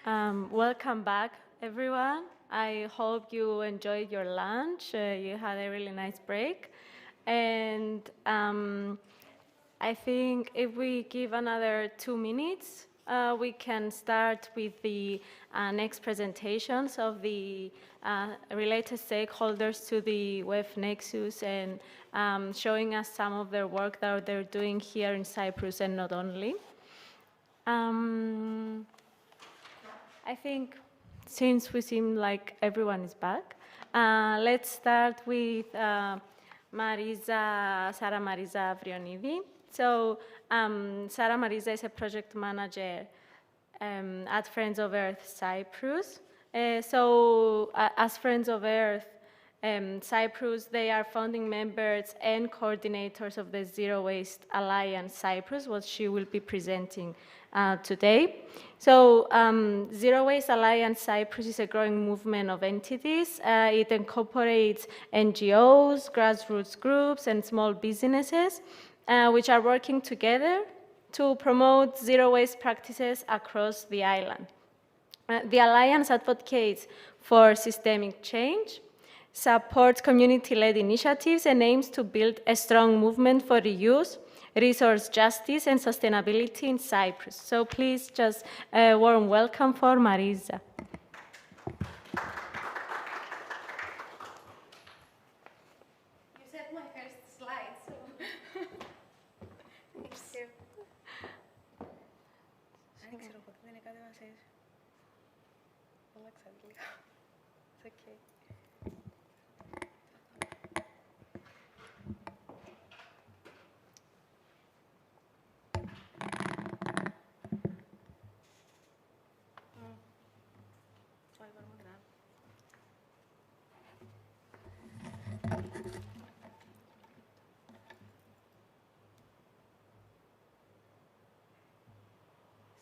Welcome back, everyone. I hope you enjoyed your lunch. You had a really nice break. And I think if we give another 2 minutes, we can start with the next presentations of the related stakeholders to the WEF Nexus and showing us some of their work that they're doing here in Cyprus and not only. I think since we seem like everyone is back, let's start with Sarah Marisa Vrionidi. So Sarah Marisa is a project manager at Friends of Earth Cyprus. As Friends of Earth Cyprus, they are founding members and coordinators of the Zero Waste Alliance Cyprus, what she will be presenting today. So Zero Waste Alliance Cyprus is a growing movement of entities. It incorporates NGOs, grassroots groups, and small businesses, which are working together to promote zero waste practices across the island. The Alliance advocates for systemic change, supports community-led initiatives, and aims to build a strong movement for reuse, resource justice, and sustainability in Cyprus. So please just a warm welcome for Marisa. You said my first slide, so thank you. Δεν ξέρω πότε δεν είναι κάτι να ξέρεις. Αλλάξα λίγο. It's okay.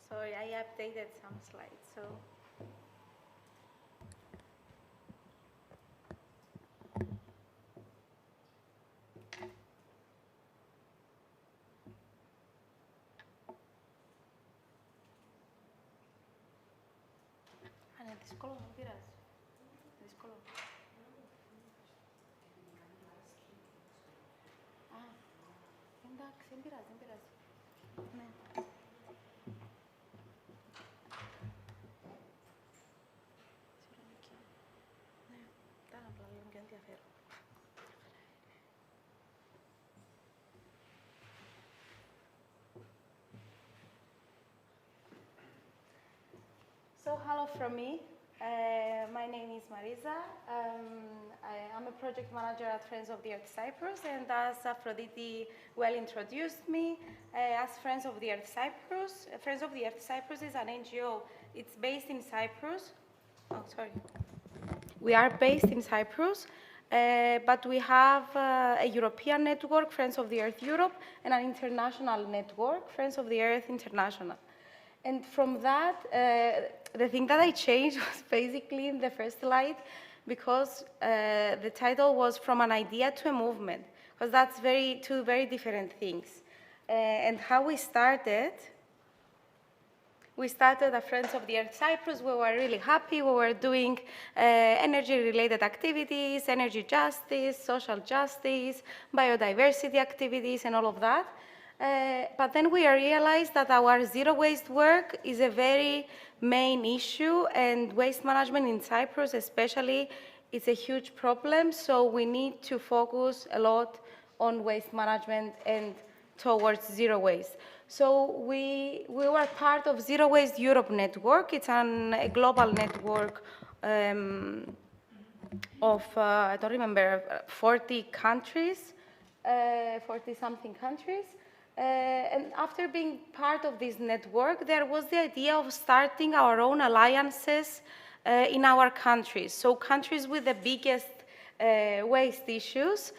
Sorry, I updated some slides, so. Είναι δύσκολο, δεν πειράζει. Δύσκολο. Α, εντάξει, δεν πειράζει, δεν πειράζει. Ναι. Ναι, ήταν απλά λίγο και ενδιαφέρον. So hello from me. My name is Marisa. I'm a project manager at Friends of the Earth Cyprus, and as Aphrodite well introduced me, as Friends of the Earth Cyprus, Friends of the Earth Cyprus is an NGO. It's based in Cyprus. Oh, sorry. We are based in Cyprus, but we have a European network, Friends of the Earth Europe, and an international network, Friends of the Earth International. And from that, the thing that I changed was basically in the first slide, because the title was From an Idea to a Movement, because that's two very different things. And how we started at Friends of the Earth Cyprus. We were really happy. We were doing energy-related activities, energy justice, social justice, biodiversity activities, and all of that. But then we realized that our zero waste work is a very main issue, and waste management in Cyprus especially is a huge problem, so we need to focus a lot on waste management and towards zero waste. So we were part of Zero Waste Europe network. It's a global network of, I don't remember, 40 countries, 40-something countries. And after being part of this network, there was the idea of starting our own alliances in our countries. So countries with the biggest waste issues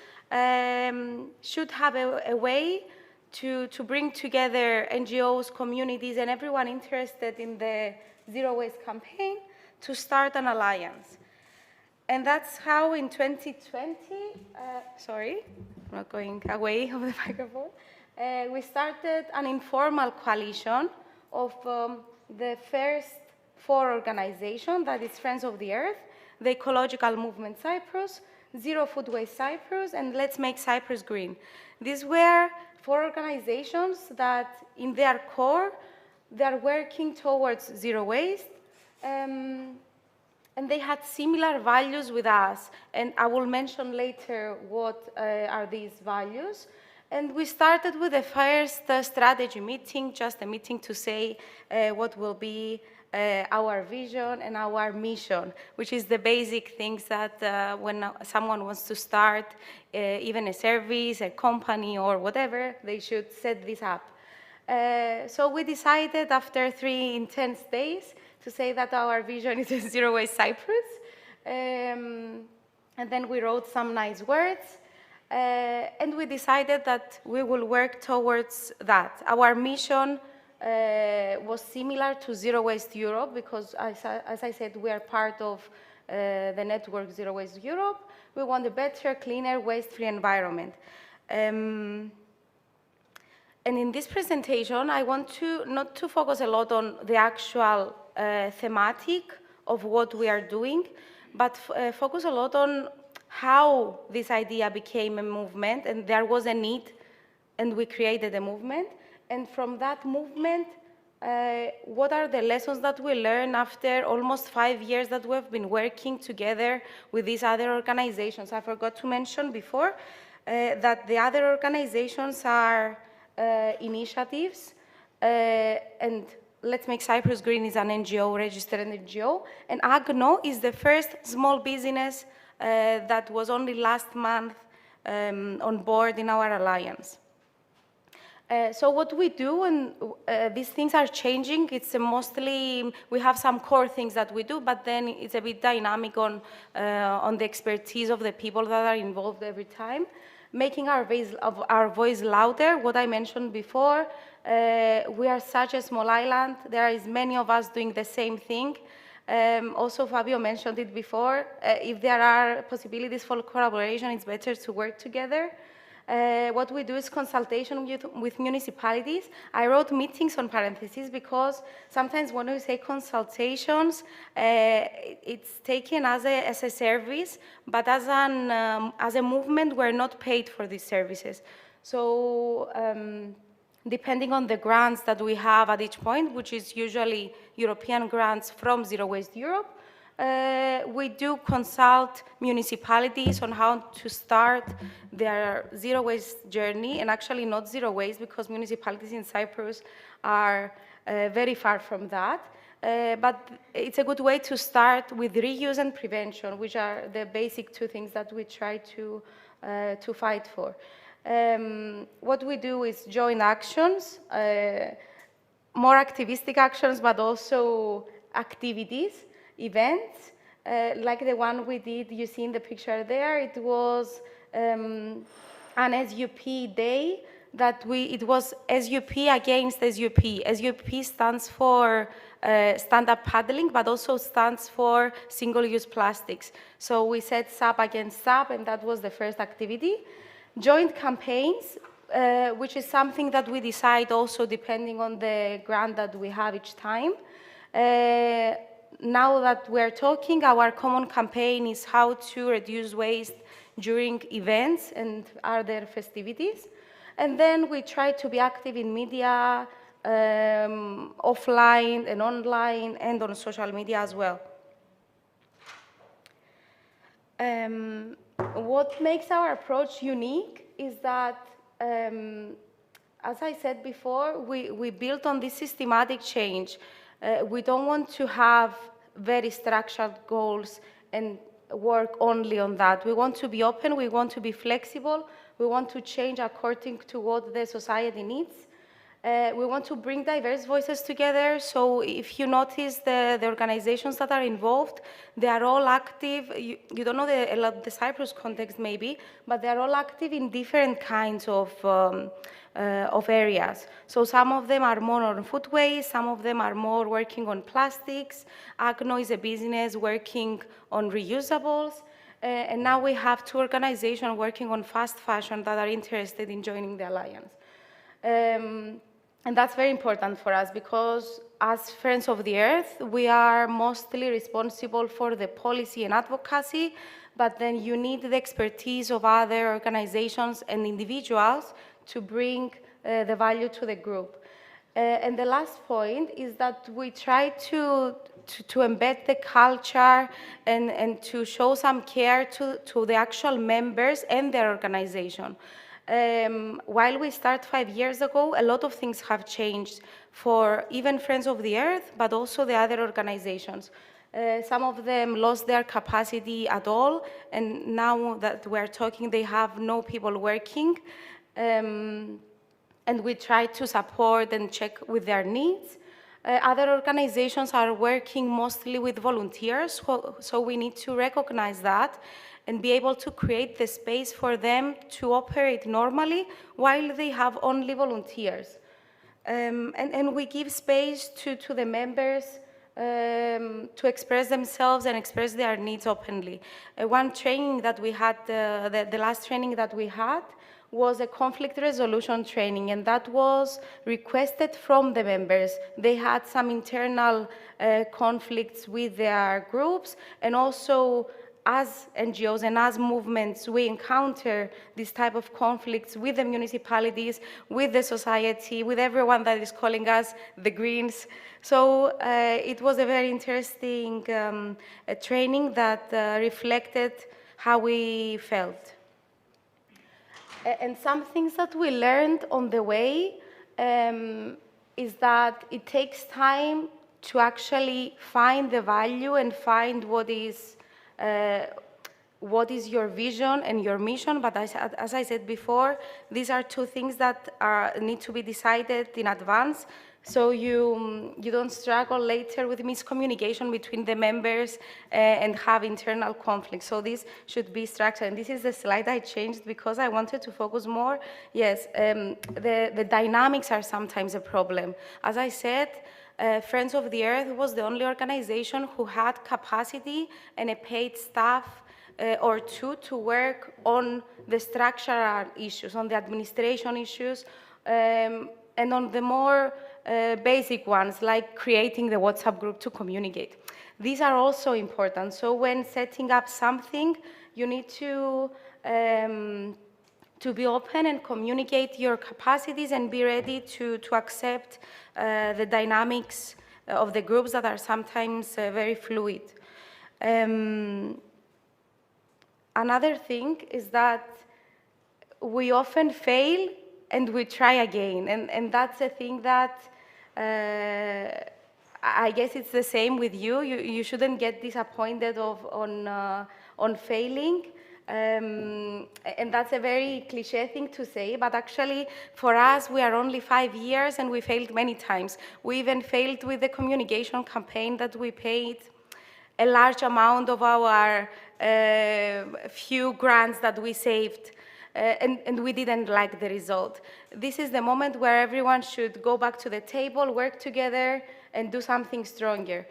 should have a way to bring together NGOs, communities, and everyone interested in the Zero Waste campaign to start an alliance. And that's how in 2020, sorry, I'm not going away of the microphone, we started an informal coalition of the first 4 organizations, that is Friends of the Earth, the Ecological Movement Cyprus, Zero Food Waste Cyprus, and Let's Make Cyprus Green. These were 4 organizations that, in their core, they are working towards zero waste, and they had similar values with us. And I will mention later what are these values. And we started with the first strategy meeting, just a meeting to say what will be our vision and our mission, which is the basic things that when someone wants to start even a service, a company, or whatever, they should set this up. So we decided after 3 intense days to say that our vision is a zero waste Cyprus. And then we wrote some nice words. And we decided that we will work towards that. Our mission was similar to Zero Waste Europe because, as I said, we are part of the network Zero Waste Europe. We want a better, cleaner, waste-free environment. And in this presentation, I want to not to focus a lot on the actual thematic of what we are doing, but focus a lot on how this idea became a movement, and there was a need, and we created a movement. And from that movement, what are the lessons that we learned after almost 5 years that we've been working together with these other organizations? I forgot to mention before that the other organizations are initiatives, and Let's Make Cyprus Green is an NGO, registered NGO, and AGNO is the first small business that was only last month on board in our alliance. So what we do, and these things are changing, it's mostly, we have some core things that we do, but then it's a bit dynamic on the expertise of the people that are involved every time. Making our voice louder, what I mentioned before, we are such a small island, there is many of us doing the same thing. Also, Fabio mentioned it before, if there are possibilities for collaboration, it's better to work together. What we do is consultation with municipalities. I wrote meetings on parentheses because sometimes when we say consultations, it's taken as a service, but as a movement, we're not paid for these services. So depending on the grants that we have at each point, which is usually European grants from Zero Waste Europe, we do consult municipalities on how to start their zero waste journey, and actually not zero waste because municipalities in Cyprus are very far from that. But it's a good way to start with reuse and prevention, which are the basic 2 things that we try to fight for. What we do is joint actions, more activistic actions, but also activities, events, like the one we did, you see in the picture there. It was an SUP day that it was SUP against SUP. SUP stands for stand-up paddling, but also stands for single-use plastics. So we said SUP against SUP, and that was the first activity. Joint campaigns, which is something that we decide also depending on the grant that we have each time. Now that we're talking, our common campaign is how to reduce waste during events and other festivities. And then we try to be active in media, offline and online, and on social media as well. What makes our approach unique is that, as I said before, we built on this systematic change. We don't want to have very structured goals and work only on that. We want to be open, we want to be flexible, we want to change according to what the society needs. We want to bring diverse voices together, so if you notice the organizations that are involved, they are all active. You don't know the Cyprus context maybe, but they are all active in different kinds of areas. So some of them are more on food waste, some of them are more working on plastics. AGNO is a business working on reusables. And now we have 2 organizations working on fast fashion that are interested in joining the alliance. And that's very important for us because as Friends of the Earth, we are mostly responsible for the policy and advocacy, but then you need the expertise of other organizations and individuals to bring the value to the group. And the last point is that we try to embed the culture and to show some care to the actual members and their organization. While we started 5 years ago, a lot of things have changed for even Friends of the Earth, but also the other organizations. Some of them lost their capacity at all, and now that we're talking, they have no people working. And we try to support and check with their needs. Other organizations are working mostly with volunteers, so we need to recognize that and be able to create the space for them to operate normally while they have only volunteers. And we give space to the members to express themselves and express their needs openly. One training that we had, the last training that we had, was a conflict resolution training, and that was requested from the members. They had some internal conflicts with their groups, and also as NGOs and as movements, we encounter this type of conflicts with the municipalities, with the society, with everyone that is calling us the Greens. So it was a very interesting training that reflected how we felt. And some things that we learned on the way is that it takes time to actually find the value and find what is your vision and your mission. But as I said before, these are two things that need to be decided in advance, so you don't struggle later with miscommunication between the members and have internal conflicts. So this should be structured. And this is the slide I changed because I wanted to focus more. Yes, the dynamics are sometimes a problem. As I said, Friends of the Earth was the only organization who had capacity and a paid staff or two to work on the structural issues, on the administration issues, and on the more basic ones, like creating the WhatsApp group to communicate. These are also important. So when setting up something, you need to be open and communicate your capacities and be ready to accept the dynamics of the groups that are sometimes very fluid. Another thing is that we often fail and we try again, and that's a thing that I guess it's the same with you. You shouldn't get disappointed on failing. And that's a very cliche thing to say, but actually for us, we are only 5 years and we failed many times. We even failed with the communication campaign that we paid a large amount of our few grants that we saved, and we didn't like the result. This is the moment where everyone should go back to the table, work together, and do something stronger.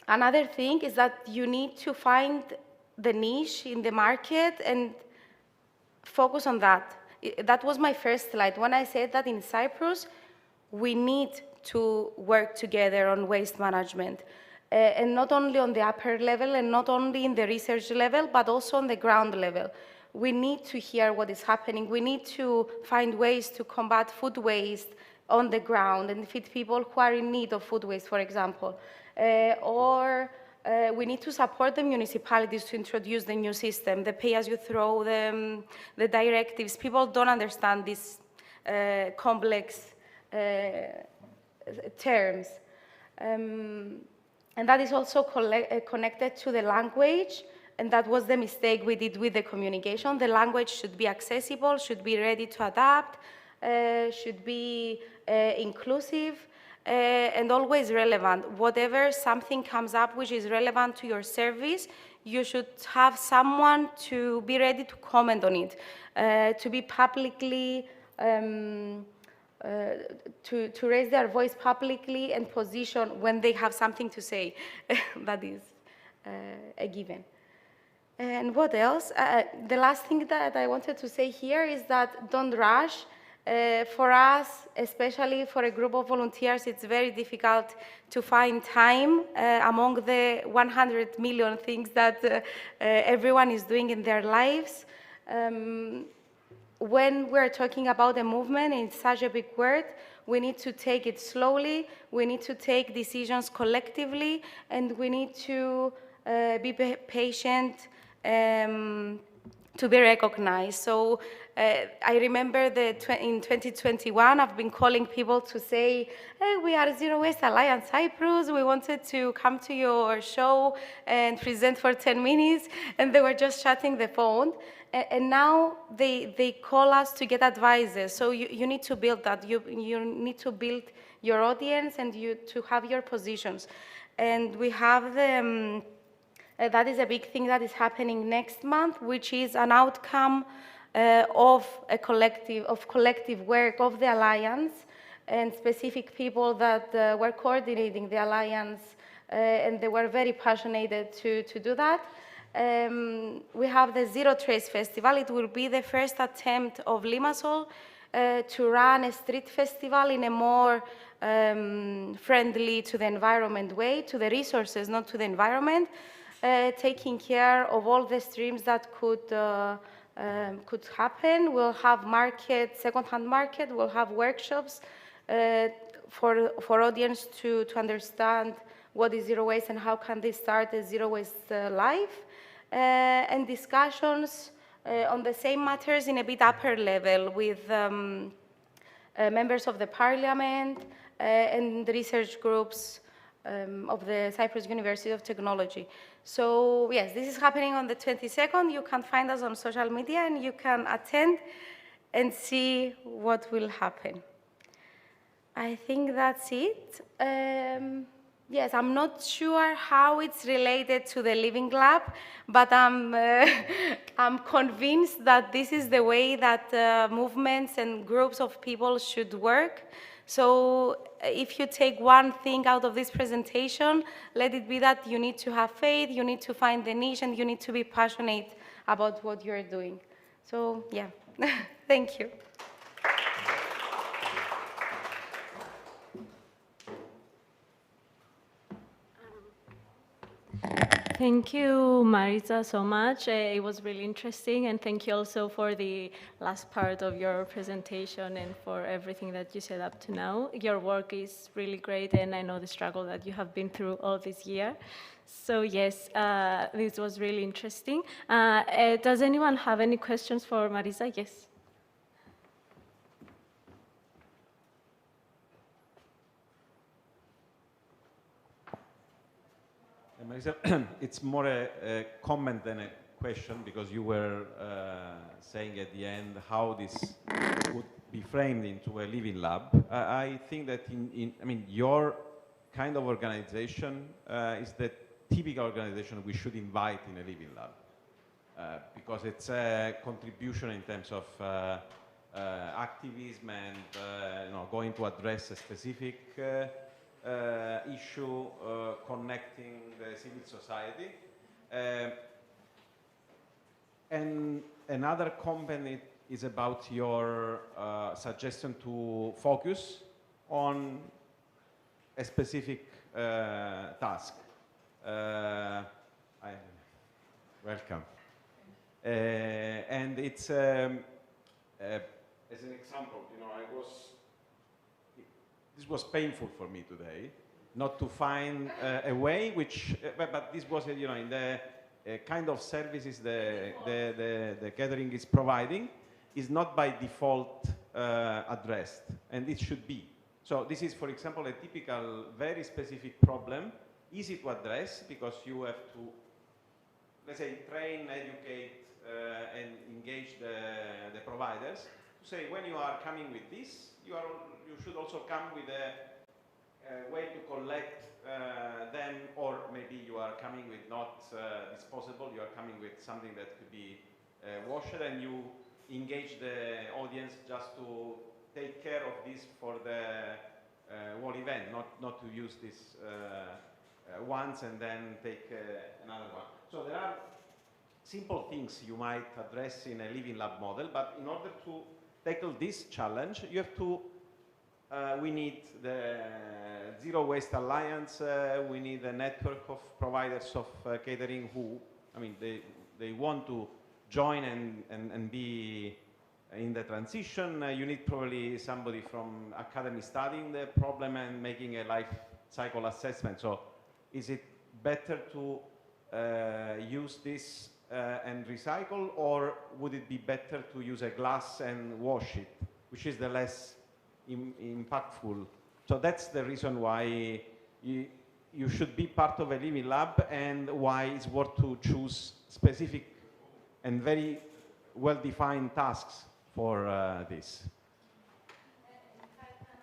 Another thing is that you need to find the niche in the market and focus on that. That was my first slide. When I said that in Cyprus, we need to work together on waste management. And not only on the upper level and not only in the research level, but also on the ground level. We need to hear what is happening. We need to find ways to combat food waste on the ground and feed people who are in need of food waste, for example. We need to support the municipalities to introduce the new system, the pay-as-you-throw, the directives. People don't understand these complex terms. And that is also connected to the language, and that was the mistake we did with the communication. The language should be accessible, should be ready to adapt, should be inclusive, and always relevant. Whatever something comes up which is relevant to your service, you should have someone to be ready to comment on it, to be publicly to raise their voice publicly and position when they have something to say. That is a given. And what else? The last thing that I wanted to say here is that don't rush. For us, especially for a group of volunteers, it's very difficult to find time among the 100 million things that everyone is doing in their lives. When we're talking about a movement in such a big word, we need to take it slowly, we need to take decisions collectively, and we need to be patient to be recognized. So I remember that in 2021, I've been calling people to say, hey, we are Zero Waste Alliance Cyprus. We wanted to come to your show and present for 10 minutes, and they were just shutting the phone. And now they call us to get advices. So you need to build that. You need to build your audience and to have your positions. And we have the... that is a big thing that is happening next month, which is an outcome of collective work of the Alliance and specific people that were coordinating the Alliance, and they were very passionate to do that. We have the Zero Trace Festival. It will be the first attempt of Limassol to run a street festival in a more friendly to the environment way, to the resources, not to the environment. Taking care of all the streams that could happen. We'll have market, second-hand market. We'll have workshops for audience to understand what is zero waste and how can they start a zero waste life, and discussions on the same matters in a bit upper level with members of the parliament and research groups of the Cyprus University of Technology. So yes, this is happening on the 22nd. You can find us on social media and you can attend and see what will happen. I think that's it. Yes, I'm not sure how it's related to the Living Lab, but I'm convinced that this is the way that movements and groups of people should work. So if you take one thing out of this presentation, let it be that you need to have faith, you need to find the niche, and you need to be passionate about what you're doing. So yeah, thank you. Thank you, Marisa, so much. It was really interesting, and thank you also for the last part of your presentation and for everything that you said up to now. Your work is really great, and I know the struggle that you have been through all this year. So yes, this was really interesting. Does anyone have any questions for Marisa? Yes. Marisa, it's more a comment than a question, because you were saying at the end how this would be framed into a living lab. I think that I mean, your kind of organization is the typical organization we should invite in a living lab, because it's a contribution in terms of activism and you know, going to address a specific issue connecting the civil society. And another comment is about your suggestion to focus on a specific task. Welcome. And it's, as an example, you know, this was painful for me today, not to find a way which, but this was, you know, in the kind of services the catering is providing is not by default addressed, and it should be. So this is, for example, a typical, very specific problem, easy to address because you have to, let's say, train, educate, and engage the providers to say when you are coming with this, you should also come with a way to collect them, or maybe you are coming with not disposable, you are coming with something that could be washed, and you engage the audience just to take care of this for the whole event, not to use this once and then take another one. So there are simple things you might address in a living lab model, but in order to tackle this challenge, you have to, we need the Zero Waste Alliance, we need a network of providers of catering who, I mean, they want to join and be in the transition. You need probably somebody from academy studying the problem and making a life cycle assessment. So is it better to use this and recycle, or would it be better to use a glass and wash it, which is the less impactful? So that's the reason why you should be part of a living lab, and why it's worth to choose specific and very well-defined tasks for this.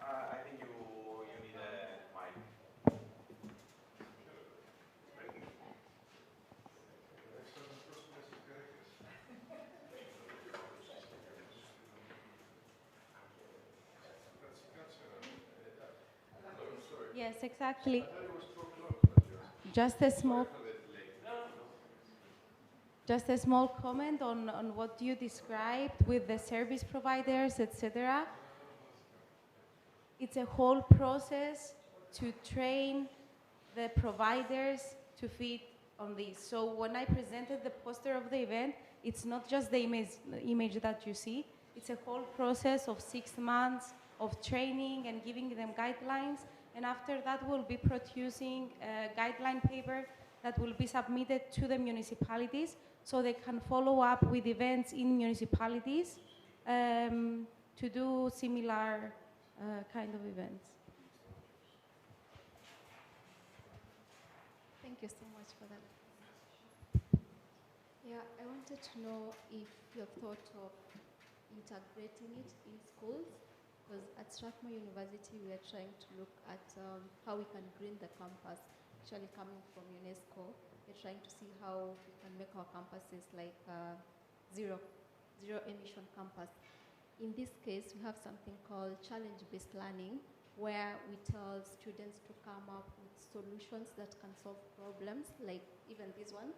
I think you need a mic. Yes, exactly. Just a small comment on what you described with the service providers, etc. It's a whole process to train the providers to fit on this. So when I presented the poster of the event, it's not just the image that you see. It's a whole process of 6 months of training and giving them guidelines. And after that, we'll be producing a guideline paper that will be submitted to the municipalities so they can follow up with events in municipalities to do similar kind of events. Thank you so much for that. Yeah, I wanted to know if you thought of integrating it in schools, because at Strathmore University we are trying to look at how we can green the campus, actually coming from UNESCO. We're trying to see how we can make our campuses like zero emission campus. In this case, we have something called challenge-based learning, where we tell students to come up with solutions that can solve problems, like even this one,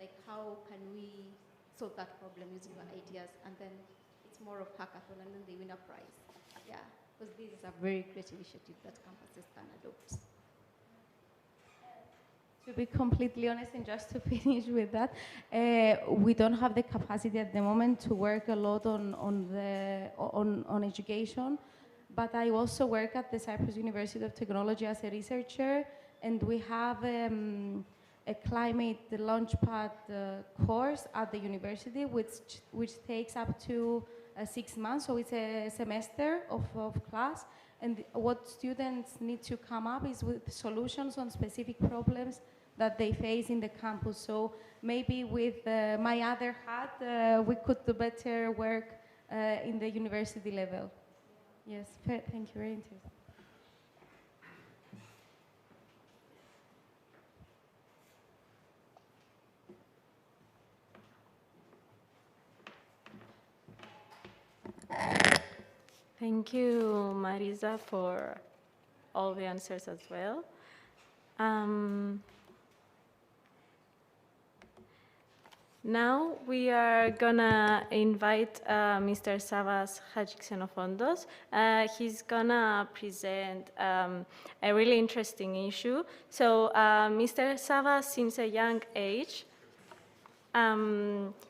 like how can we solve that problem using our ideas, and then it's more of hackathon, and then they win a prize. Yeah, because this is a very great initiative that campuses can adopt. To be completely honest, and just to finish with that, we don't have the capacity at the moment to work a lot on education, but I also work at the Cyprus University of Technology as a researcher, and we have a climate launchpad course at the university, which takes up to 6 months, so it's a semester of class. And what students need to come up is with solutions on specific problems that they face in the campus. So maybe with my other hat, we could do better work in the university level. Yes, thank you, very interesting. Thank you, Marisa, for all the answers as well. Now we are gonna invite Mr. Savas Hajixenofondos. He's gonna present a really interesting issue. So Mr. Savas, since a young age,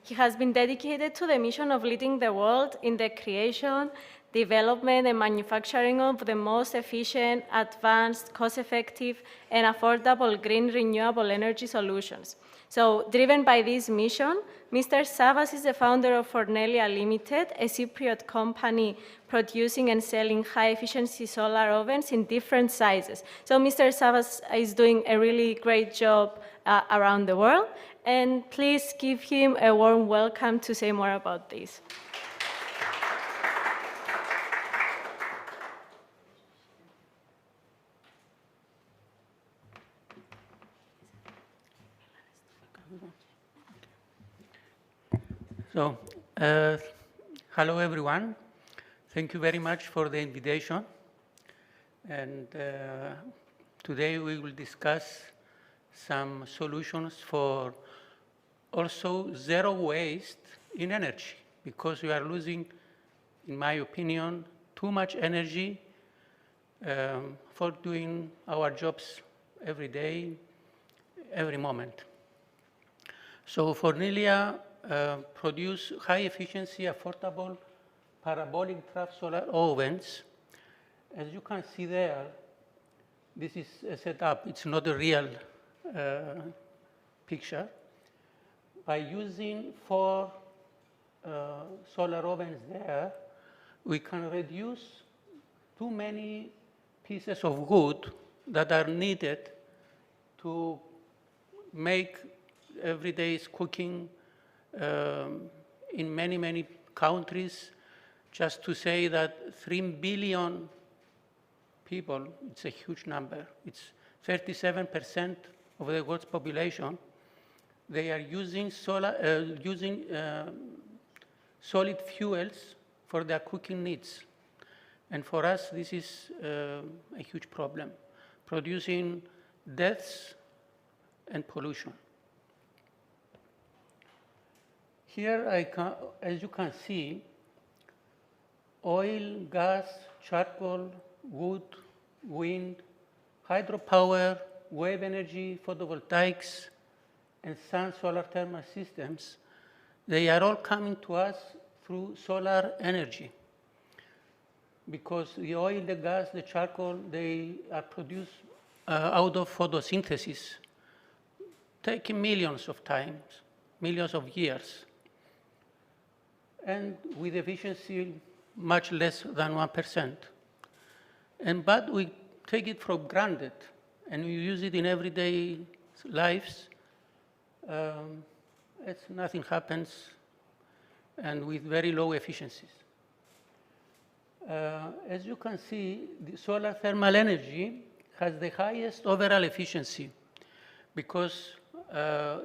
he has been dedicated to the mission of leading the world in the creation, development, and manufacturing of the most efficient, advanced, cost-effective, and affordable green renewable energy solutions. So, driven by this mission, Mr. Savas is the founder of Fornelia Limited, a Cypriot company producing and selling high-efficiency solar ovens in different sizes. So, Mr. Savas is doing a really great job around the world, and please give him a warm welcome to say more about this. So, hello everyone. Thank you very much for the invitation. And today we will discuss some solutions for also zero waste in energy, because we are losing in my opinion, too much energy for doing our jobs every day, every moment. So Fornelia produce high efficiency, affordable, parabolic trough solar ovens. As you can see there, this is a setup. It's not a real picture. By using 4 solar ovens there, we can reduce too many pieces of wood that are needed to make everyday's cooking in many, many countries. Just to say that 3 billion people, it's a huge number. It's 37% of the world's population. They are using solid fuels for their cooking needs. And for us, this is a huge problem, producing deaths and pollution. Here, as you can see, oil, gas, charcoal, wood, wind, hydropower, wave energy, photovoltaics, and sun solar thermal systems, they are all coming to us through solar energy. Because the oil, the gas, the charcoal, they are produced out of photosynthesis, taking millions of times, millions of years, and with efficiency much less than 1%. But we take it for granted, and we use it in everyday lives. Nothing happens, and with very low efficiencies. As you can see, the solar thermal energy has the highest overall efficiency, because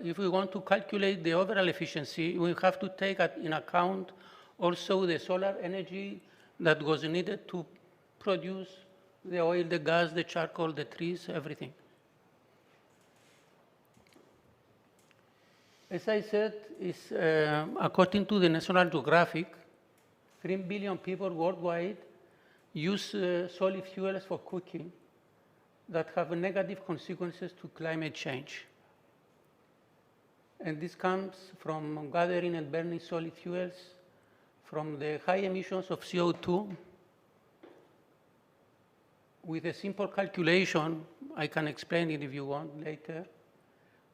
if we want to calculate the overall efficiency, we have to take in account also the solar energy that was needed to produce the oil, the gas, the charcoal, the trees, everything. As I said, according to the National Geographic, 3 billion people worldwide use solid fuels for cooking that have negative consequences to climate change. And this comes from gathering and burning solid fuels, from the high emissions of CO2. With a simple calculation, I can explain it if you want later,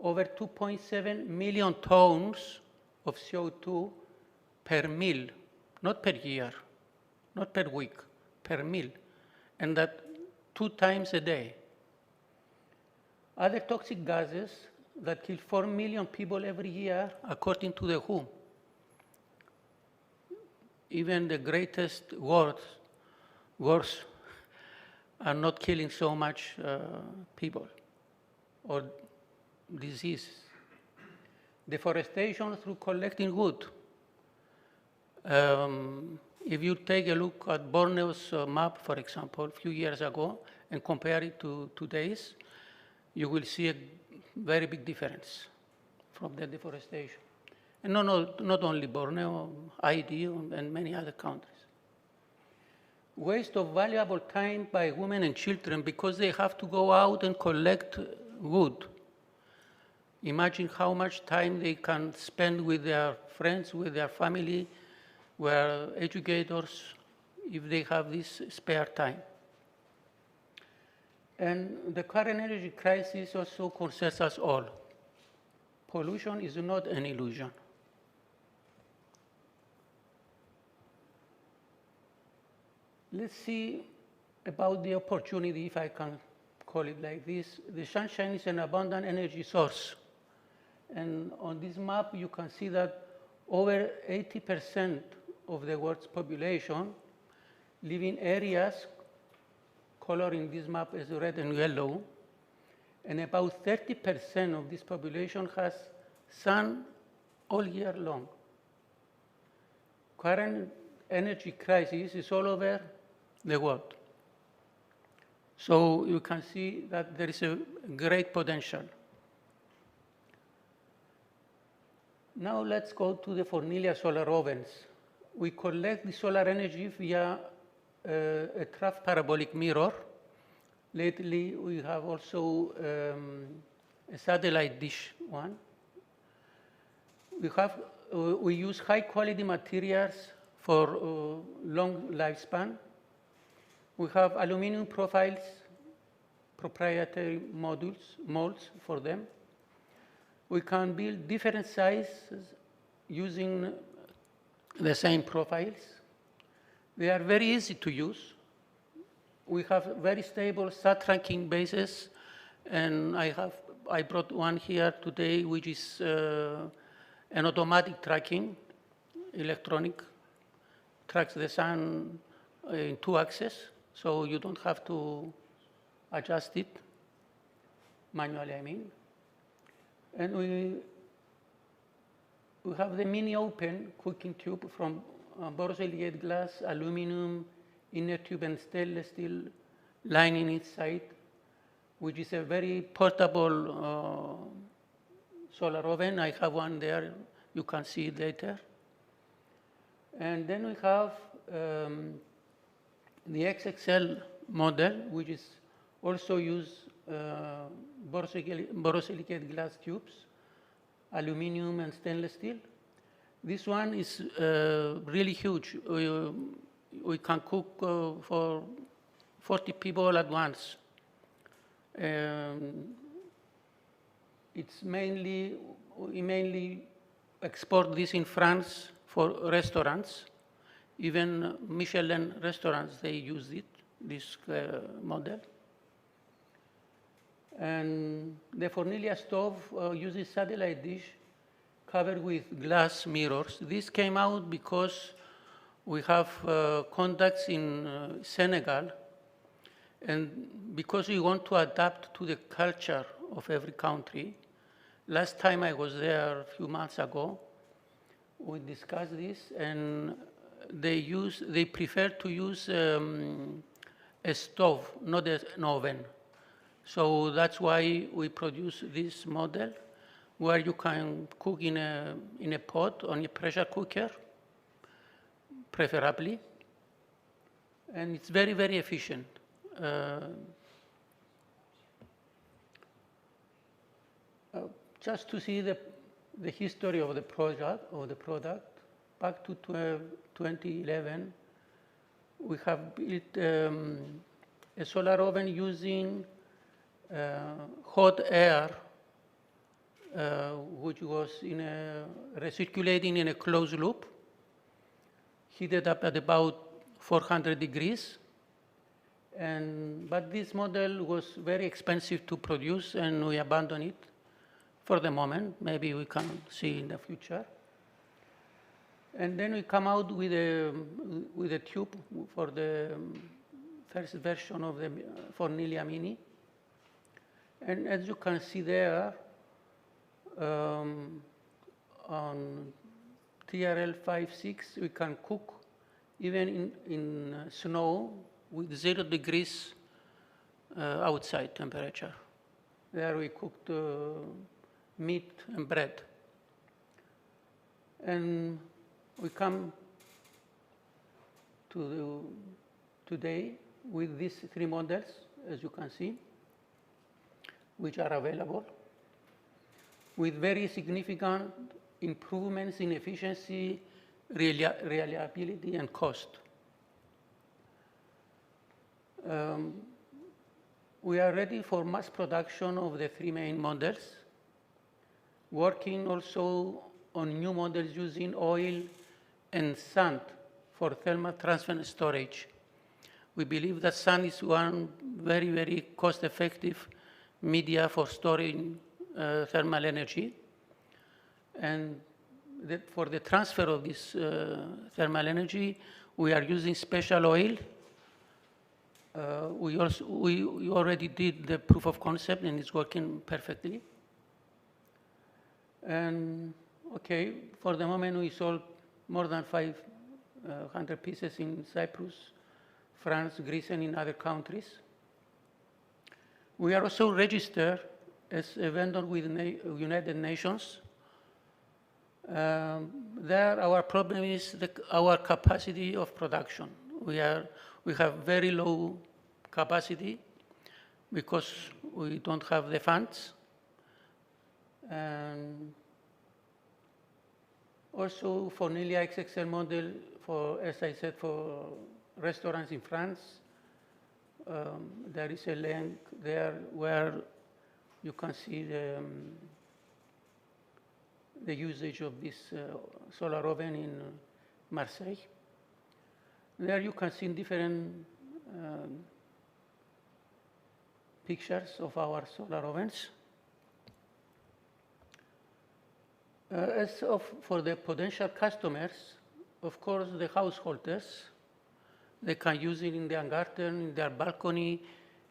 over 2.7 million tons of CO2 per meal, not per year, not per week, per meal, and that 2 times a day. Other toxic gases that kill 4 million people every year, according to the WHO. Even the greatest wars are not killing so much people or disease. Deforestation through collecting wood. If you take a look at Borneo's map, for example, a few years ago, and compare it to today's, you will see a very big difference from the deforestation. And not only Borneo, ID, and many other countries. Waste of valuable time by women and children because they have to go out and collect wood. Imagine how much time they can spend with their friends, with their family, with educators, if they have this spare time. And the current energy crisis also concerns us all. Pollution is not an illusion. Let's see about the opportunity, if I can call it like this. The sunshine is an abundant energy source. And on this map, you can see that over 80% of the world's population live in areas coloring this map as red and yellow. And about 30% of this population has sun all year long. Current energy crisis is all over the world. So you can see that there is a great potential. Now let's go to the Fornelia solar ovens. we collect the solar energy via a trough parabolic mirror. Lately, we have also a satellite dish one. We use high quality materials for long lifespan. We have aluminum profiles, proprietary molds for them. We can build different sizes using the same profiles. They are very easy to use. We have very stable sat tracking bases, and I brought one here today, which is an automatic tracking, electronic, tracks the sun in 2 axes, so you don't have to adjust it manually, I mean. And we have the mini open cooking tube from borosilicate glass, aluminum, inner tube, and stainless steel lining inside, which is a very portable solar oven. I have one there. You can see it later. And then we have the XXL model, which is also use borosilicate glass tubes, aluminum and stainless steel. This one is really huge. We can cook for 40 people at once. We mainly export this in France for restaurants. Even Michelin restaurants, they use it, this model. And the Forniglia stove uses satellite dish covered with glass mirrors. This came out because we have contacts in Senegal, and because we want to adapt to the culture of every country. Last time I was there a few months ago, we discussed this, and they prefer to use a stove, not an oven. So that's why we produce this model, where you can cook in a pot on a pressure cooker, preferably, and it's very, very efficient. Just to see the history of the product, back to 2011, we have built a solar oven using hot air, which was recirculating in a closed loop, heated up at about 400 degrees. But this model was very expensive to produce, and we abandoned it for the moment. Maybe we can see in the future. And then we come out with a tube for the first version of the Forniglia Mini. And as you can see there, on TRL 5.6, we can cook even in snow with 0 degrees outside temperature. There we cooked meat and bread. And we come to today with these 3 models, as you can see, which are available, with very significant improvements in efficiency, reliability, and cost. We are ready for mass production of the 3 main models, working also on new models using oil and sand for thermal transfer and storage. We believe that sand is one very, very cost-effective media for storing thermal energy. And for the transfer of this thermal energy, we are using special oil. We already did the proof of concept, and it's working perfectly. And okay, for the moment, we sold more than 500 pieces in Cyprus, France, Greece, and in other countries. We are also registered as a vendor with United Nations. There, our problem is our capacity of production. We have very low capacity because we don't have the funds. And also for nearly XXL model, for, as I said, for restaurants in France, there is a link there where you can see the usage of this solar oven in Marseille. There you can see different pictures of our solar ovens. For the potential customers, of course, the householders, they can use it in their garden, in their balcony.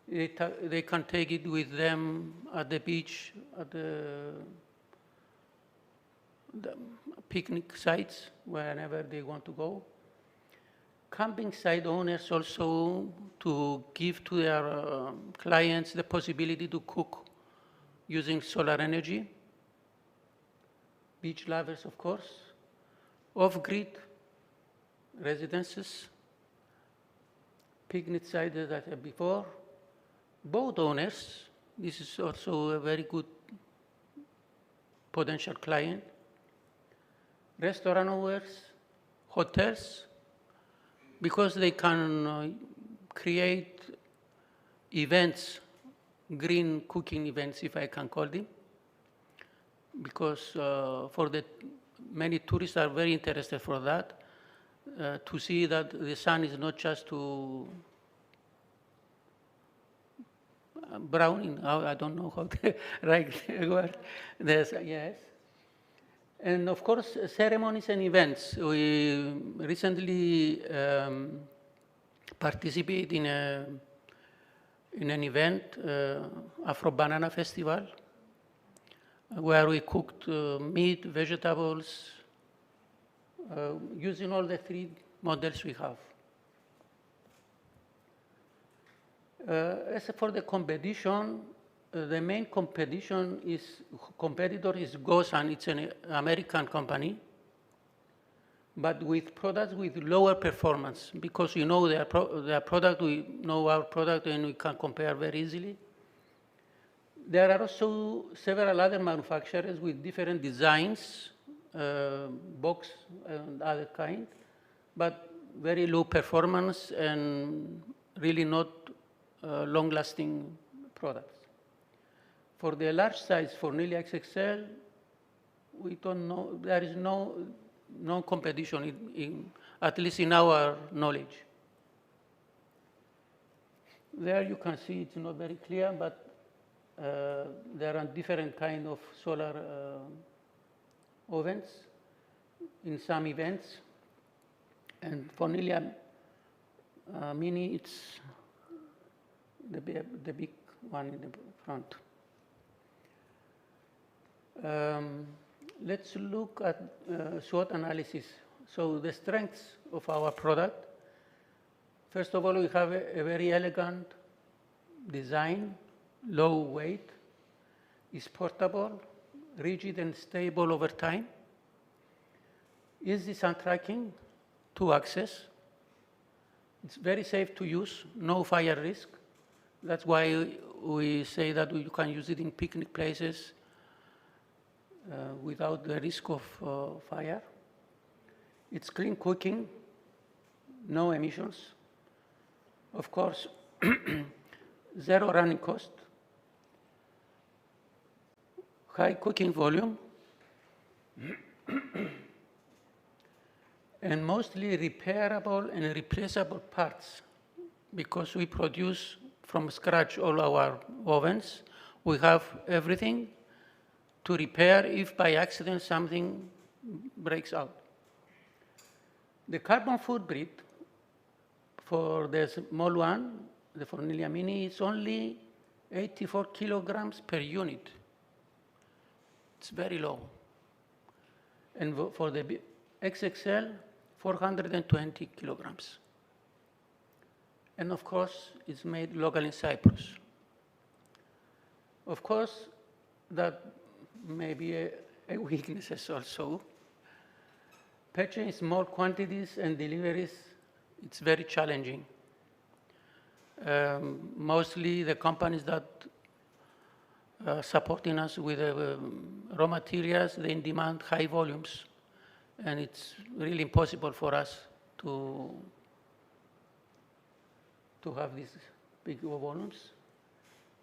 They can take it with them at the beach, at the picnic sites, wherever they want to go. Camping site owners also to give to their clients the possibility to cook using solar energy. Beach lovers, of course. Off-grid residences, picnic sites that I had before. Boat owners, this is also a very good potential client. Restaurant owners, hotels, because they can create events, green cooking events, if I can call them, because many tourists are very interested for that, to see that the sun is not just to browning, I don't know how to right word. Yes. And of course, ceremonies and events. We recently participated in an event, Afro Banana Festival, where we cooked meat, vegetables, using all the 3 models we have. As for the competition, the main competitor is Gosan. It's an American company, but with products with lower performance, because you know their product, we know our product, and we can compare very easily. There are also several other manufacturers with different designs, box and other kind, but very low performance and really not long-lasting products. For the large size, for nearly XXL, we don't know, there is no competition, at least in our knowledge. There you can see it's not very clear, but there are different kind of solar ovens in some events. And for nearly Mini, it's the big one in the front. Let's look at SWOT analysis. So the strengths of our product. First of all, we have a very elegant design, low weight, is portable, rigid and stable over time, easy sun tracking, 2-axis. It's very safe to use, no fire risk. That's why we say that you can use it in picnic places without the risk of fire. It's clean cooking, no emissions. Of course, 0 running cost, high cooking volume, and mostly repairable and replaceable parts, because we produce from scratch all our ovens. We have everything to repair if by accident something breaks out. The carbon footprint for the small one, the Fornilia Mini, is only 84 kilograms per unit. It's very low. And for the XXL, 420 kilograms. And of course, it's made locally in Cyprus. Of course, that may be a weakness also, purchasing small quantities and deliveries, it's very challenging. Mostly the companies that supporting us with raw materials, they demand high volumes, and it's really impossible for us to have these big volumes.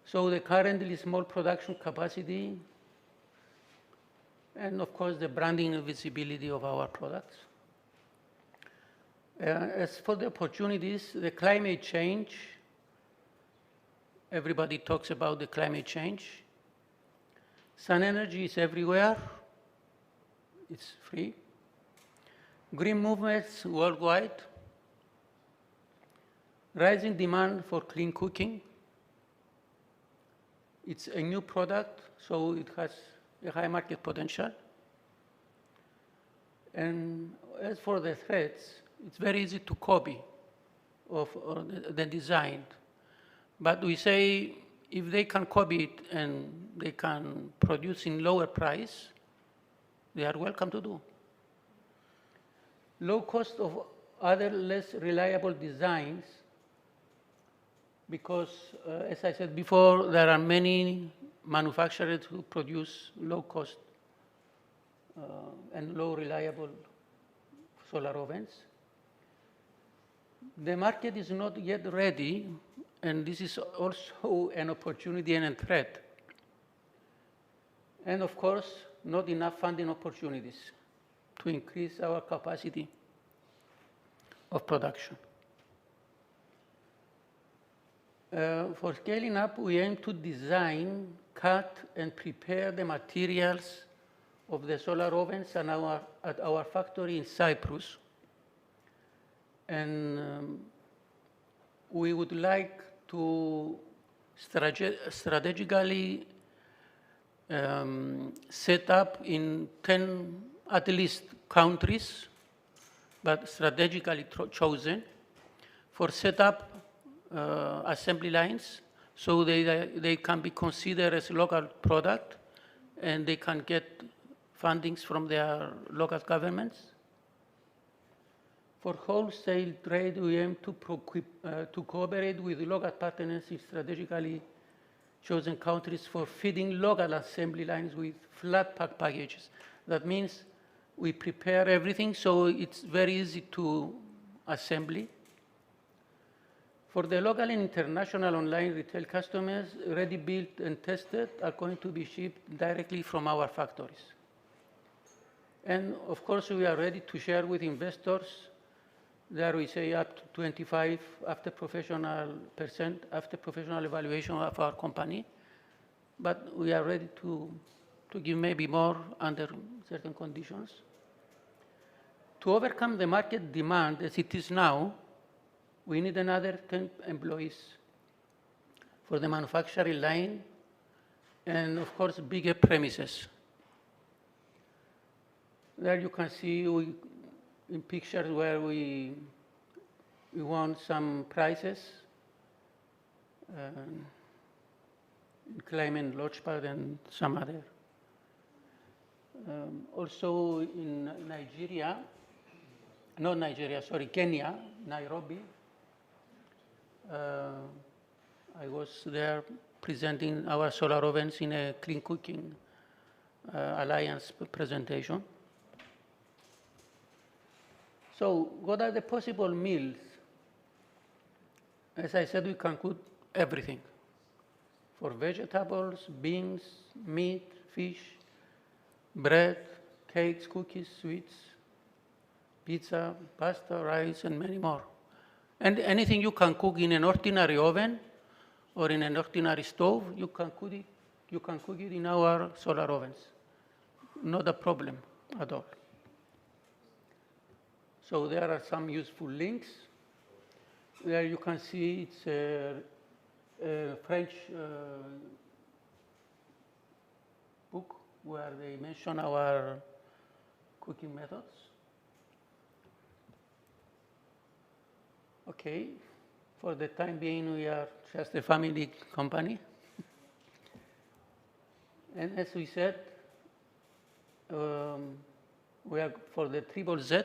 So the currently small production capacity, and of course the branding and visibility of our products. As for the opportunities, the climate change, everybody talks about the climate change. Sun energy is everywhere, it's free. Green movements worldwide. Rising demand for clean cooking. It's a new product, so it has a high market potential. And as for the threats, it's very easy to copy of the design. But we say if they can copy it and they can produce in lower price, they are welcome to do. Low cost of other less reliable designs, because as I said before, there are many manufacturers who produce low cost and low reliable solar ovens. The market is not yet ready, and this is also an opportunity and a threat. And of course, not enough funding opportunities to increase our capacity of production. For scaling up, we aim to design, cut, and prepare the materials of the solar ovens at our factory in Cyprus. And we would like to strategically set up in 10 at least countries, but strategically chosen for setup assembly lines, so they can be considered as local product and they can get fundings from their local governments. For wholesale trade, we aim to cooperate with local partners in strategically chosen countries for feeding local assembly lines with flat pack packages. That means we prepare everything so it's very easy to assembly. For the local and international online retail customers, ready built and tested are going to be shipped directly from our factories. And of course, we are ready to share with investors. There we say up to 25% after professional evaluation of our company. But we are ready to give maybe more under certain conditions. To overcome the market demand as it is now, we need another 10 employees for the manufacturing line and, of course, bigger premises. There you can see in pictures where we won some prizes in climate launchpad and some other. Also in Kenya, Nairobi. I was there presenting our solar ovens in a Clean Cooking Alliance presentation. So what are the possible meals? As I said, we can cook everything. For vegetables, beans, meat, fish, bread, cakes, cookies, sweets, pizza, pasta, rice, and many more. And anything you can cook in an ordinary oven or in an ordinary stove, you can cook it in our solar ovens. Not a problem at all. So there are some useful links. There you can see it's a French book where they mention our cooking methods. Okay, for the time being, we are just a family company. And as we said, we are for the triple Z.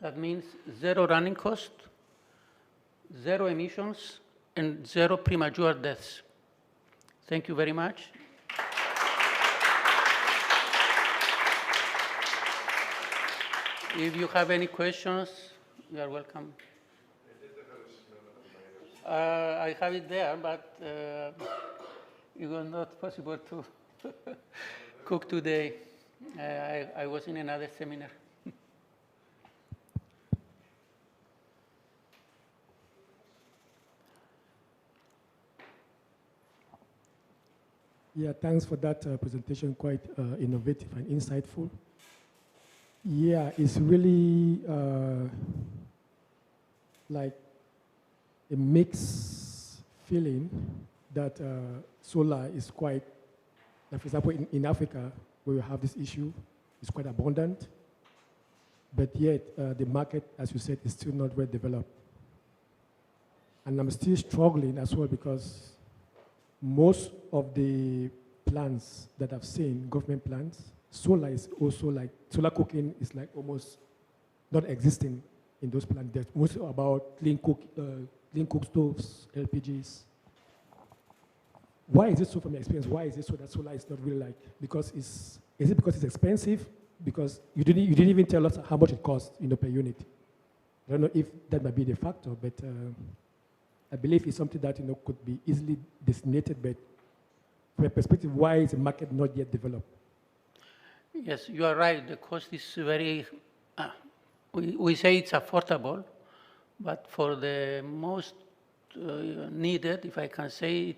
That means zero running cost, zero emissions, and zero premature deaths. Thank you very much. If you have any questions, you are welcome. I have it there, but it was not possible to cook today. I was in another seminar. Yeah, thanks for that presentation, quite innovative and insightful. Yeah, it's really like a mixed feeling that solar is quite, like for example, in Africa, where we have this issue, it's quite abundant, but yet the market, as you said, is still not well developed. And I'm still struggling as well because most of the plants that I've seen, government plants, solar is also like, solar cooking is like almost not existing in those plants. There's mostly about clean cook stoves, LPGs. Why is it so from your experience? Why is it so that solar is not really like, because is it because it's expensive? Because you didn't even tell us how much it costs, per unit. I don't know if that might be the factor, but I believe it's something that, could be easily designated, but from a perspective, why is the market not yet developed? Yes, you are right. The cost is very, we say it's affordable, but for the most needed, if I can say,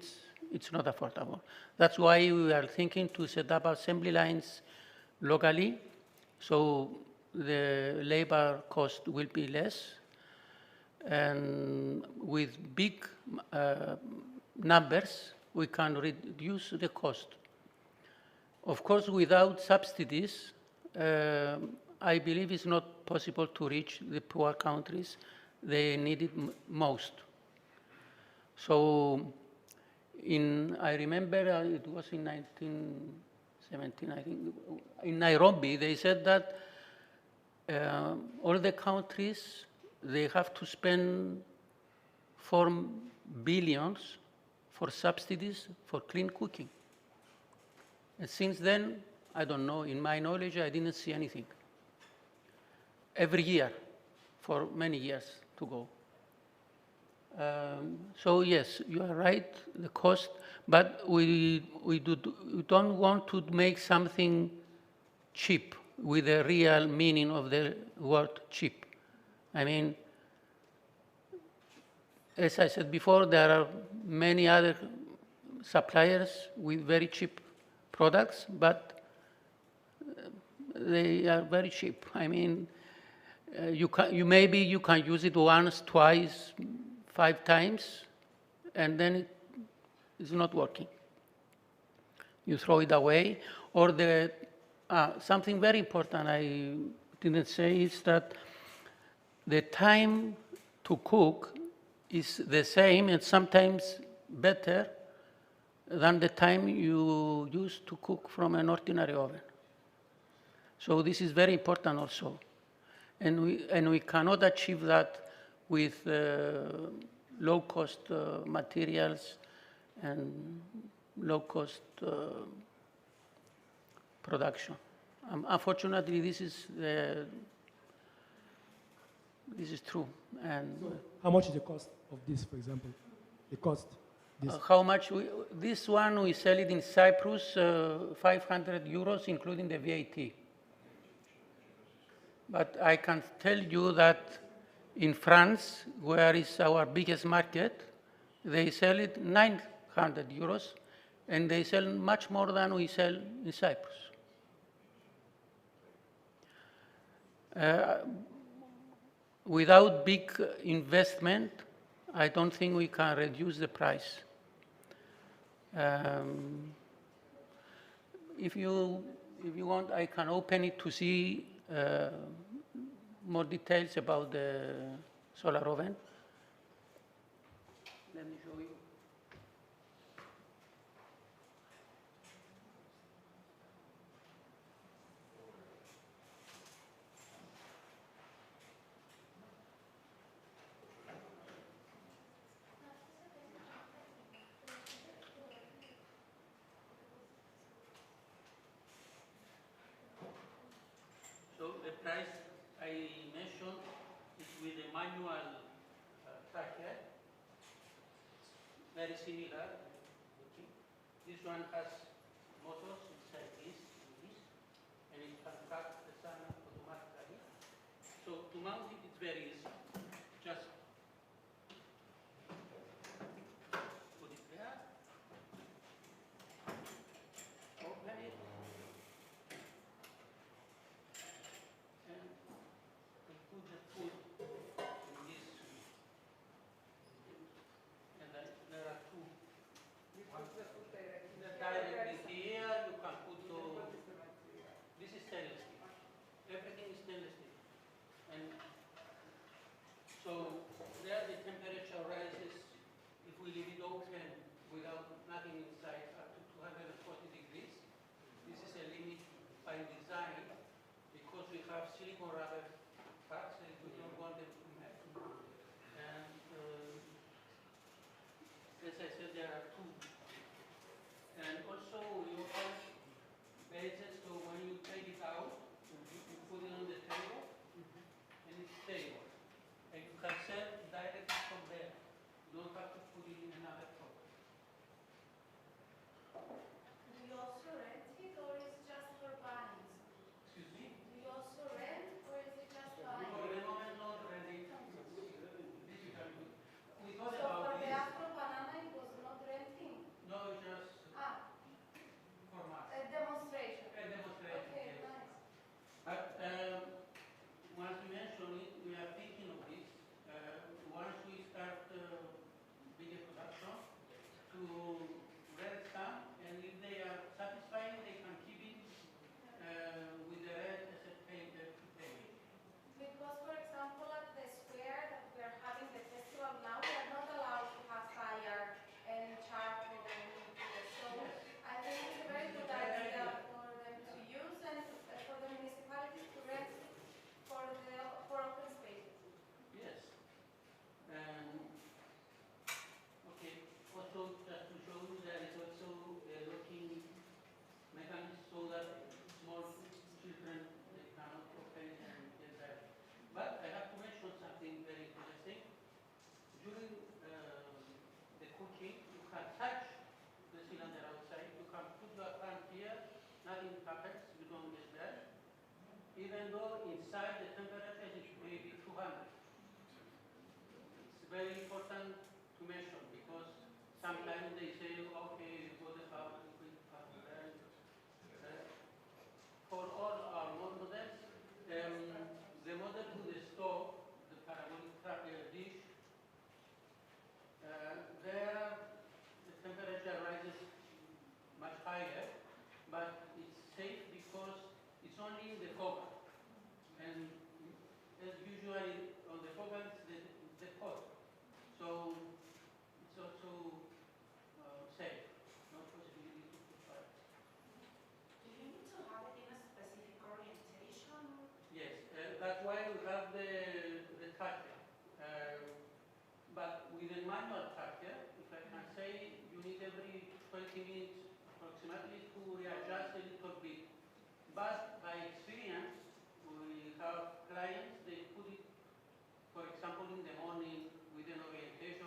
it's not affordable. That's why we are thinking to set up assembly lines locally, so the labor cost will be less. And with big numbers, we can reduce the cost. Of course, without subsidies, I believe it's not possible to reach the poor countries. They need it most. So, I remember it was in 1917, I think, in Nairobi, they said that all the countries, they have to spend 4 billion for subsidies for clean cooking. And since then, I don't know, in my knowledge, I didn't see anything. Every year, for many years to go. So yes, you are right, the cost, but we don't want to make something cheap with the real meaning of the word cheap. I mean, as I said before, there are many other suppliers with very cheap products, but they are very cheap. I mean, maybe you can use it once, twice, 5 times, and then it's not working. You throw it away, or something very important I didn't say is that the time to cook is the same and sometimes better than the time you use to cook from an ordinary oven. So this is very important also. And we cannot achieve that with low-cost materials and low-cost production. Unfortunately, this is true. And so how much is the cost of this, for example? The cost? How much? This one, we sell it in Cyprus, 500 euros, including the VAT. But I can tell you that in France, where is our biggest market, they sell it 900 euros, and they sell much more than we sell in Cyprus. Without big investment, I don't think we can reduce the price. If you want, I can open it to see more details about the solar oven. Let me show you. very similar. Okay. This one has motors inside this, and it can cut the sun automatically. So to mount it, it's very easy. Just put it there, open it, and we put the food in this. And then there are two. Directly here, you can put this is stainless steel. Everything is stainless steel. And so there the temperature rises if we leave it open without nothing inside up to 240 degrees. This is a limit by design because we have silicone rubber parts and we don't want them to melt. And as I said, there are two. And also you have bases, so when you take it out, you put it on the table, and it's stable. And you can sell directly from there. You don't have to put it in another pot. Do you also rent it, or is it just for buying? Excuse me? Do you also rent, or is it just For buying? the moment, not renting. Difficult. We So thought for about the this. Afro banana, it was not renting? No, just for mass. A demonstration. A demonstration. Okay, Yes. nice. But once we mention it, we are thinking of this. Once we start video production, to rent some, and if they are satisfying, they can keep it with the rent as a payment. Because, for example, at the square that we are having the festival now, we are not allowed to have fire and charcoal and anything. So I think it's a very good idea for them to use and for the municipalities to rent for open spaces. Yes. Okay. Also, just to show you, there is also a locking mechanism so that small children they cannot open and get that. But I have to mention something very interesting. During the cooking, you can touch the cylinder outside. You can put your hand here, nothing happens. You don't get that. Even though inside the temperature is maybe 200. It's very important to mention because sometimes they say, okay, you go to the house, you put for all our models, the model to the stove, the parabolic dish, there the temperature rises much higher, but it's safe because it's only in the cover. And as usually on the cover, it's the pot. So it's also safe, no possibility to put fire. Do you need to have it in a specific orientation? Yes, that's why we have the tracker. But with a manual tracker, if I can say, you need every 20 minutes approximately to readjust a little bit. But by experience, we have clients, they put it, for example, in the morning with an orientation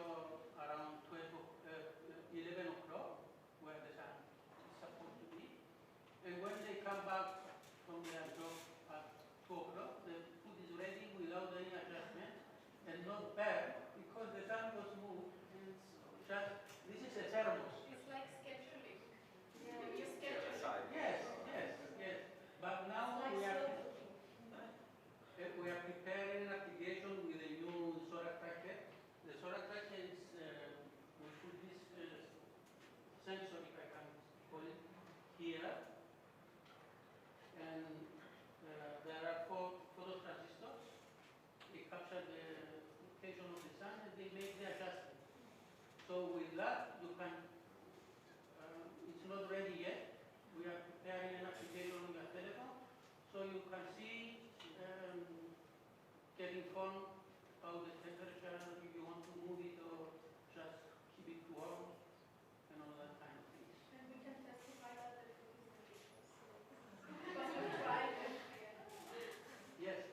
around 11 o'clock, where the sun is supposed to be. And when they come back from their job at 2 o'clock, the food is ready without any adjustment and not bad because the sun was moved. And just, this is a thermos. It's like scheduling. Yeah, you schedule. Yes, yes, yes. But now we are preparing an application with a new solar tracker. The solar tracker is, we put this sensor, if I can call it, here. And there are 4 photo transistors. They capture the location of the sun and they make the adjustment. So with that, you can, it's not ready yet. We are preparing an application on your telephone. So you can see, get informed about the temperature, if you want to move it or just keep it warm and all that kind of things. And we can testify that the food is delicious. Because we tried it. Yes.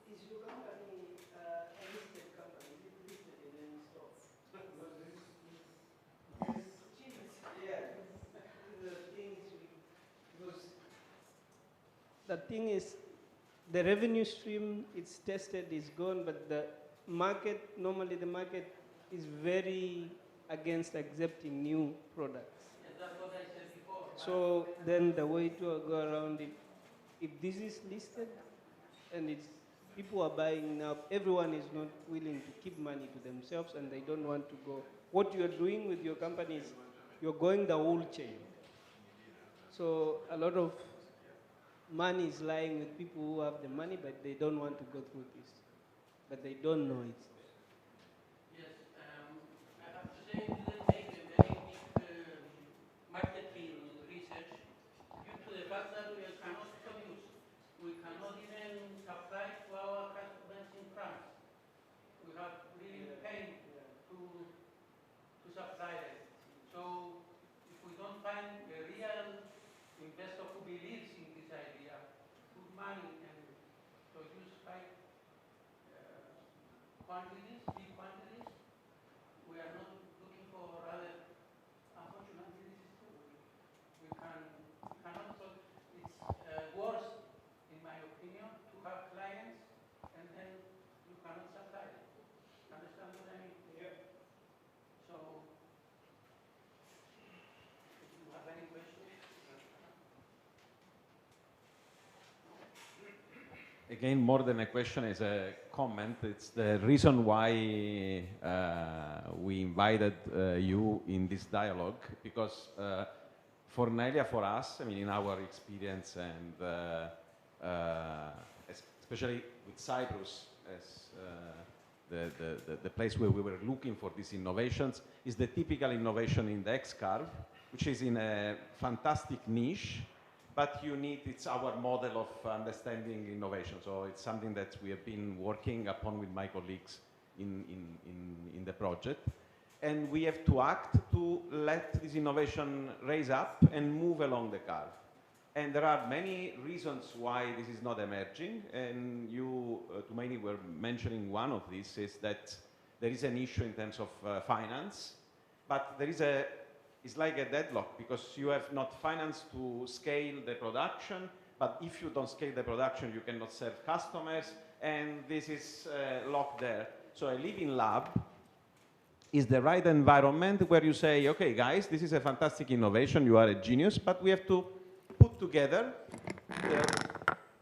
Is your company a listed company? Is it listed in any stocks? the thing is, the revenue stream, it's tested, is gone, but the market, normally the market is very against accepting new products. Yes, that's what I said before. So then the way to go around it, if this is listed and it's people are buying now, everyone is not willing to keep money to themselves and they don't want to go. What you're doing with your company is you're going the whole chain. So a lot of money is lying with people who have the money, but they don't want to go through this. But they don't know it. Yes, I have to say we didn't make a very big marketing research due to the fact that we cannot produce. We cannot even supply to our customers in France. We have really paid to supply them. So if we don't find a real investor who believes in this idea, put money and produce high quantities, big quantities, we are not looking for other. Unfortunately, this is true. We cannot. So it's worse, in my opinion, to have clients and then you cannot supply them. Understand what I mean? Yeah. So, if you have any questions. Again, more than a question, is a comment. It's the reason why we invited you in this dialogue, because for Nelia, for us, I mean, in our experience, and especially with Cyprus as the place where we were looking for these innovations, is the typical innovation in the X-curve, which is in a fantastic niche, but it's our model of understanding innovation. So it's something that we have been working upon with my colleagues in the project. And we have to act to let this innovation raise up and move along the curve. And there are many reasons why this is not emerging. And you, Tumaini, were mentioning one of these, is that there is an issue in terms of finance, but there is it's like a deadlock, because you have not finance to scale the production, but if you don't scale the production, you cannot serve customers, and this is locked there. So a living lab is the right environment where you say, okay, guys, this is a fantastic innovation, you are a genius, but we have to put together the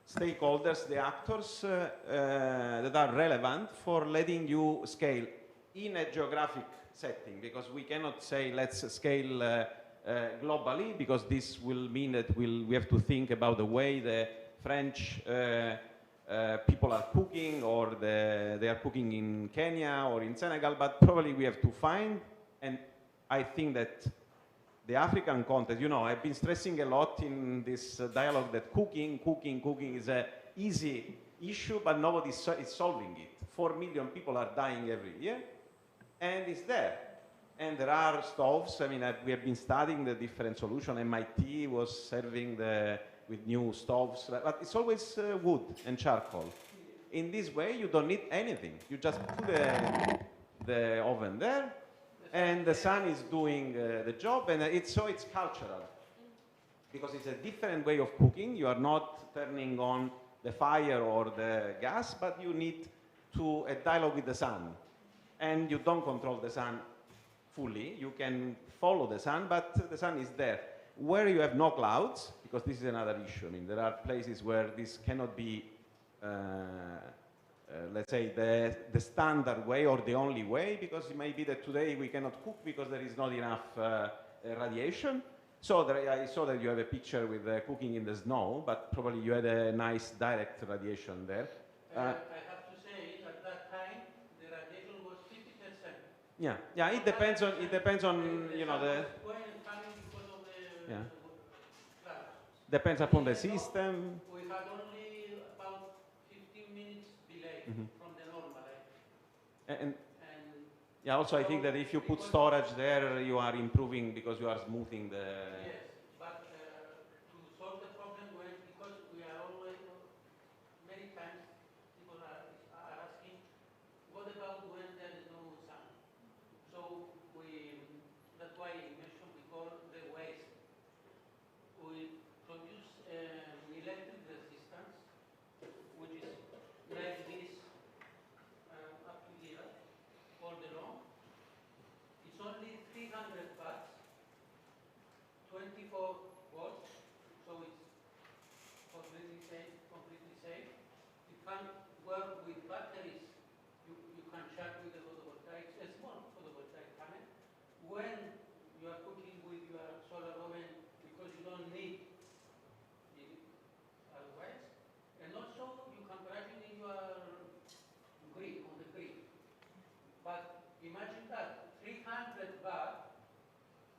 stakeholders, the actors that are relevant for letting you scale in a geographic setting, because we cannot say let's scale globally, because this will mean that we have to think about the way the French people are cooking, or they are cooking in Kenya or in Senegal, but probably we have to find, and I think that the African context, I've been stressing a lot in this dialogue that cooking is an easy issue, but nobody is solving it. 4 million people are dying every year, and it's there. And there are stoves. I mean, we have been studying the different solutions. MIT was serving with new stoves, but it's always wood and charcoal. In this way, you don't need anything. You just put the oven there, and the sun is doing the job, and it's cultural. Because it's a different way of cooking. You are not turning on the fire or the gas, but you need a dialogue with the sun. And you don't control the sun fully. You can follow the sun, but the sun is there. Where you have no clouds, because this is another issue. I mean, there are places where this cannot be, let's say, the standard way or the only way, because it may be that today we cannot cook because there is not enough radiation. So I saw that you have a picture with cooking in the snow, but probably you had a nice direct radiation there. I have to say, at that time, the radiation was 50%. Yeah. It depends on the Going and coming because of the clouds. Depends upon the system. We had only about 15 minutes delay from the normal. And also I think that if you put storage there, you are improving because you are smoothing the. Yes, but to solve the problem, because we are always, many times people are asking, what about when there is no sun? So that's why in mission we call the waste. We produce electric resistance can work with batteries. You can charge with the photovoltaics, a small photovoltaic panel. When you are cooking with your solar oven, because you don't need it otherwise. And also, you can charge it in your grid, on the grid. But imagine that 300 baht,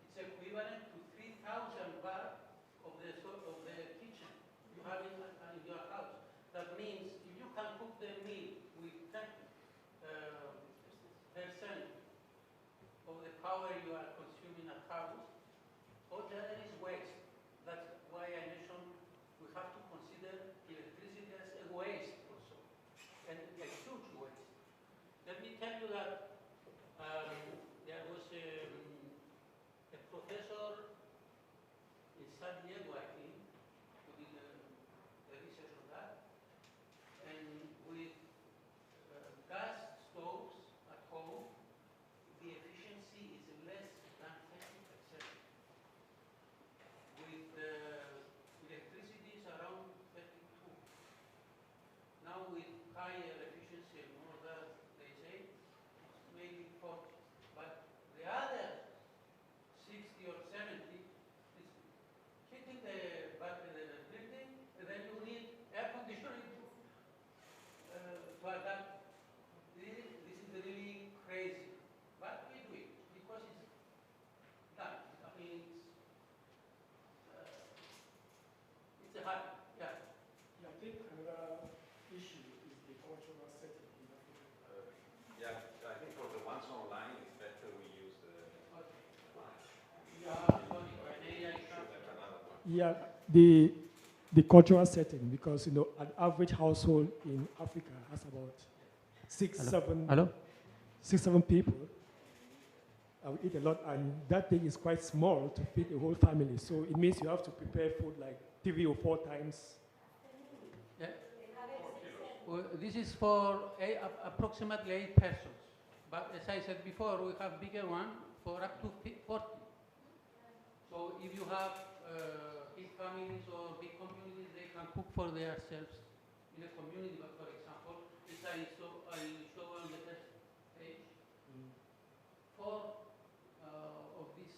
it's equivalent to 3,000 baht of the kitchen you have in your house. That means if you can cook the meal with 10% of the power you are consuming at house, all the other is waste. That's why I mentioned we have to consider electricity as a waste also, and a huge waste. Let me tell you that there was a professor in San Diego, I think, who did the research on that, and with gas stoves at home, the efficiency is less than 30%. With electricity, it's around 32. Now with higher efficiency and more that they say, it's maybe 40. But the other 60 or 70 is heating the building, and then you need air conditioning to adapt. This is really crazy. But we do it because it's done. I mean, it's a hard, yeah. I think another issue is the cultural setting in Africa. Yeah, I think for the ones online, it's better we use the line. Yeah, the cultural setting, because you know, an average household in Africa has about six, seven people. We eat a lot, and that thing is quite small to feed a whole family. So it means you have to prepare food like 3 or 4 times. Yeah. Well, this is for approximately 8 persons. But as I said before, we have bigger one for up to 40. So if you have big families or big communities, they can cook for themselves in a community. But for example, as I show on the first page, 4 of this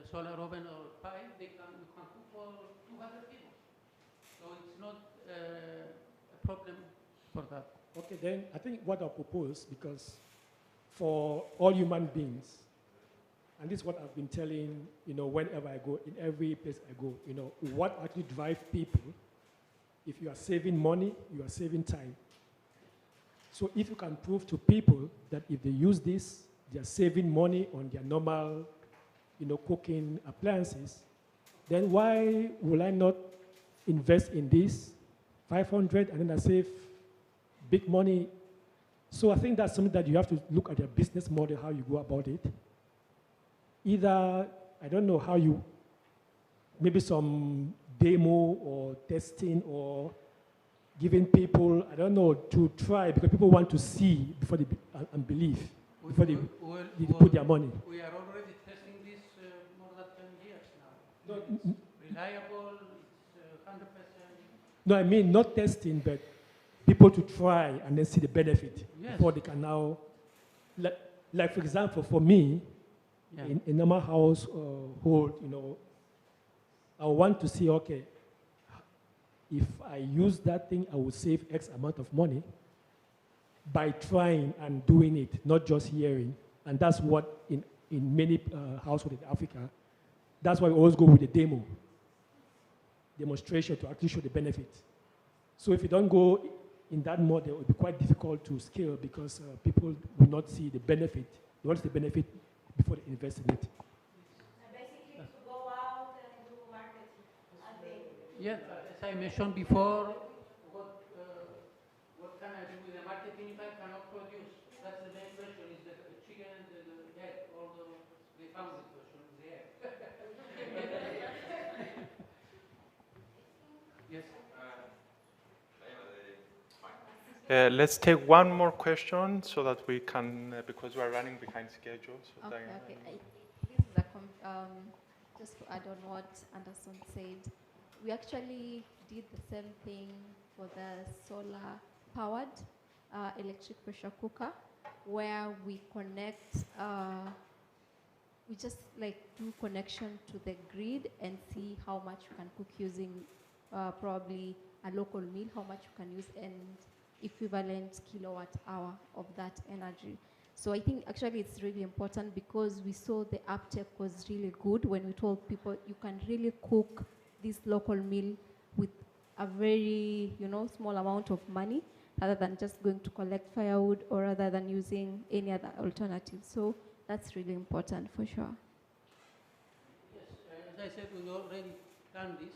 solar oven or pipe, you can cook for 200 people. So it's not a problem for that. Okay, then I think what I propose, because for all human beings, and this is what I've been telling, you know, whenever I go, in every place I go, you know, what actually drives people, if you are saving money, you are saving time. So if you can prove to people that if they use this, they are saving money on their normal, you know, cooking appliances, then why will I not invest in this 500 and then I save big money? So I think that's something that you have to look at your business model, how you go about it. Either, I don't know how you, maybe some demo or testing or giving people, I don't know, to try, because people want to see before they and believe, before they put their money. We are already testing this more than 10 years now. It's reliable, it's 100%. No, I mean not testing, but people to try and then see the benefit before they can now, like for example, for me, in a normal household, you know, I want to see, okay, if I use that thing, I will save X amount of money by trying and doing it, not just hearing. And that's what in many households in Africa, that's why we always go with the demonstration to actually show the benefit. So if you don't go in that model, it will be quite difficult to scale because people will not see the benefit. They want the benefit before they invest in it. Basically, to go out and do marketing, I think. Yeah, as I mentioned before, what can I do with the marketing if I cannot produce? That's the main question, is the chicken and the egg, although they found the question, the egg. Yes. Let's take one more question so that we can, because we are running behind schedule. So Okay, Diana. okay. This is just to add on what Anderson said. We actually did the same thing for the solar powered electric pressure cooker where we connect, we just like do connection to the grid and see how much you can cook using probably a local mill, how much you can use, and equivalent kilowatt hour of that energy. So I think actually it's really important because we saw the uptake was really good when we told people you can really cook this local meal with a very, small amount of money rather than just going to collect firewood or rather than using any other alternative. So that's really important for sure. Yes, as I said, we already done this.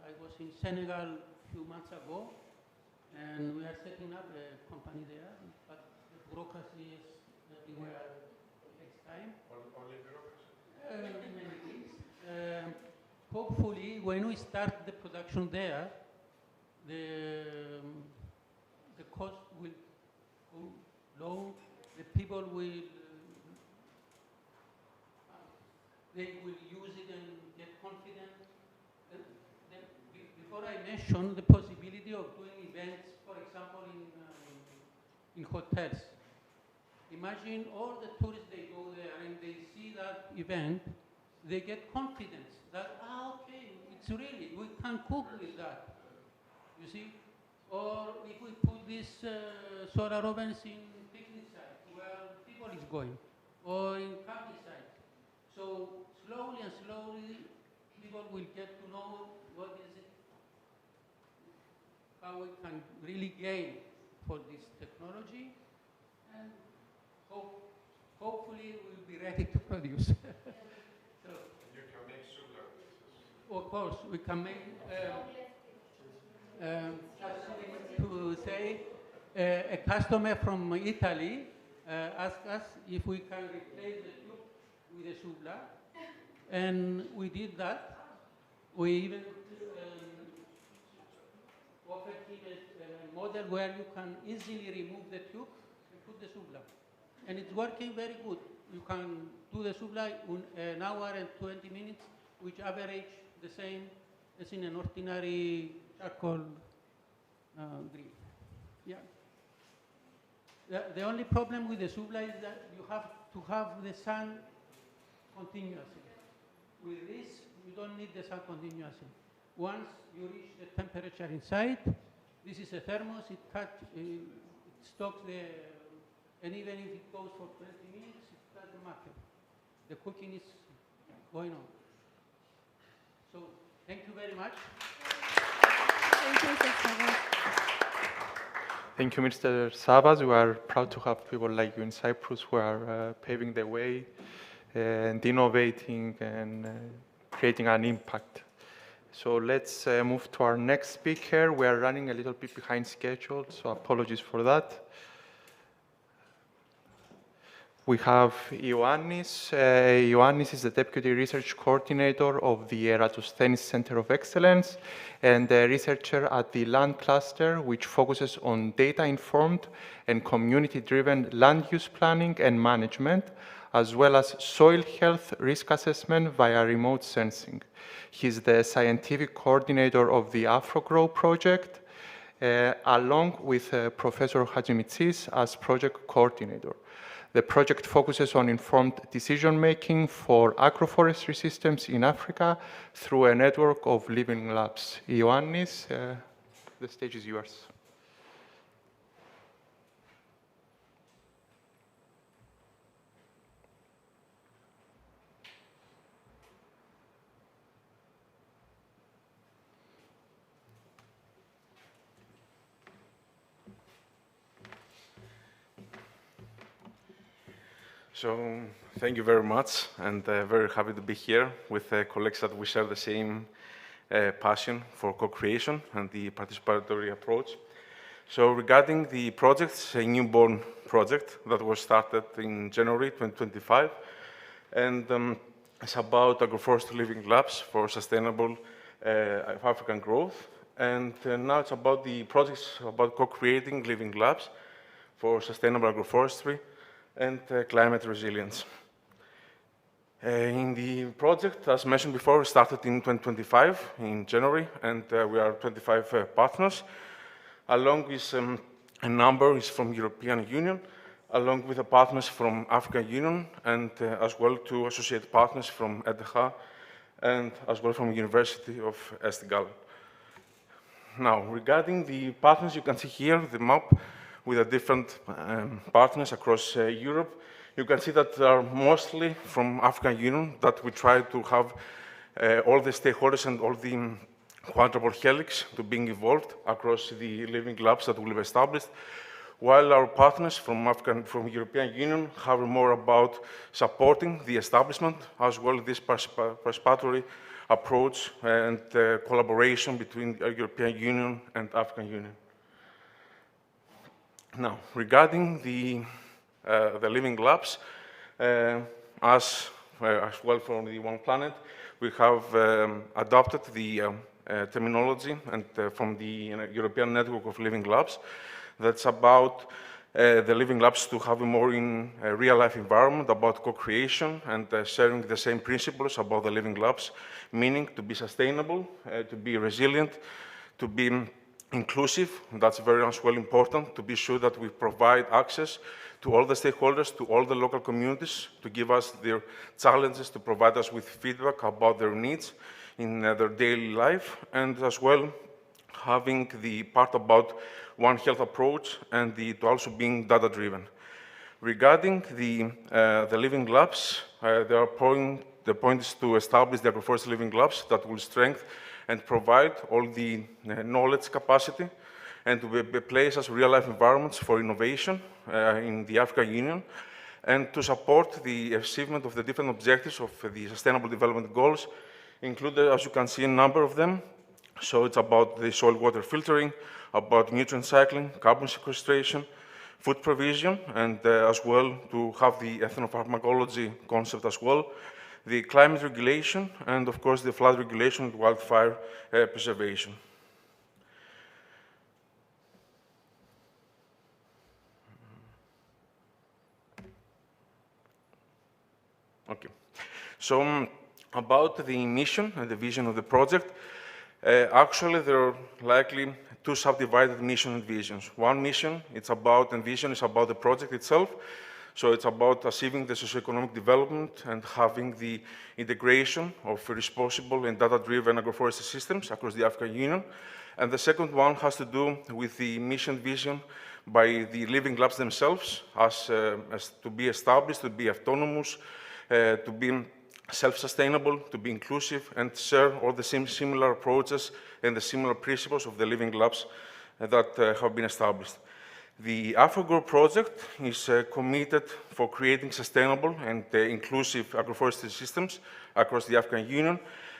I was in Senegal a few months ago, and we are setting up a company there, but the bureaucracy is everywhere, takes time. Only bureaucracy? Many things. Hopefully, when we start the production there, the cost will go low. The people will they will use it and get confident. Before I mentioned the possibility of doing events, for example, in hotels. Imagine all the tourists, they go there and they see that event, they get confidence that, okay, it's really, we can cook with that, you see? Or if we put these solar ovens in picnic sites where people is going, or in camping sites. So slowly and slowly, people will get to know what is it, how we can really gain for this technology, and hopefully we'll be ready to produce. So, you can make sugar. of course, we can make, just to say, a customer from Italy asked us if we can replace the tube with a subla, and we did that. We even offered him a model where you can easily remove the tube and put the subla. And it's working very good. You can do the subla in an hour and 20 minutes, which average the same as in an ordinary charcoal grill. Yeah. The only problem with the subla is that you have to have the sun continuously. With this, you don't need the sun continuously. Once you reach the temperature inside, this is a thermos, it stocks the, and even if it goes for 20 minutes, it doesn't matter. The cooking is going on. So, thank you very much. Thank you, Mr. Thank you, Mr. Savas. We are proud to have people like you in Cyprus who are paving the way and innovating and creating an impact. So let's move to our next speaker. We are running a little bit behind schedule, so apologies for that. We have Ioannis. Ioannis is the Deputy Research Coordinator of the Eratosthenis Center of Excellence and a researcher at the Land Cluster, which focuses on data-informed and community-driven land use planning and management, as well as soil health risk assessment via remote sensing. He's the scientific coordinator of the AfroGrow project, along with Professor Hajimitsis as project coordinator. The project focuses on informed decision-making for agroforestry systems in Africa through a network of living labs. Ioannis, the stage is yours. So, thank you very much, and very happy to be here with colleagues that we share the same passion for co-creation and the participatory approach. So, regarding the project, it's a newborn project that was started in January 2025, and it's about agroforestry living labs for sustainable African growth. And now it's about the projects about co-creating living labs for sustainable agroforestry and climate resilience. In the project, as mentioned before, we started in 2025, in January, and we are 25 partners. along with a number is from European Union, along with the partners from African Union, and as well two associate partners from ETH and as well from University of Estigal. Now, regarding the partners, you can see here the map with the different partners across Europe. You can see that they are mostly from African Union, that we try to have all the stakeholders and all the quadruple helix to being involved across the living labs that we have established, while our partners from European Union have more about supporting the establishment, as well as this participatory approach and collaboration between the European Union and African Union. Now, regarding the living labs, as well from the One Planet, we have adopted the terminology and from the European Network of Living Labs that's about the living labs to have a more in a real-life environment, about co-creation and sharing the same principles about the living labs, meaning to be sustainable, to be resilient, to be inclusive. That's very as well important, to be sure that we provide access to all the stakeholders, to all the local communities, to give us their challenges, to provide us with feedback about their needs in their daily life, and as well having the part about One Health approach and to also being data-driven. Regarding the living labs, the point is to establish the agroforestry living labs that will strengthen and provide all the knowledge capacity and to be placed as real-life environments for innovation in the African Union, and to support the achievement of the different objectives of the Sustainable Development Goals, included, as you can see, a number of them. So it's about the soil water filtering, about nutrient cycling, carbon sequestration, food provision, and as well to have the ethnopharmacology concept as well, the climate regulation, and of course the flood regulation and wildfire preservation. Okay, so about the mission and the vision of the project, actually there are likely two subdivided mission and visions. One mission, it's about, and vision is about the project itself. So it's about achieving the socioeconomic development and having the integration of responsible and data-driven agroforestry systems across the African Union. And the second one has to do with the mission vision by the living labs themselves as to be established, to be autonomous, to be self-sustainable, to be inclusive, and share all the same similar approaches and the similar principles of the living labs that have been established. The AfroGrow project is committed for creating sustainable and inclusive agroforestry systems across the African Union,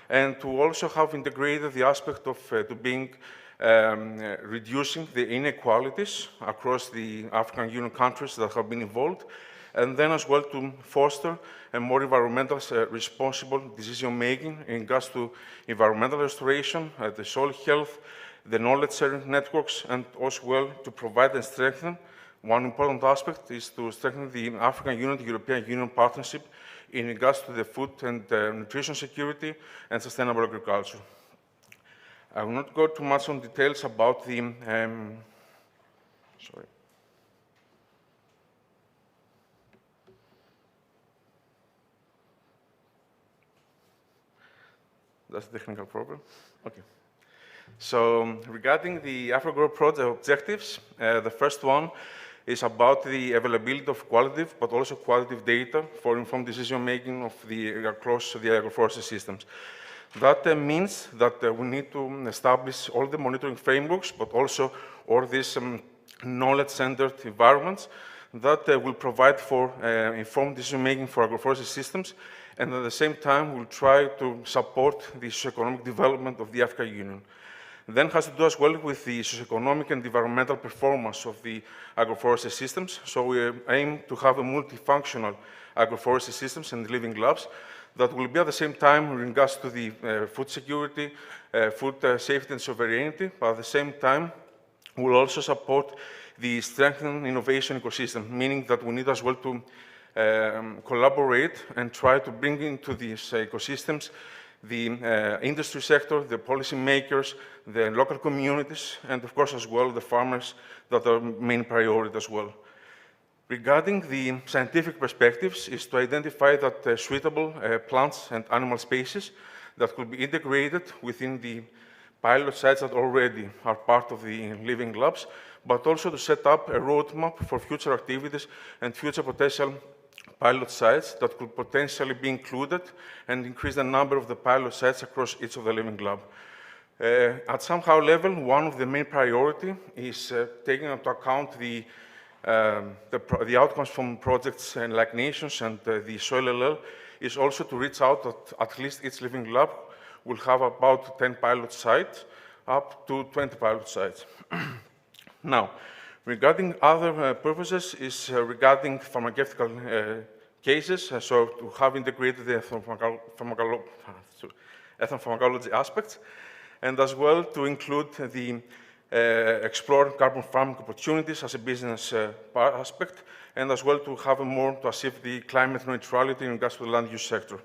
and to also have integrated the aspect of to being reducing the inequalities across the African Union countries that have been involved, and then as well to foster a more environmentally responsible decision-making in regards to environmental restoration, the soil health, the knowledge-sharing networks, and as well to provide and strengthen. One important aspect is to strengthen the African Union, the European Union partnership in regards to the food and nutrition security and sustainable agriculture. I will not go too much on details about the, sorry. That's a technical problem. Okay. So regarding the AfroGrow project objectives, the first one is about the availability of qualitative but also qualitative data for informed decision-making of across the agroforestry systems. That means that we need to establish all the monitoring frameworks, but also all these knowledge-centered environments that will provide for informed decision-making for agroforestry systems, and at the same time will try to support the socioeconomic development of the African Union. Then has to do as well with the socioeconomic and environmental performance of the agroforestry systems. So we aim to have a multifunctional agroforestry systems and living labs that will be at the same time in regards to the food security, food safety and sovereignty, but at the same time will also support the strengthened innovation ecosystem, meaning that we need as well to collaborate and try to bring into these ecosystems the industry sector, the policymakers, the local communities, and of course as well the farmers that are main priority as well. Regarding the scientific perspectives is to identify that suitable plants and animal species that could be integrated within the pilot sites that already are part of the living labs, but also to set up a roadmap for future activities and future potential pilot sites that could potentially be included and increase the number of the pilot sites across each of the living lab. At somehow level, one of the main priority is taking into account the outcomes from projects like Nations and the Soil LL is also to reach out that at least each living lab will have about 10 pilot sites, up to 20 pilot sites. Now, regarding other purposes is regarding pharmaceutical cases, so to have integrated the ethnopharmacology aspects, and as well to include the explore carbon farming opportunities as a business aspect, and as well to have more to achieve the climate neutrality in regards to the land use sector.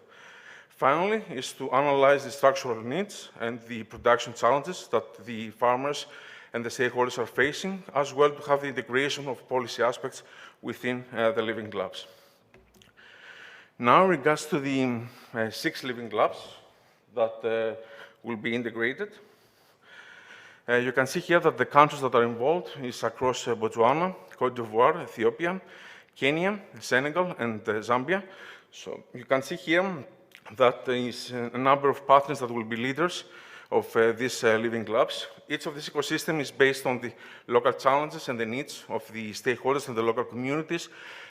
Finally, is to analyze the structural needs and the production challenges that the farmers and the stakeholders are facing, as well to have the integration of policy aspects within the living labs. Now, in regards to the 6 living labs that will be integrated, you can see here that the countries that are involved is across Botswana, Cote d'Ivoire, Ethiopia, Kenya, Senegal, and Zambia. So you can see here that there is a number of partners that will be leaders of these living labs. Each of these ecosystems is based on the local challenges and the needs of the stakeholders and the local communities,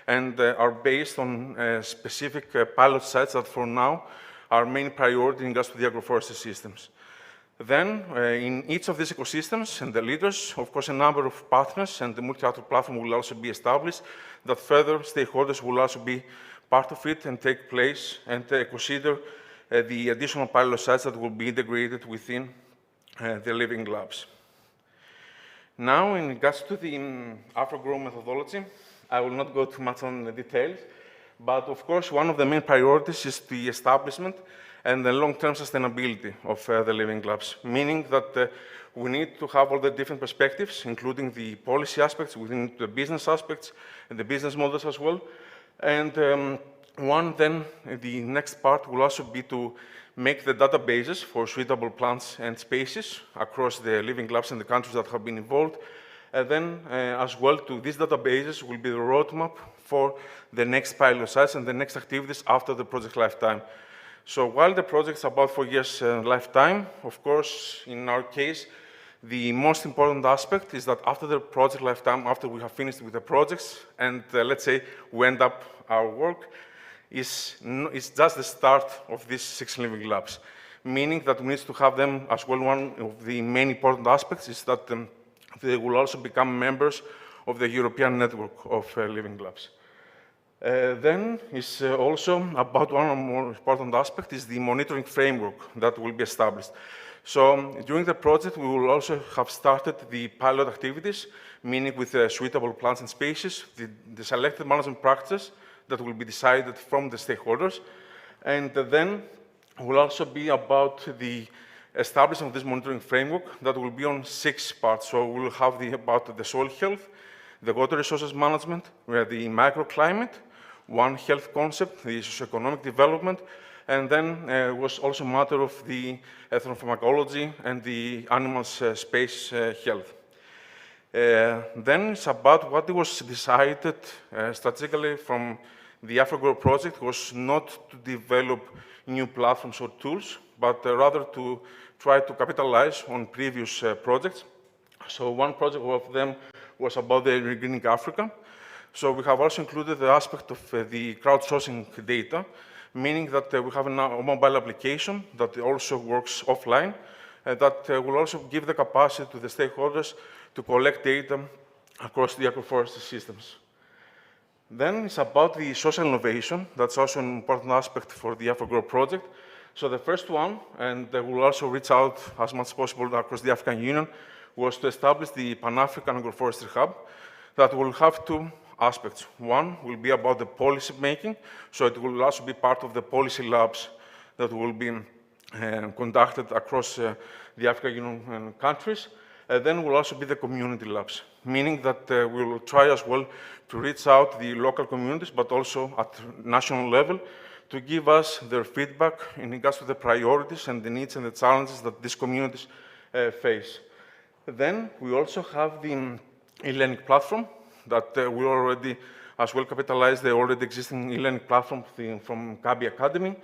and are based on specific pilot sites that for now are main priority in regards to the agroforestry systems. Then, in each of these ecosystems and the leaders, of course, a number of partners and the multi-actor platform will also be established, that further stakeholders will also be part of it and take place and consider the additional pilot sites that will be integrated within the living labs. Now, in regards to the AfroGrow methodology, I will not go too much on the details, but of course, one of the main priorities is the establishment and the long-term sustainability of the living labs, meaning that we need to have all the different perspectives, including the policy aspects, within the business aspects, and the business models as well. And the next part will also be to make the databases for suitable plants and species across the living labs and the countries that have been involved. And then, as well, to these databases will be the roadmap for the next pilot sites and the next activities after the project lifetime. So while the project is about 4 years lifetime, of course, in our case, the most important aspect is that after the project lifetime, after we have finished with the projects, and let's say we end up our work, is just the start of these 6 living labs, meaning that we need to have them as well. One of the main important aspects is that they will also become members of the European network of living labs. Then is also about one of the more important aspects is the monitoring framework that will be established. So during the project, we will also have started the pilot activities, meaning with suitable plants and species, the selected management practices that will be decided from the stakeholders. And then will also be about the establishment of this monitoring framework that will be on 6 parts. So we'll have about the soil health, the water resources management, the microclimate, one health concept, the socioeconomic development, and then was also a matter of the ethnopharmacology and the animals' space health. Then it's about what was decided strategically from the AfroGrow project was not to develop new platforms or tools, but rather to try to capitalize on previous projects. So one project of them was about the Regreening Africa. So we have also included the aspect of the crowdsourcing data, meaning that we have a mobile application that also works offline, that will also give the capacity to the stakeholders to collect data across the agroforestry systems. Then it's about the social innovation. That's also an important aspect for the AfroGrow project. So the first one, and we will also reach out as much as possible across the African Union, was to establish the Pan-African Agroforestry Hub that will have 2 aspects. One will be about the policy making, so it will also be part of the policy labs that will be conducted across the African Union countries. Then will also be the community labs, meaning that we will try as well to reach out the local communities, but also at national level, to give us their feedback in regards to the priorities and the needs and the challenges that these communities face. Then we also have the e-learning platform that we already as well capitalize the already existing e-learning platform from Gabi Academy.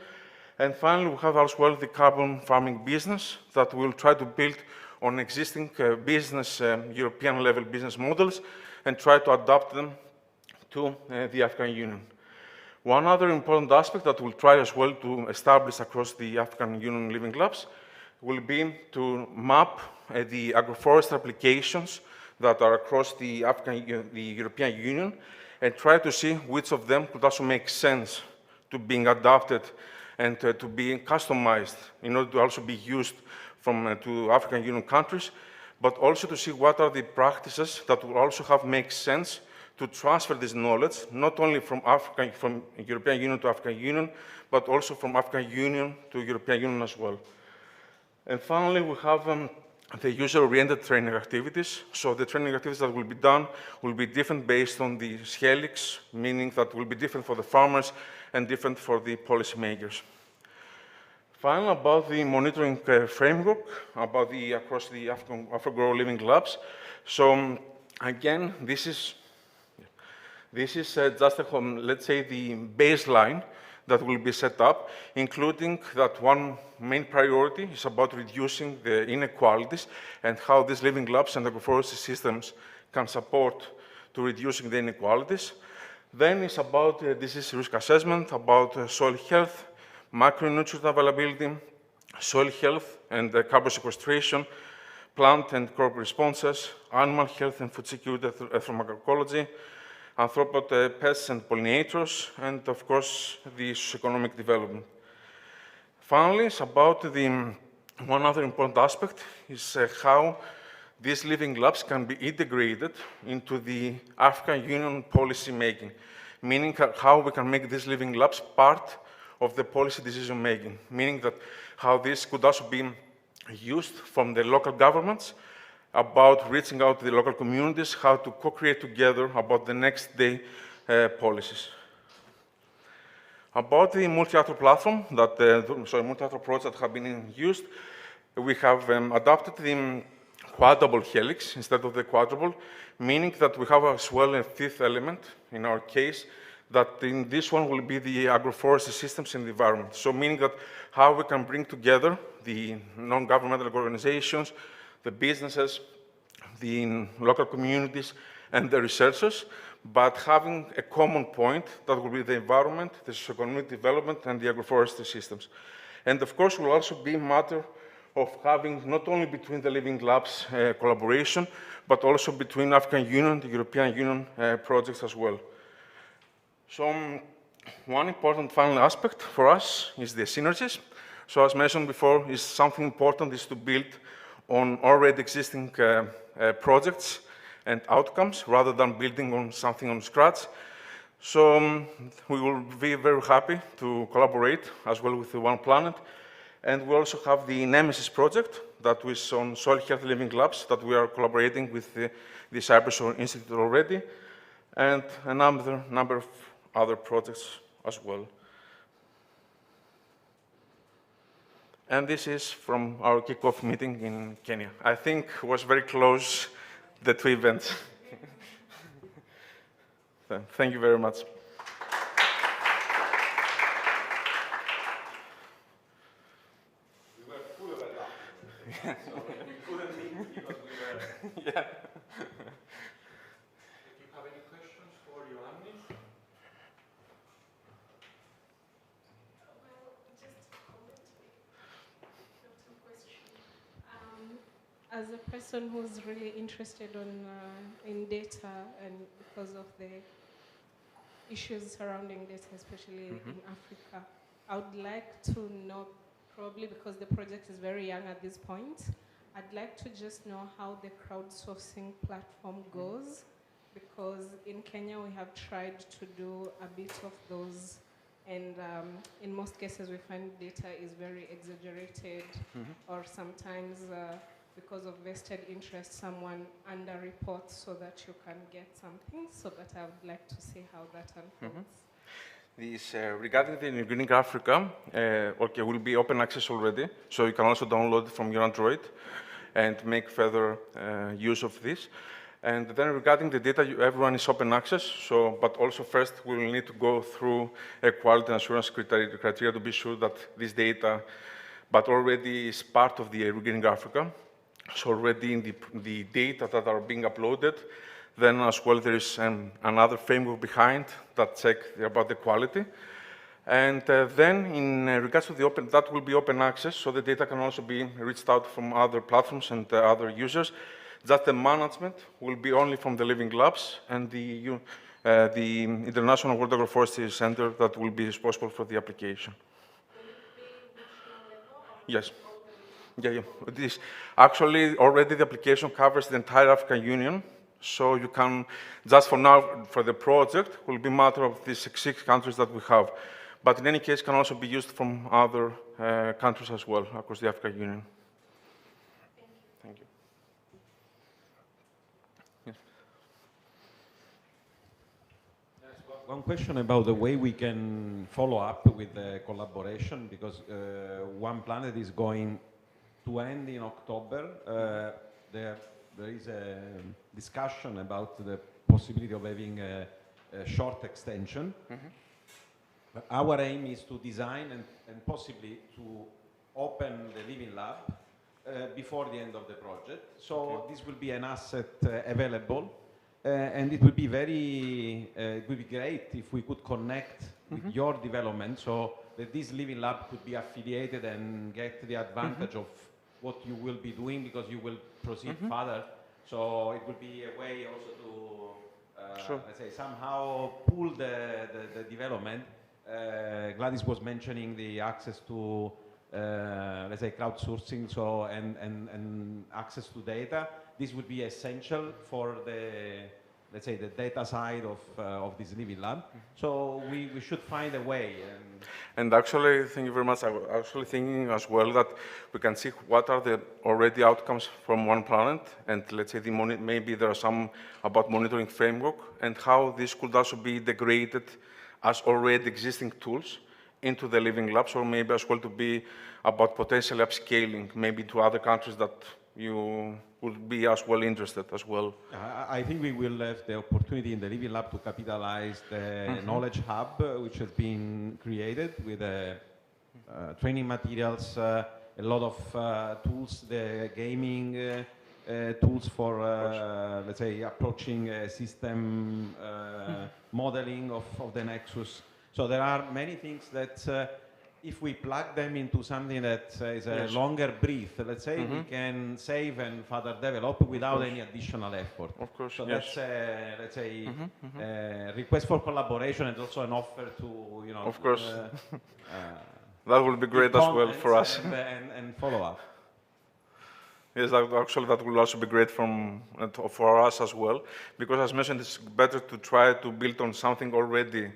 And finally, we have as well the carbon farming business that we'll try to build on existing European level business models and try to adapt them to the African Union. One other important aspect that we'll try as well to establish across the African Union Living Labs will be to map the agroforestry applications that are across the European Union and try to see which of them could also make sense to being adapted and to be customized in order to also be used to African Union countries, but also to see what are the practices that will also make sense to transfer this knowledge, not only from European Union to African Union, but also from African Union to European Union as well. And finally, we have the user-oriented training activities. So the training activities that will be done will be different based on the helix, meaning that will be different for the farmers and different for the policymakers. Finally, about the monitoring framework, across the AfriGrow Living Labs. So again, this is just, let's say, the baseline that will be set up, including that one main priority is about reducing the inequalities and how these living labs and agroforestry systems can support to reducing the inequalities. Then it's about disease risk assessment, about soil health, macronutrient availability, soil health and carbon sequestration, plant and crop responses, animal health and food security from agroecology, arthropod pests and pollinators, and of course, the socioeconomic development. Finally, it's about one other important aspect is how these living labs can be integrated into the African Union policy making, meaning how we can make these living labs part of the policy decision making, meaning that how this could also be used from the local governments about reaching out to the local communities, how to co-create together about the next day policies. About the multi-actor platform, multi-actor approach that have been used, we have adopted the quadruple helix instead of the quadruple, meaning that we have as well a fifth element in our case, that in this one will be the agroforestry systems in the environment. So meaning that how we can bring together the non-governmental organizations, the businesses, the local communities, and the researchers, but having a common point that will be the environment, the socioeconomic development, and the agroforestry systems. And of course, will also be a matter of having not only between the living labs collaboration, but also between African Union, the European Union projects as well. So one important final aspect for us is the synergies. So as mentioned before, is something important is to build on already existing projects and outcomes rather than building on something from scratch. So we will be very happy to collaborate as well with the One Planet. And we also have the Nemesis project that is on soil health living labs that we are collaborating with the Cyprus Institute already, and a number of other projects as well. And this is from our kickoff meeting in Kenya. I think it was very close, the two events. Thank you very much. We were full of it after. So we couldn't meet because we were... Yeah. If you have any questions for Ioannis? As a person who's really interested in data and because of the issues surrounding data, especially in Africa, I would like to know, probably because the project is very young at this point, I'd like to just know how the crowdsourcing platform goes, because in Kenya we have tried to do a bit of those And in most cases, we find data is very exaggerated, or sometimes because of vested interest, someone under-reports so that you can get something. So that I would like to see how that unfolds. This, regarding the Greening Africa, okay, will be open access already, so you can also download it from your Android and make further use of this. And then regarding the data, everyone is open access, so, but also first we will need to go through a quality and assurance criteria to be sure that this data, but already is part of the Greening Africa. So already in the data that are being uploaded, then as well there is another framework behind that check about the quality. And then in regards to the open, that will be open access, so the data can also be reached out from other platforms and other users. Just the management will be only from the Living Labs and the International World Agroforestry Center that will be responsible for the application. Yes. Yeah. This, actually, already the application covers the entire African Union. So you can, just for now, for the project, will be a matter of these 6 countries that we have. But in any case, can also be used from other countries as well, across the African Union. Thank you. Yes. One question about the way we can follow up with the collaboration, because One Planet is going to end in October. There is a discussion about the possibility of having a short extension. But our aim is to design and possibly to open the Living Lab before the end of the project. So this will be an asset available, and it will be it will be great if we could connect with your development, so that this Living Lab could be affiliated and get the advantage of what you will be doing, because you will proceed further. So it would be a way also to, let's say, somehow pool the development. Gladys was mentioning the access to, let's say, crowdsourcing, so and access to data. This would be essential for the, let's say, the data side of this Living Lab. So we should find a way. And actually, thank you very much. I was actually thinking as well that we can see what are the already outcomes from One Planet, and let's say maybe there are some about monitoring framework, and how this could also be integrated as already existing tools into the Living Labs, or maybe as well to be about potential upscaling, maybe to other countries that you would be as well interested as well. I think we will have the opportunity in the Living Lab to capitalize the knowledge hub, which has been created with training materials, a lot of tools, the gaming tools for, let's say, approaching system modeling of the Nexus. So there are many things that if we plug them into something that is a longer brief, let's say, we can save and further develop without any additional effort. Of course, so that's, let's say, request for collaboration, and also an offer to, you know, of course. That will be great as well for us. And follow up. Yes, actually that will also be great for us as well, because as mentioned, it's better to try to build on something already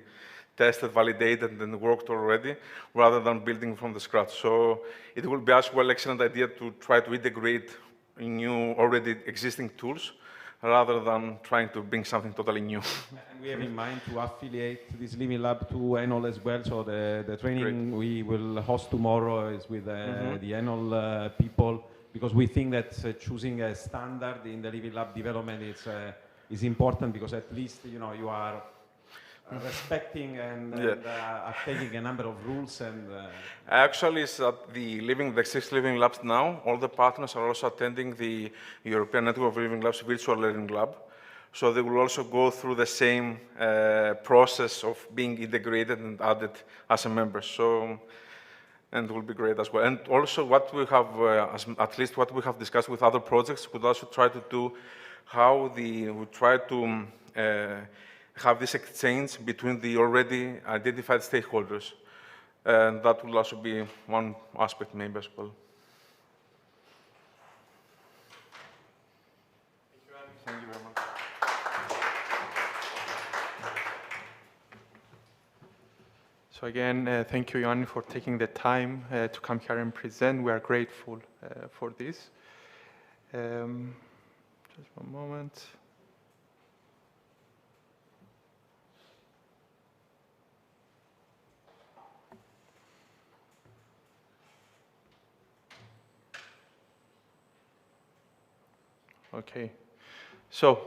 tested, validated, and worked already, rather than building from the scratch. So it will be as well excellent idea to try to integrate new, already existing tools, rather than trying to bring something totally new. And we have in mind to affiliate this Living Lab to Enol as well. So the training we will host tomorrow is with the Enol people, because we think that choosing a standard in the Living Lab development is important, because at least, you know, you are respecting and taking a number of rules. And actually, it's at the 6 Living Labs now. All the partners are also attending the European Network of Living Labs Virtual Learning Lab. So they will also go through the same process of being integrated and added as a member. So, and it will be great as well. And also what we have, at least what we have discussed with other projects, we also try to do how we try to have this exchange between the already identified stakeholders. And that will also be one aspect maybe as well. Thank you very much. So again, thank you, Ioannis, for taking the time to come here and present. We are grateful for this. Just one moment. Okay, so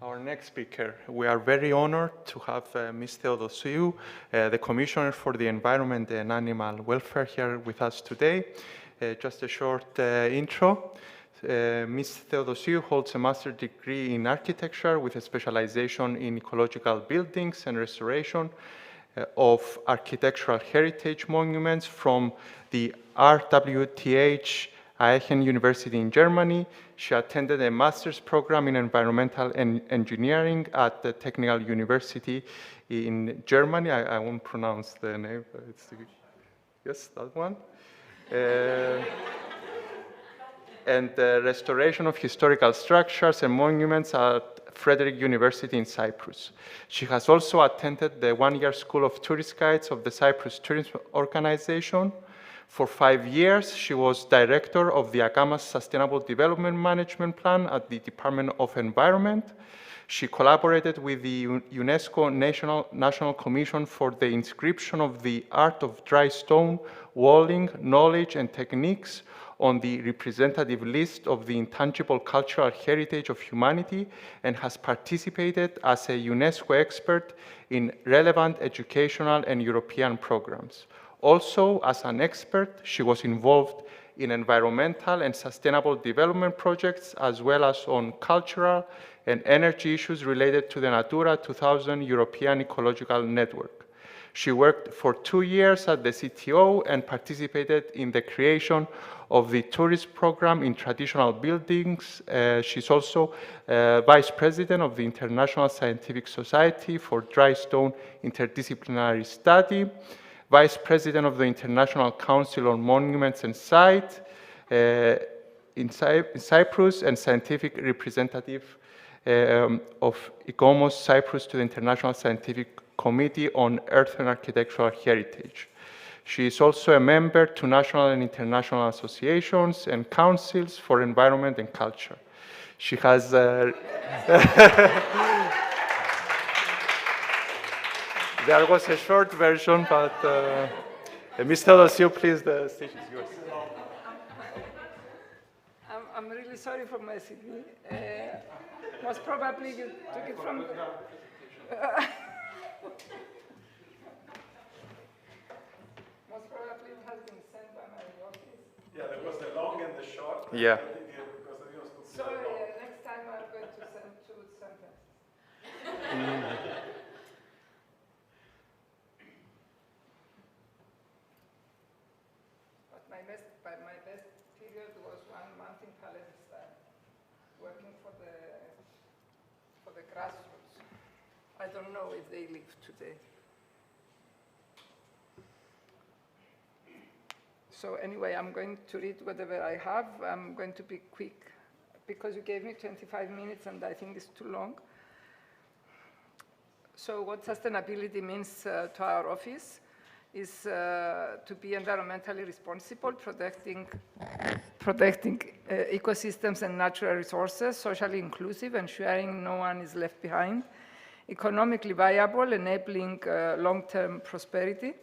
our next speaker, we are very honored to have Ms. Theodosiou, the Commissioner for the Environment and Animal Welfare here with us today. Just a short intro. Ms. Theodosiou holds a master's degree in architecture with a specialization in ecological buildings and restoration of architectural heritage monuments from the RWTH Aachen University in Germany. She attended a master's program in environmental engineering at the Technical University in Germany. I won't pronounce the name. But yes, that one. And restoration of historical structures and monuments at Frederick University in Cyprus. She has also attended the one-year School of Tourist Guides of the Cyprus Tourism Organization. For 5 years, she was director of the Agamas Sustainable Development Management Plan at the Department of Environment. She collaborated with the UNESCO National Commission for the inscription of the art of dry stone walling, knowledge and techniques on the representative list of the intangible cultural heritage of humanity, and has participated as a UNESCO expert in relevant educational and European programs. Also, as an expert, she was involved in environmental and sustainable development projects, as well as on cultural and energy issues related to the Natura 2000 European Ecological Network. She worked for 2 years at the CTO and participated in the creation of the tourist program in traditional buildings. She's also Vice President of the International Scientific Society for Dry Stone Interdisciplinary Study, Vice President of the International Council on Monuments and Sites in Cyprus, and Scientific Representative of ICOMOS Cyprus to the International Scientific Committee on Earth and Architectural Heritage. She is also a member to national and international associations and councils for environment and culture. She has there was a short version, but Ms. Theodosiou, please, the stage is yours. I'm really sorry for my CV. Most probably you took it from... Most probably it has been sent by my office. Yeah, there was the long and the short. Yeah. So next time I'm going to send 2 sentences. But my best period was 1 month in Palestine, working for the grassroots. I don't know if they live today. So anyway, I'm going to read whatever I have. I'm going to be quick because you gave me 25 minutes and I think it's too long. So what sustainability means to our office is to be environmentally responsible, protecting ecosystems and natural resources, socially inclusive, ensuring no one is left behind, economically viable, enabling long-term prosperity.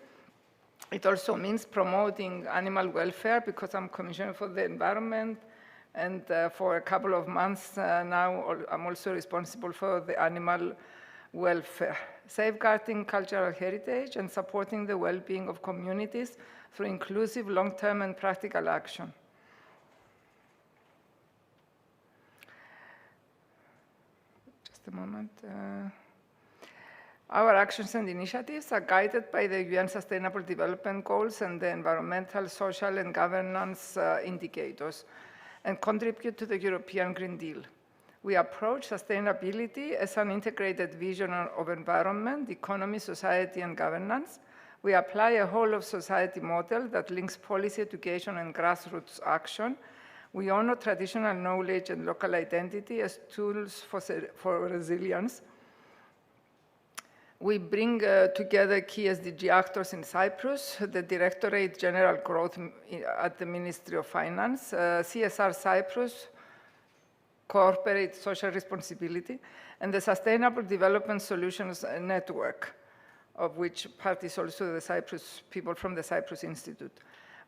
It also means promoting animal welfare, because I'm Commissioner for the Environment, and for a couple of months now I'm also responsible for the animal welfare, safeguarding cultural heritage and supporting the well-being of communities through inclusive, long-term and practical action. Just a moment. Our actions and initiatives are guided by the UN Sustainable Development Goals and the environmental, social and governance indicators, and contribute to the European Green Deal. We approach sustainability as an integrated vision of environment, economy, society, and governance. We apply a whole-of-society model that links policy, education, and grassroots action. We honor traditional knowledge and local identity as tools for resilience. We bring together key SDG actors in Cyprus, the Directorate General Growth at the Ministry of Finance, CSR Cyprus, Corporate Social Responsibility, and the Sustainable Development Solutions Network, of which part is also the Cyprus people from the Cyprus Institute.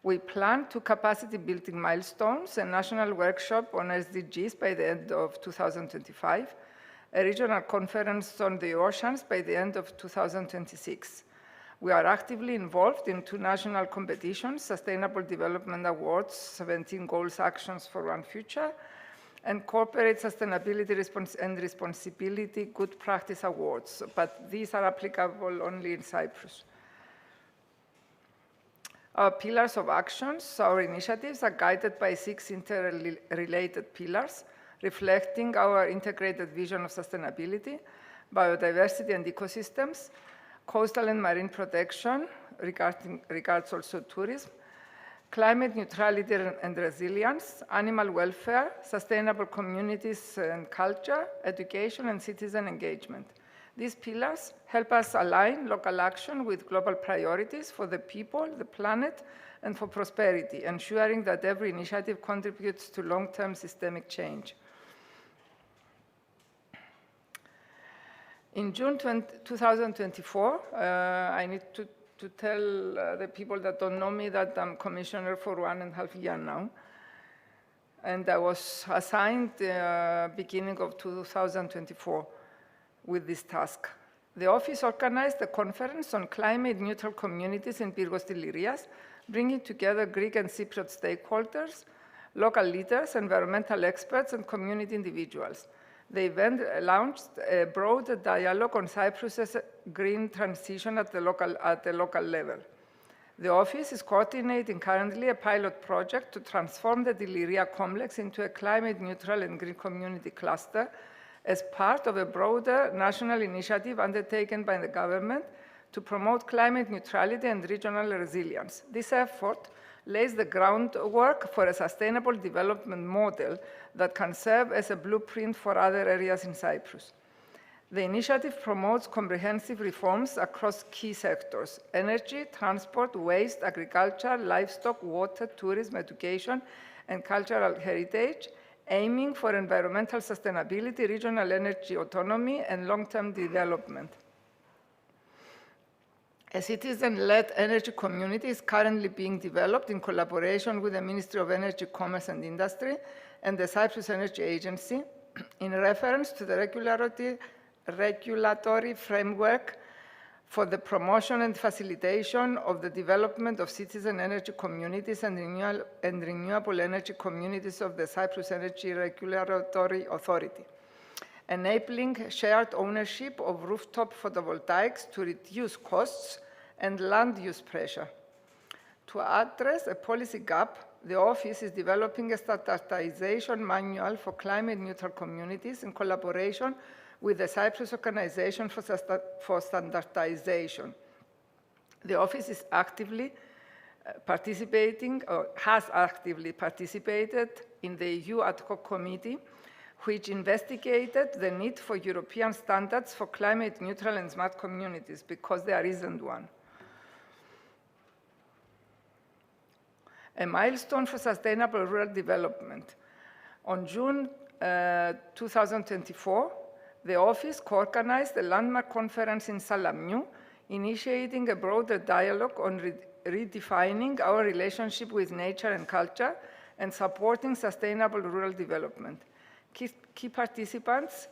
We plan 2 capacity building milestones, a national workshop on SDGs by the end of 2025, a regional conference on the oceans by the end of 2026. We are actively involved in 2 national competitions, Sustainable Development Awards, 17 Goals Actions for One Future, and Corporate Sustainability and Responsibility Good Practice Awards, but these are applicable only in Cyprus. Our pillars of actions, our initiatives are guided by 6 interrelated pillars, reflecting our integrated vision of sustainability, biodiversity and ecosystems, coastal and marine protection, regards also tourism, climate neutrality and resilience, animal welfare, sustainable communities and culture, education and citizen engagement. These pillars help us align local action with global priorities for the people, the planet, and for prosperity, ensuring that every initiative contributes to long-term systemic change. In June 2024, I need to tell the people that don't know me that I'm commissioner for 1.5 years now. And I was assigned beginning of 2024 with this task. The office organized a conference on climate neutral communities in Pyrgos Tillirias, bringing together Greek and Cypriot stakeholders, local leaders, environmental experts, and community individuals. The event launched a broader dialogue on Cyprus's green transition at the local level. The office is coordinating currently a pilot project to transform the Tilliria complex into a climate-neutral and green community cluster as part of a broader national initiative undertaken by the government to promote climate neutrality and regional resilience. This effort lays the groundwork for a sustainable development model that can serve as a blueprint for other areas in Cyprus. The initiative promotes comprehensive reforms across key sectors: energy, transport, waste, agriculture, livestock, water, tourism, education, and cultural heritage, aiming for environmental sustainability, regional energy autonomy, and long-term development. A citizen-led energy community is currently being developed in collaboration with the Ministry of Energy, Commerce and Industry and the Cyprus Energy Agency in reference to the regulatory framework for the promotion and facilitation of the development of citizen energy communities and renewable energy communities of the Cyprus Energy Regulatory Authority, enabling shared ownership of rooftop photovoltaics to reduce costs and land use pressure. To address a policy gap, the office is developing a standardization manual for climate-neutral communities in collaboration with the Cyprus Organization for Standardization. The office is actively participating, or has actively participated in the EU ad hoc committee, which investigated the need for European standards for climate neutral and smart communities, because there isn't one. A milestone for sustainable rural development. On June 2024, the office co-organized a landmark conference in Salamiou, initiating a broader dialogue on redefining our relationship with nature and culture and supporting sustainable rural development. Key participants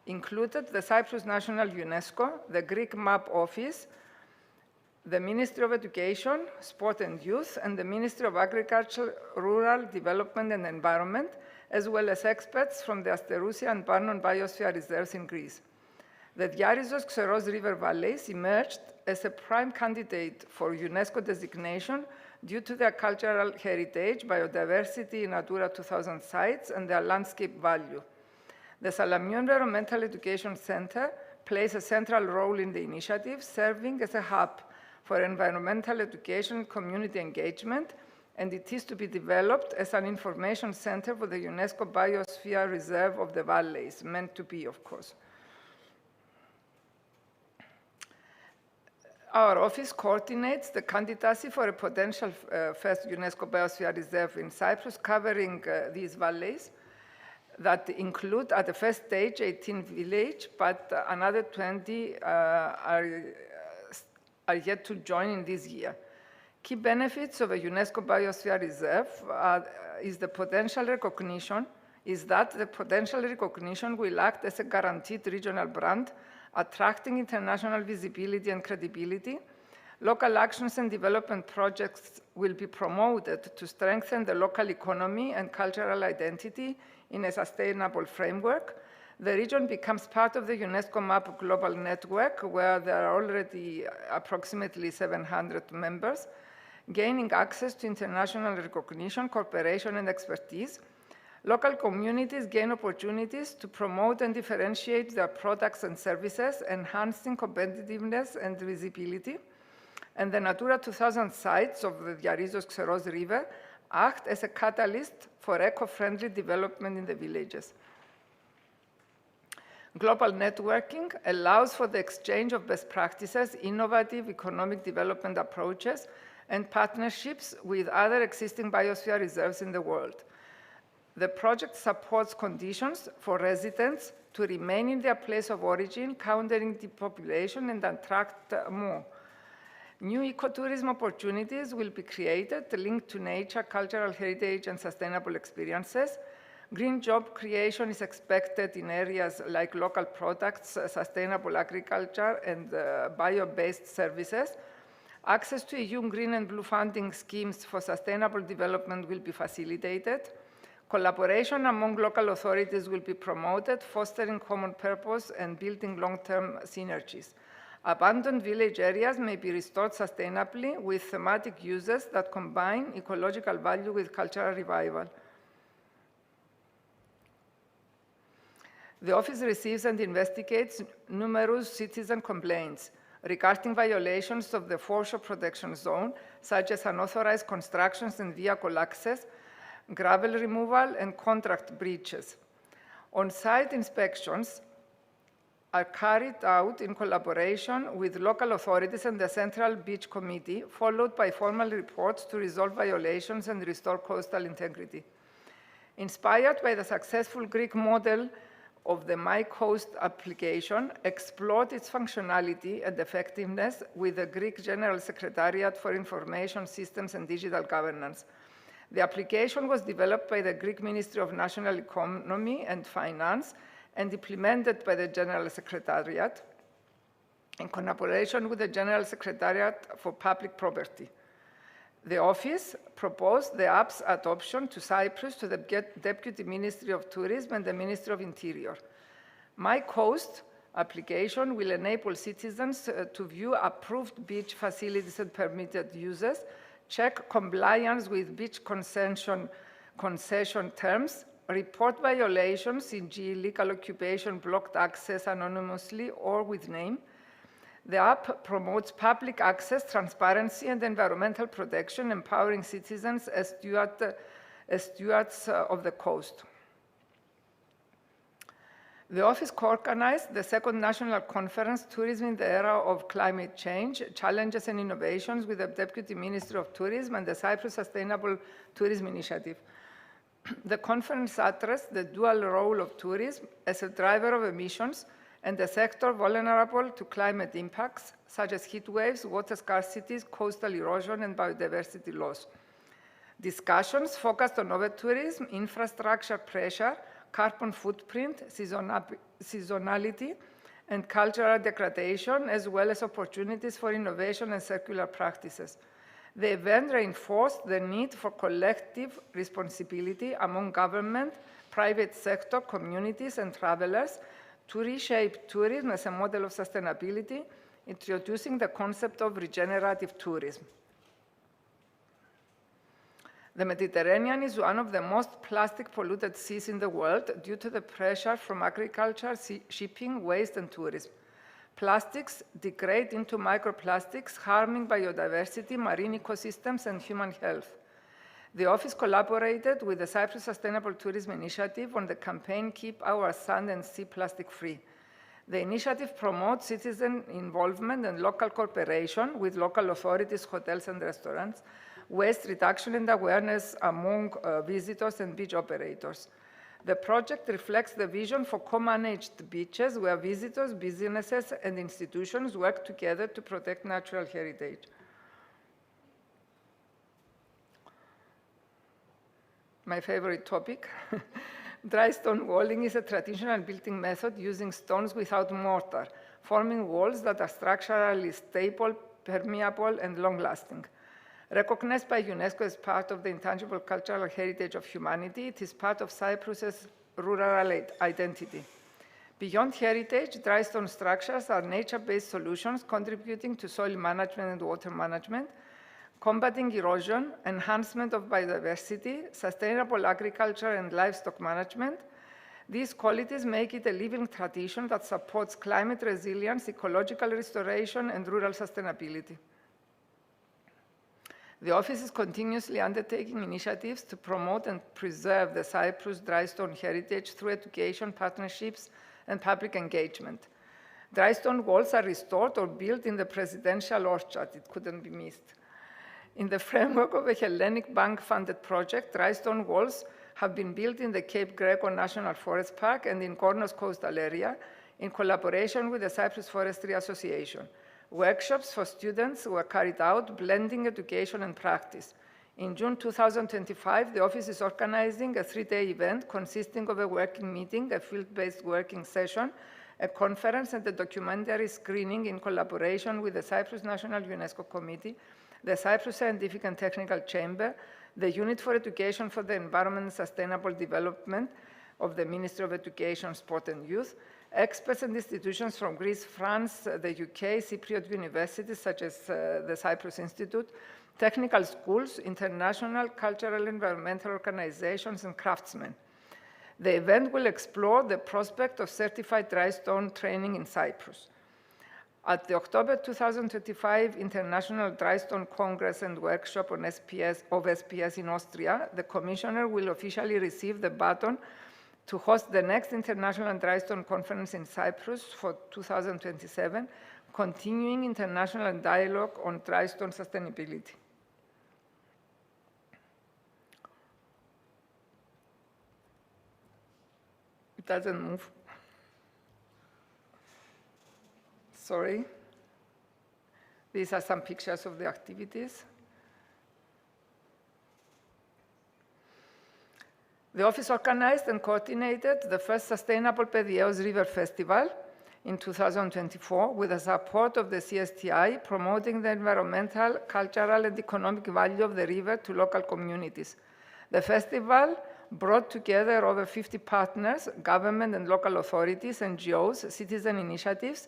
included the Cyprus National UNESCO, the Greek MAP Office, the Ministry of Education, Sport and Youth, and the Ministry of Agriculture, Rural Development and Environment, as well as experts from the Asterousia and Parnon biosphere reserves in Greece. The Diarizos-Xeros river valleys emerged as a prime candidate for UNESCO designation due to their cultural heritage, biodiversity, Natura 2000 sites, and their landscape value. The Salamiou Environmental Education Center plays a central role in the initiative, serving as a hub for environmental education and community engagement, and it is to be developed as an information center for the UNESCO Biosphere Reserve of the Valleys, meant to be, of course. Our office coordinates the candidacy for a potential first UNESCO Biosphere Reserve in Cyprus, covering these valleys that include, at the first stage, 18 villages, but another 20 are yet to join in this year. Key benefits of a UNESCO Biosphere Reserve is that the potential recognition will act as a guaranteed regional brand, attracting international visibility and credibility. Local actions and development projects will be promoted to strengthen the local economy and cultural identity in a sustainable framework. The region becomes part of the UNESCO MAP Global Network, where there are already approximately 700 members, gaining access to international recognition, cooperation, and expertise. Local communities gain opportunities to promote and differentiate their products and services, enhancing competitiveness and visibility. And the Natura 2000 sites of the Diarizos-Xeros River act as a catalyst for eco-friendly development in the villages. Global networking allows for the exchange of best practices, innovative economic development approaches, and partnerships with other existing biosphere reserves in the world. The project supports conditions for residents to remain in their place of origin, countering depopulation and attract more. New ecotourism opportunities will be created linked to nature, cultural heritage, and sustainable experiences. Green job creation is expected in areas like local products, sustainable agriculture, and bio-based services. Access to EU green and blue funding schemes for sustainable development will be facilitated. Collaboration among local authorities will be promoted, fostering common purpose and building long-term synergies. Abandoned village areas may be restored sustainably with thematic uses that combine ecological value with cultural revival. The office receives and investigates numerous citizen complaints regarding violations of the foreshore protection zone, such as unauthorized constructions and vehicle access, gravel removal, and contract breaches. On-site inspections are carried out in collaboration with local authorities and the Central Beach Committee, followed by formal reports to resolve violations and restore coastal integrity. Inspired by the successful Greek model of the My Coast application, explored its functionality and effectiveness with the Greek General Secretariat for Information Systems and Digital Governance. The application was developed by the Greek Ministry of National Economy and Finance and implemented by the General Secretariat in collaboration with the General Secretariat for Public Property. The office proposed the app's adoption to Cyprus to the Deputy Ministry of Tourism and the Ministry of Interior. My Coast application will enable citizens to view approved beach facilities and permitted uses, check compliance with beach concession terms, report violations, e.g. illegal occupation, blocked access anonymously or with name. The app promotes public access, transparency, and environmental protection, empowering citizens as stewards of the coast. The office co-organized the second national conference, Tourism in the Era of Climate Change, Challenges and Innovations, with the Deputy Ministry of Tourism and the Cyprus Sustainable Tourism Initiative. The conference addressed the dual role of tourism as a driver of emissions and a sector vulnerable to climate impacts, such as heat waves, water scarcities, coastal erosion, and biodiversity loss. Discussions focused on over-tourism, infrastructure pressure, carbon footprint, seasonality, and cultural degradation, as well as opportunities for innovation and circular practices. The event reinforced the need for collective responsibility among government, private sector, communities, and travelers to reshape tourism as a model of sustainability, introducing the concept of regenerative tourism. The Mediterranean is one of the most plastic-polluted seas in the world due to the pressure from agriculture, shipping, waste, and tourism. Plastics degrade into microplastics, harming biodiversity, marine ecosystems, and human health. The office collaborated with the Cyprus Sustainable Tourism Initiative on the campaign Keep Our Sand and Sea Plastic Free. The initiative promotes citizen involvement and local cooperation with local authorities, hotels and restaurants, waste reduction and awareness among visitors and beach operators. The project reflects the vision for co-managed beaches where visitors, businesses, and institutions work together to protect natural heritage. My favorite topic. Dry stone walling is a traditional building method using stones without mortar, forming walls that are structurally stable, permeable, and long-lasting. Recognized by UNESCO as part of the intangible cultural heritage of humanity, it is part of Cyprus's rural identity. Beyond heritage, dry stone structures are nature-based solutions contributing to soil management and water management, combating erosion, enhancement of biodiversity, sustainable agriculture and livestock management. These qualities make it a living tradition that supports climate resilience, ecological restoration, and rural sustainability. The office is continuously undertaking initiatives to promote and preserve the Cyprus dry stone heritage through education, partnerships, and public engagement. Dry stone walls are restored or built in the presidential orchard. It couldn't be missed. In the framework of a Hellenic Bank-funded project, dry stone walls have been built in the Cape Greco National Forest Park and in Kornos coastal area in collaboration with the Cyprus Forestry Association. Workshops for students were carried out, blending education and practice. In June 2025, the office is organizing a 3-day event consisting of a working meeting, a field-based working session, a conference, and a documentary screening in collaboration with the Cyprus National UNESCO Committee, the Cyprus Scientific and Technical Chamber, the Unit for Education for the Environment and Sustainable Development of the Ministry of Education, Sport and Youth, experts and institutions from Greece, France, the UK, Cypriot universities such as the Cyprus Institute, technical schools, international, cultural, environmental organizations, and craftsmen. The event will explore the prospect of certified dry stone training in Cyprus. At the October 2025 International Dry Stone Congress and Workshop on SPS in Austria, the Commissioner will officially receive the baton to host the next International Dry Stone Conference in Cyprus for 2027, continuing international dialogue on dry stone sustainability. It doesn't move. Sorry. These are some pictures of the activities. The office organized and coordinated the first Sustainable Pediaeos River Festival in 2024 with the support of the CSTI, promoting the environmental, cultural, and economic value of the river to local communities. The festival brought together over 50 partners, government and local authorities, NGOs, citizen initiatives,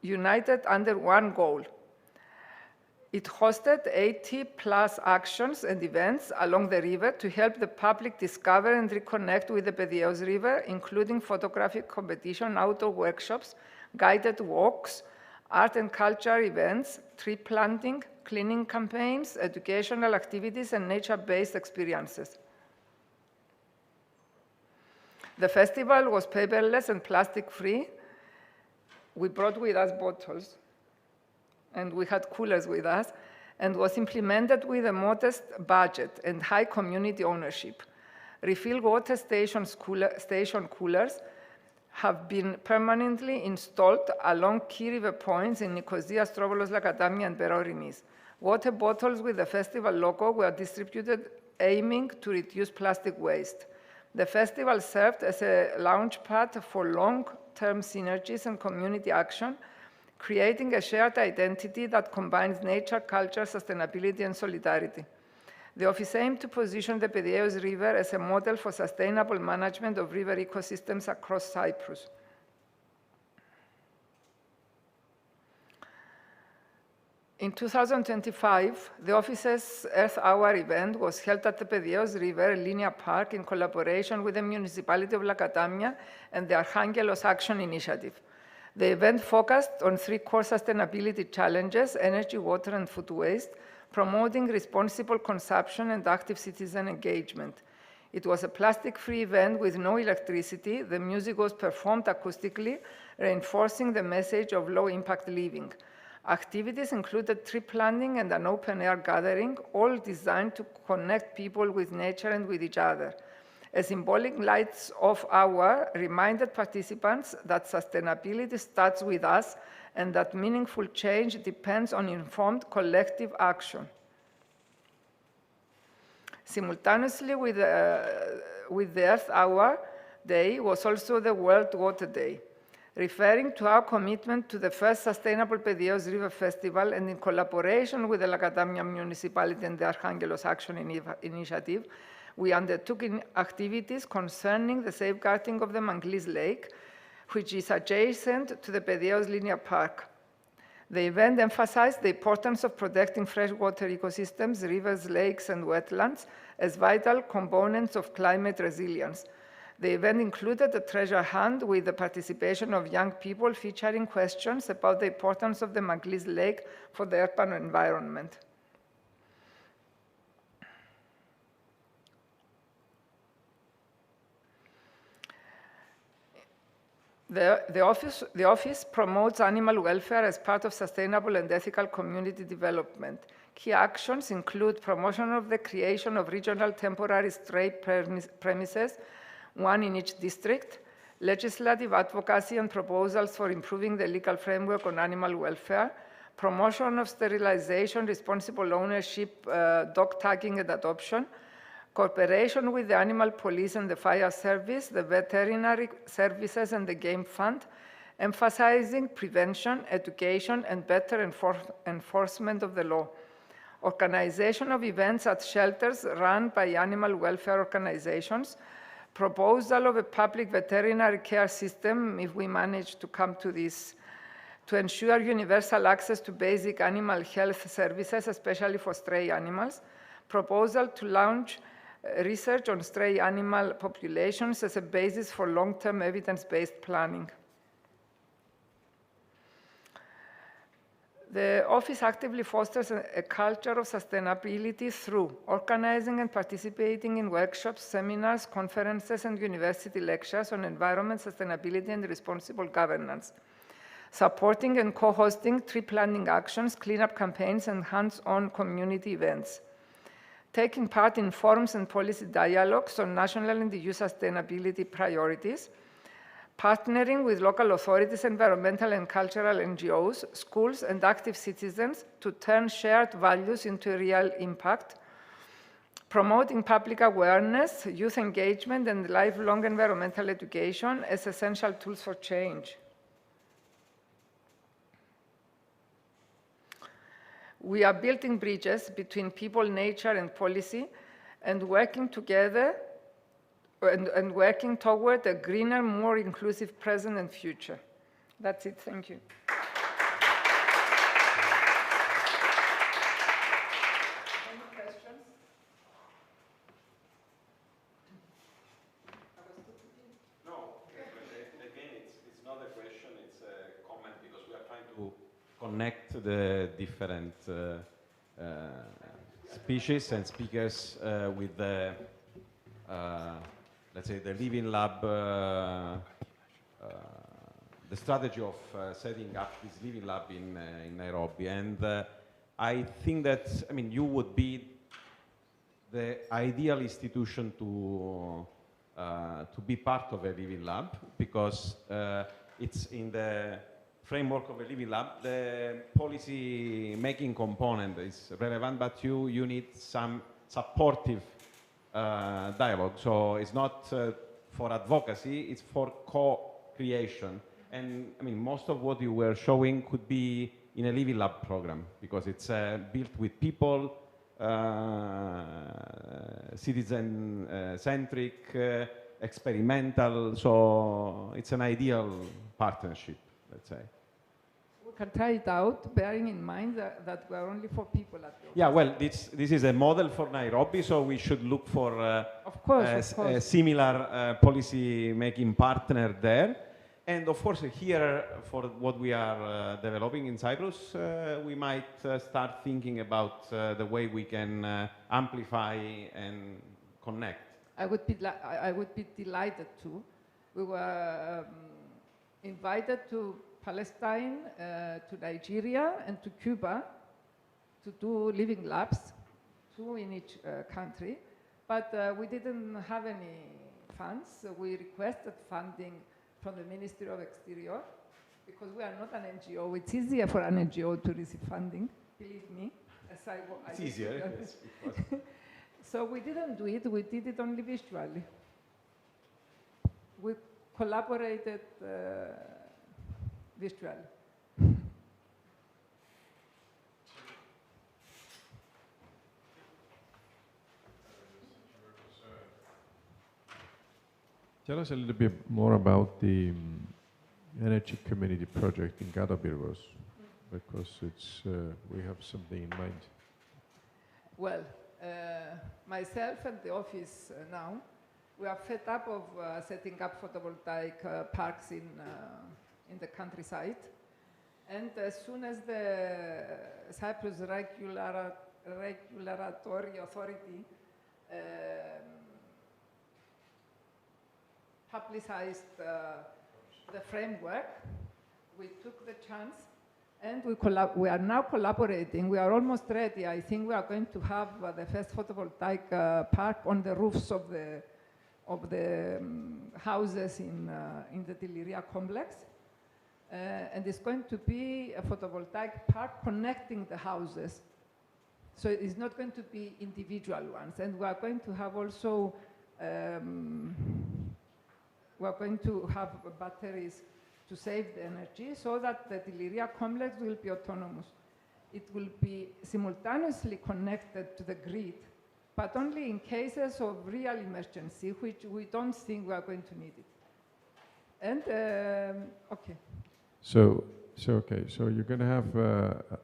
united under one goal. It hosted 80+ actions and events along the river to help the public discover and reconnect with the Pediaeos River, including photographic competition, outdoor workshops, guided walks, art and culture events, tree planting, cleaning campaigns, educational activities, and nature-based experiences. The festival was paperless and plastic-free. We brought with us bottles, and we had coolers with us, and was implemented with a modest budget and high community ownership. Refill water station coolers have been permanently installed along key river points in Nicosia, Strovolos, Lakatamia, and Berorinis. Water bottles with the festival logo were distributed aiming to reduce plastic waste. The festival served as a launchpad for long-term synergies and community action, creating a shared identity that combines nature, culture, sustainability, and solidarity. The office aimed to position the Pediaeos River as a model for sustainable management of river ecosystems across Cyprus. In 2025, the office's Earth Hour event was held at the Pediaeos River Linear Park in collaboration with the municipality of Lakatamia and the Archangelos Action Initiative. The event focused on 3 core sustainability challenges: energy, water, and food waste, promoting responsible consumption and active citizen engagement. It was a plastic-free event with no electricity. The music was performed acoustically, reinforcing the message of low-impact living. Activities included tree planting and an open-air gathering, all designed to connect people with nature and with each other. A symbolic lights-off hour reminded participants that sustainability starts with us and that meaningful change depends on informed collective action. Simultaneously with the Earth Hour Day was also the World Water Day. Referring to our commitment to the first Sustainable Pedios River Festival and in collaboration with the Lakatamia Municipality and the Archangelos Action Initiative, we undertook activities concerning the safeguarding of the Manglis Lake, which is adjacent to the Pedios Linear Park. The event emphasized the importance of protecting freshwater ecosystems, rivers, lakes, and wetlands as vital components of climate resilience. The event included a treasure hunt with the participation of young people featuring questions about the importance of the Manglis Lake for the urban environment. The office promotes animal welfare as part of sustainable and ethical community development. Key actions include promotion of the creation of regional temporary stray premises, one in each district, legislative advocacy and proposals for improving the legal framework on animal welfare, promotion of sterilization, responsible ownership, dog tagging and adoption, cooperation with the animal police and the fire service, the veterinary services and the game fund, emphasizing prevention, education, and better enforcement of the law. Organization of events at shelters run by animal welfare organizations, proposal of a public veterinary care system, if we manage to come to this, to ensure universal access to basic animal health services, especially for stray animals, proposal to launch research on stray animal populations as a basis for long-term evidence-based planning. The office actively fosters a culture of sustainability through organizing and participating in workshops, seminars, conferences, and university lectures on environment, sustainability, and responsible governance, supporting and co-hosting tree planting actions, cleanup campaigns, and hands-on community events, taking part in forums and policy dialogues on national and EU sustainability priorities, partnering with local authorities, environmental and cultural NGOs, schools, and active citizens to turn shared values into real impact, promoting public awareness, youth engagement, and lifelong environmental education as essential tools for change. We are building bridges between people, nature, and policy, and working together and working toward a greener, more inclusive present and future. That's it. Thank you. Any questions? No, again, it's not a question, it's a comment, because we are trying to connect the different species and speakers with the, let's say, the Living Lab, the strategy of setting up this Living Lab in Nairobi. And I think that, I mean, you would be the ideal institution to be part of a Living Lab, because it's in the framework of a Living Lab. The policy making component is relevant, but you need some supportive dialogue. So it's not for advocacy, it's for co-creation. And I mean, most of what you were showing could be in a Living Lab program, because it's built with people, citizen-centric, experimental, so it's an ideal partnership, let's say. We can try it out, bearing in mind that we're only 4 people at the office. Yeah, well, this is a model for Nairobi, so we should look for a similar policy-making partner there. And of course, here, for what we are developing in Cyprus, we might start thinking about the way we can amplify and connect I would be delighted to. We were invited to Palestine, to Nigeria, and to Cuba to do living labs, 2 in each country. But we didn't have any funds. So we requested funding from the Ministry of Exterior because we are not an NGO. It's easier for an NGO to receive funding, believe me. It's easier, yes. So we didn't do it. We did it only visually. We collaborated visually. Tell us a little bit more about the energy community project in Gadabirgos, because it's, we have something in mind. Well, myself and the office now, we are fed up of setting up photovoltaic parks in the countryside. And as soon as the Cyprus Regulatory Authority publicized the framework, we took the chance and we are now collaborating. We are almost ready. I think we are going to have the first photovoltaic park on the roofs of the houses in the Deliria complex. And it's going to be a photovoltaic park connecting the houses. So it's not going to be individual ones. And we are going to have also we are going to have batteries to save the energy so that the Deliria complex will be autonomous. It will be simultaneously connected to the grid, but only in cases of real emergency, which we don't think we are going to need it. And, okay. So you're going to have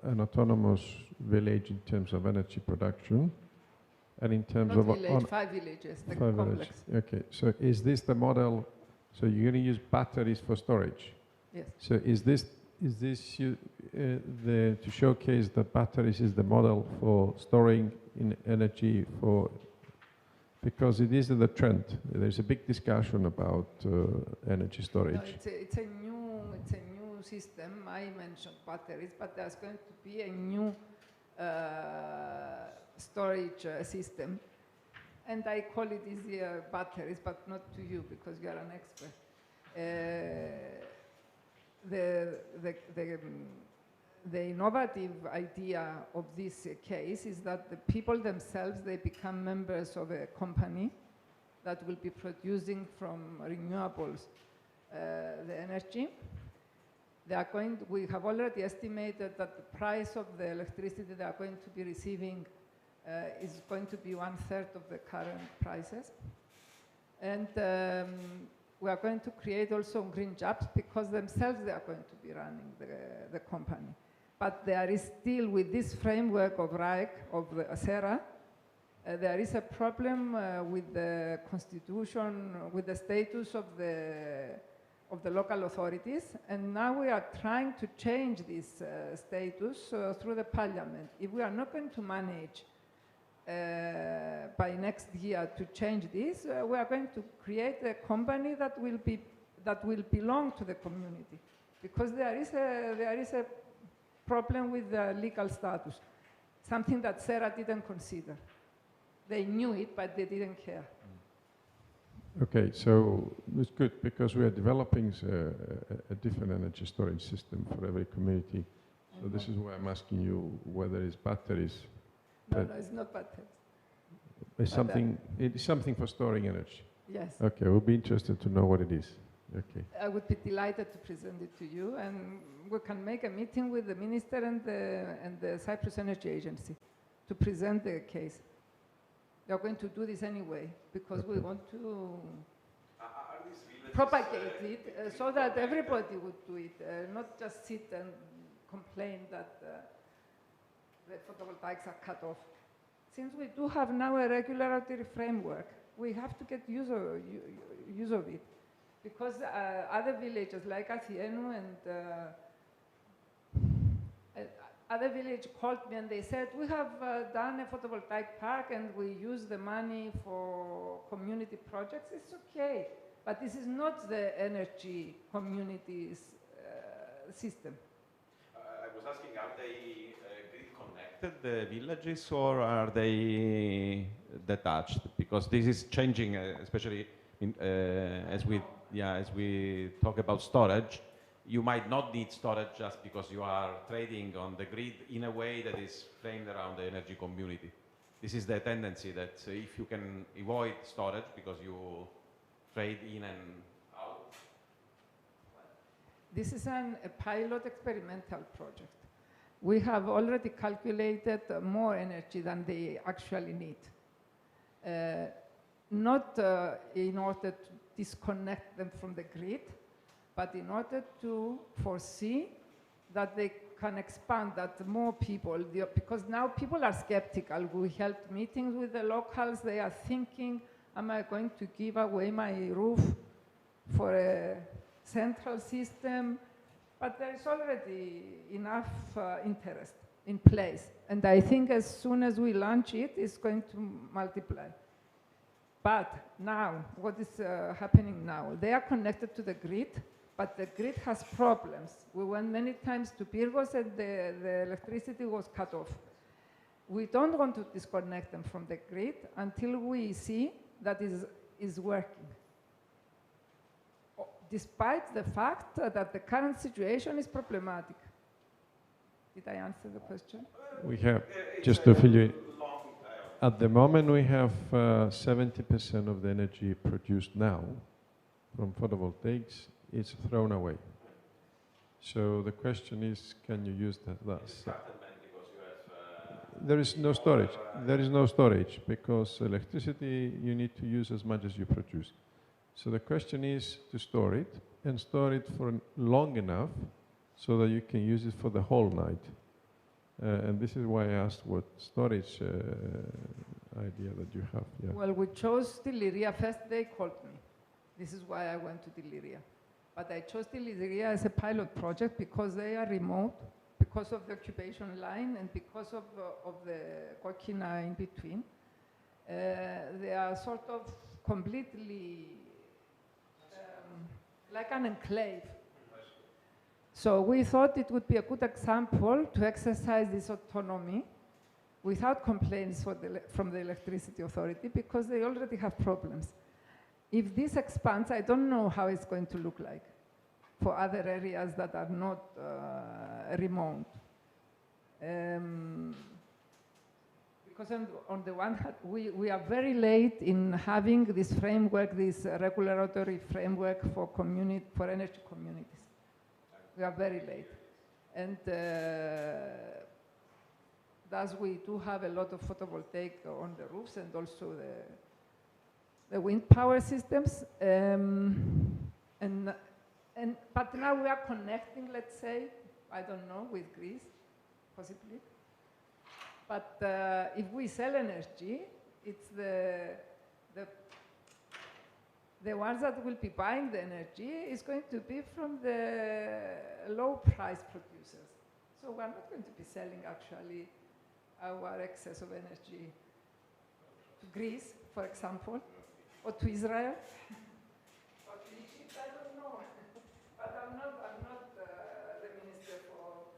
an autonomous village in terms of energy production, and in terms Not of... village, 5 villages, the 5 complex. villages. Okay, so is this the model? So you're going to use batteries for storage? Yes. So is this to showcase that batteries is the model for storing in energy for, because it is the trend. There's a big discussion about energy storage. No, it's a new system. I mentioned batteries, but there's going to be a new storage system. And I call it easier batteries, but not to you because you are an expert. The innovative idea of this case is that the people themselves, they become members of a company that will be producing from renewables the energy. We have already estimated that the price of the electricity they are going to be receiving is going to be 1/3 of the current prices. And we are going to create also green jobs because themselves they are going to be running the company. But there is still, with this framework of RAEC, of the SERA, there is a problem with the constitution, with the status of the local authorities. And now we are trying to change this status through the parliament. If we are not going to manage by next year to change this, we are going to create a company that will belong to the community, because there is a problem with the legal status, something that SERA didn't consider. They knew it, but they didn't care. Okay, so it's good because we are developing a different energy storage system for every community. So this is why I'm asking you whether it's batteries. No, it's not batteries. It's something for storing energy. Yes. Okay, we'll be interested to know what it is. Okay. I would be delighted to present it to you, and we can make a meeting with the minister and the Cyprus Energy Agency to present the case. We are going to do this anyway because we want to propagate it so that everybody would do it, not just sit and complain that the photovoltaics are cut off. Since we do have now a regulatory framework, we have to get use of it. Because other villages like Athienu and other village called me and they said, we have done a photovoltaic park and we use the money for community projects. It's okay, but this is not the energy community's system. I was asking, are they grid connected, the villages, or are they detached? Because this is changing, especially as we talk about storage. You might not need storage just because you are trading on the grid in a way that is framed around the energy community. This is the tendency that if you can avoid storage because you trade in and out. This is a pilot experimental project. We have already calculated more energy than they actually need. Not in order to disconnect them from the grid, but in order to foresee that they can expand, that more people, because now people are skeptical. We held meetings with the locals. They are thinking, am I going to give away my roof for a central system? But there is already enough interest in place. And I think as soon as we launch it, it's going to multiply. But now, what is happening now? They are connected to the grid, but the grid has problems. We went many times to Pyrgos and the electricity was cut off. We don't want to disconnect them from the grid until we see that it is working. Despite the fact that the current situation is problematic. Did I answer the question? We have, just to fill you in, at the moment we have 70% of the energy produced now from photovoltaics is thrown away. So the question is, can you use that thus? There is no storage. There is no storage because electricity you need to use as much as you produce. So the question is to store it and store it for long enough so that you can use it for the whole night. And this is why I asked what storage idea that you have. Yeah. Well, we chose Deliria first. They called me. This is why I went to Deliria. But I chose Deliria as a pilot project because they are remote, because of the occupation line, and because of the Kokina in between. They are sort of completely like an enclave. So we thought it would be a good example to exercise this autonomy without complaints from the electricity authority because they already have problems. If this expands, I don't know how it's going to look like for other areas that are not remote. Because on the one hand, we are very late in having this framework, this regulatory framework for energy communities. We are very late. And thus we do have a lot of photovoltaic on the roofs and also the wind power systems. But now we are connecting, let's say, I don't know, with Greece, possibly. But if we sell energy, it's the ones that will be buying the energy is going to be from the low price producers. So we're not going to be selling actually our excess of energy to Greece, for example, or to Israel. Or to Egypt, I don't know. But I'm not the Minister for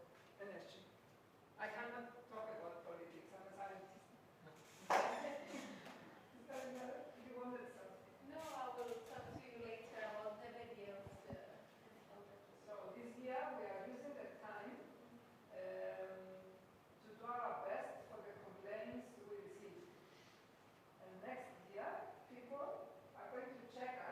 Energy. I cannot talk about politics. I'm a scientist. You wanted something? No, I will talk to you later about the videos. So this year we are using the time to do our best for the complaints we receive. And next year, people are going to check us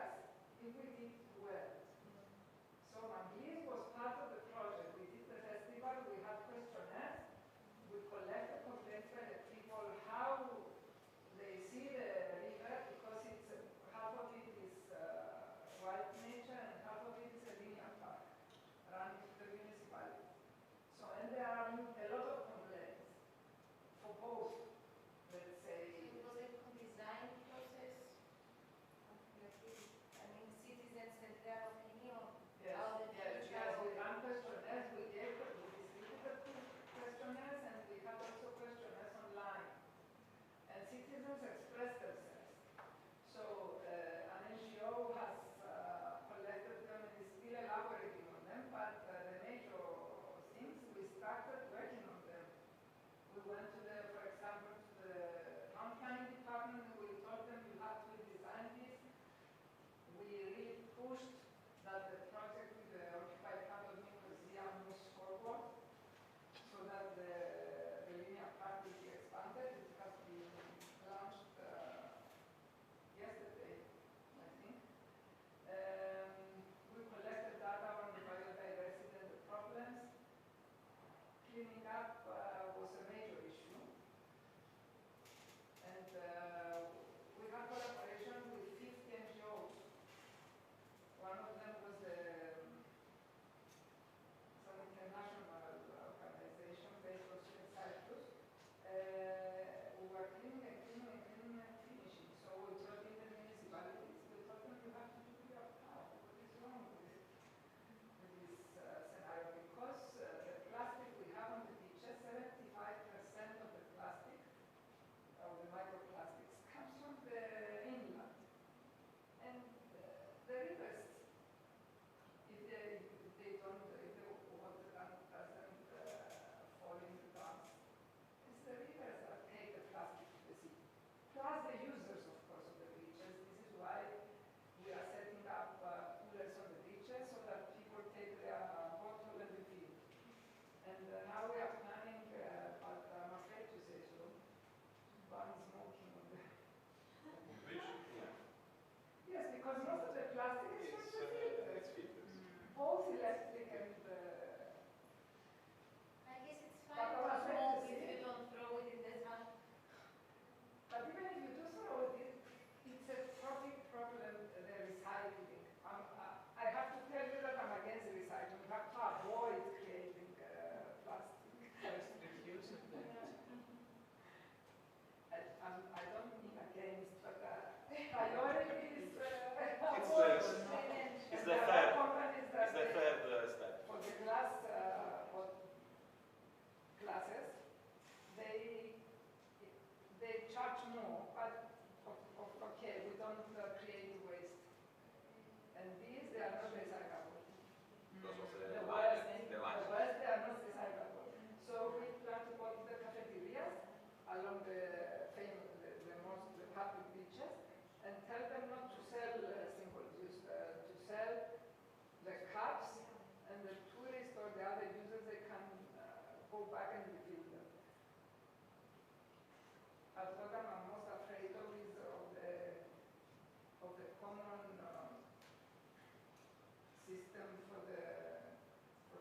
system for the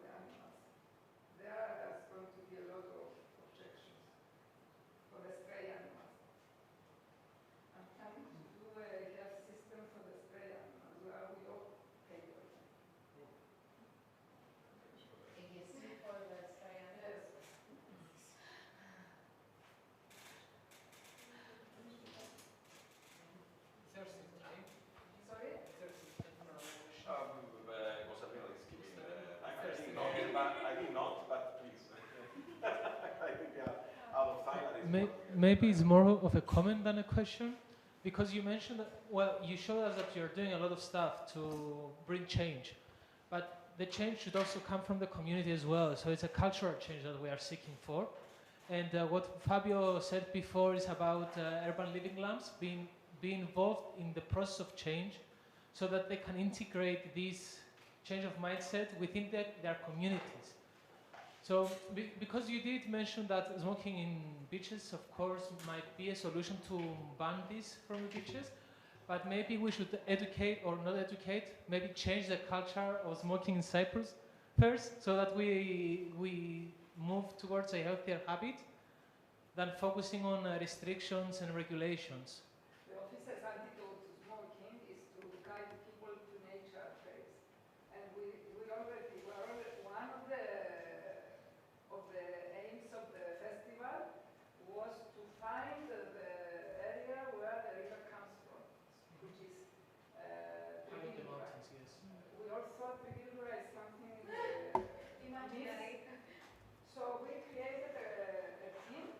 animals. There's going to be a lot of objections for the stray animals. I'm planning to do a health system for the stray animals where we all pay for them. Maybe it's more of a comment than a question, because you mentioned that, well, you showed us that you're doing a lot of stuff to bring change, but the change should also come from the community as well. So it's a cultural change that we are seeking for. And what Fabio said before is about urban living labs being involved in the process of change so that they can integrate this change of mindset within their communities. So, because you did mention that smoking in beaches, of course, might be a solution to ban this from the beaches, but maybe we should educate, or not educate, maybe change the culture of smoking in Cyprus first, so that we move towards a healthier habit than focusing on restrictions and regulations. The officer's antidote to smoking is to guide people to nature trails. And one of the aims of the festival was to find the area where the river comes from, which is the mountains, yes. We all thought Trigilura is something imaginary. So we created a team.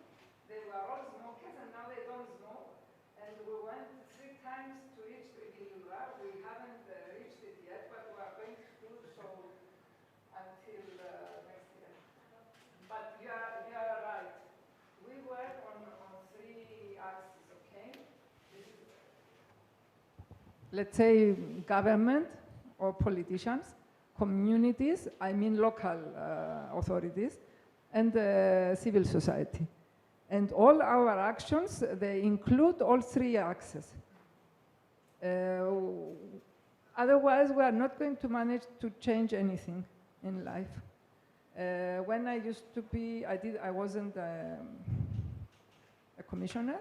They were all smokers and now they don't smoke. And we went 3 times to reach Trigilura. We haven't reached it yet, but we are going to do so until next year. But you are right. We work on 3 axes, okay? Let's say government or politicians, communities, I mean local authorities, and civil society. And all our actions, they include all 3 axes. Otherwise, we are not going to manage to change anything in life. When I used to be, I wasn't a commissioner.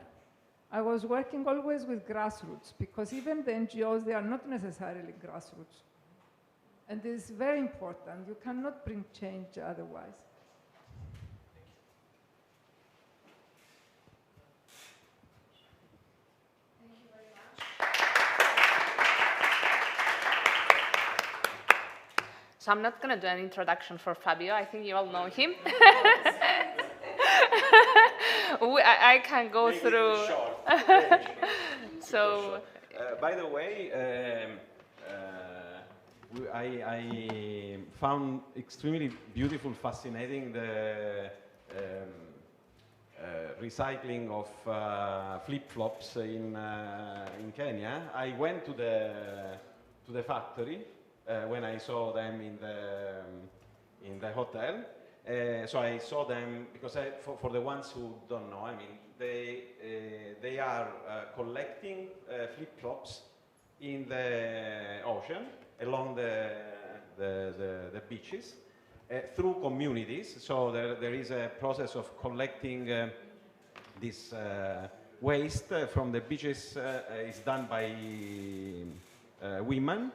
I was working always with grassroots, because even the NGOs, they are not necessarily grassroots. And this is very important. You cannot bring change otherwise. Thank you very much. So I'm not going to do an introduction for Fabio. I think you all know him. I can go through. So, by the way, I found extremely beautiful, fascinating the recycling of flip-flops in Kenya. I went to the factory when I saw them in the hotel. So I saw them because for the ones who don't know, I mean, they are collecting flip-flops in the ocean along the beaches through communities. So there is a process of collecting this waste from the beaches. Is done by women.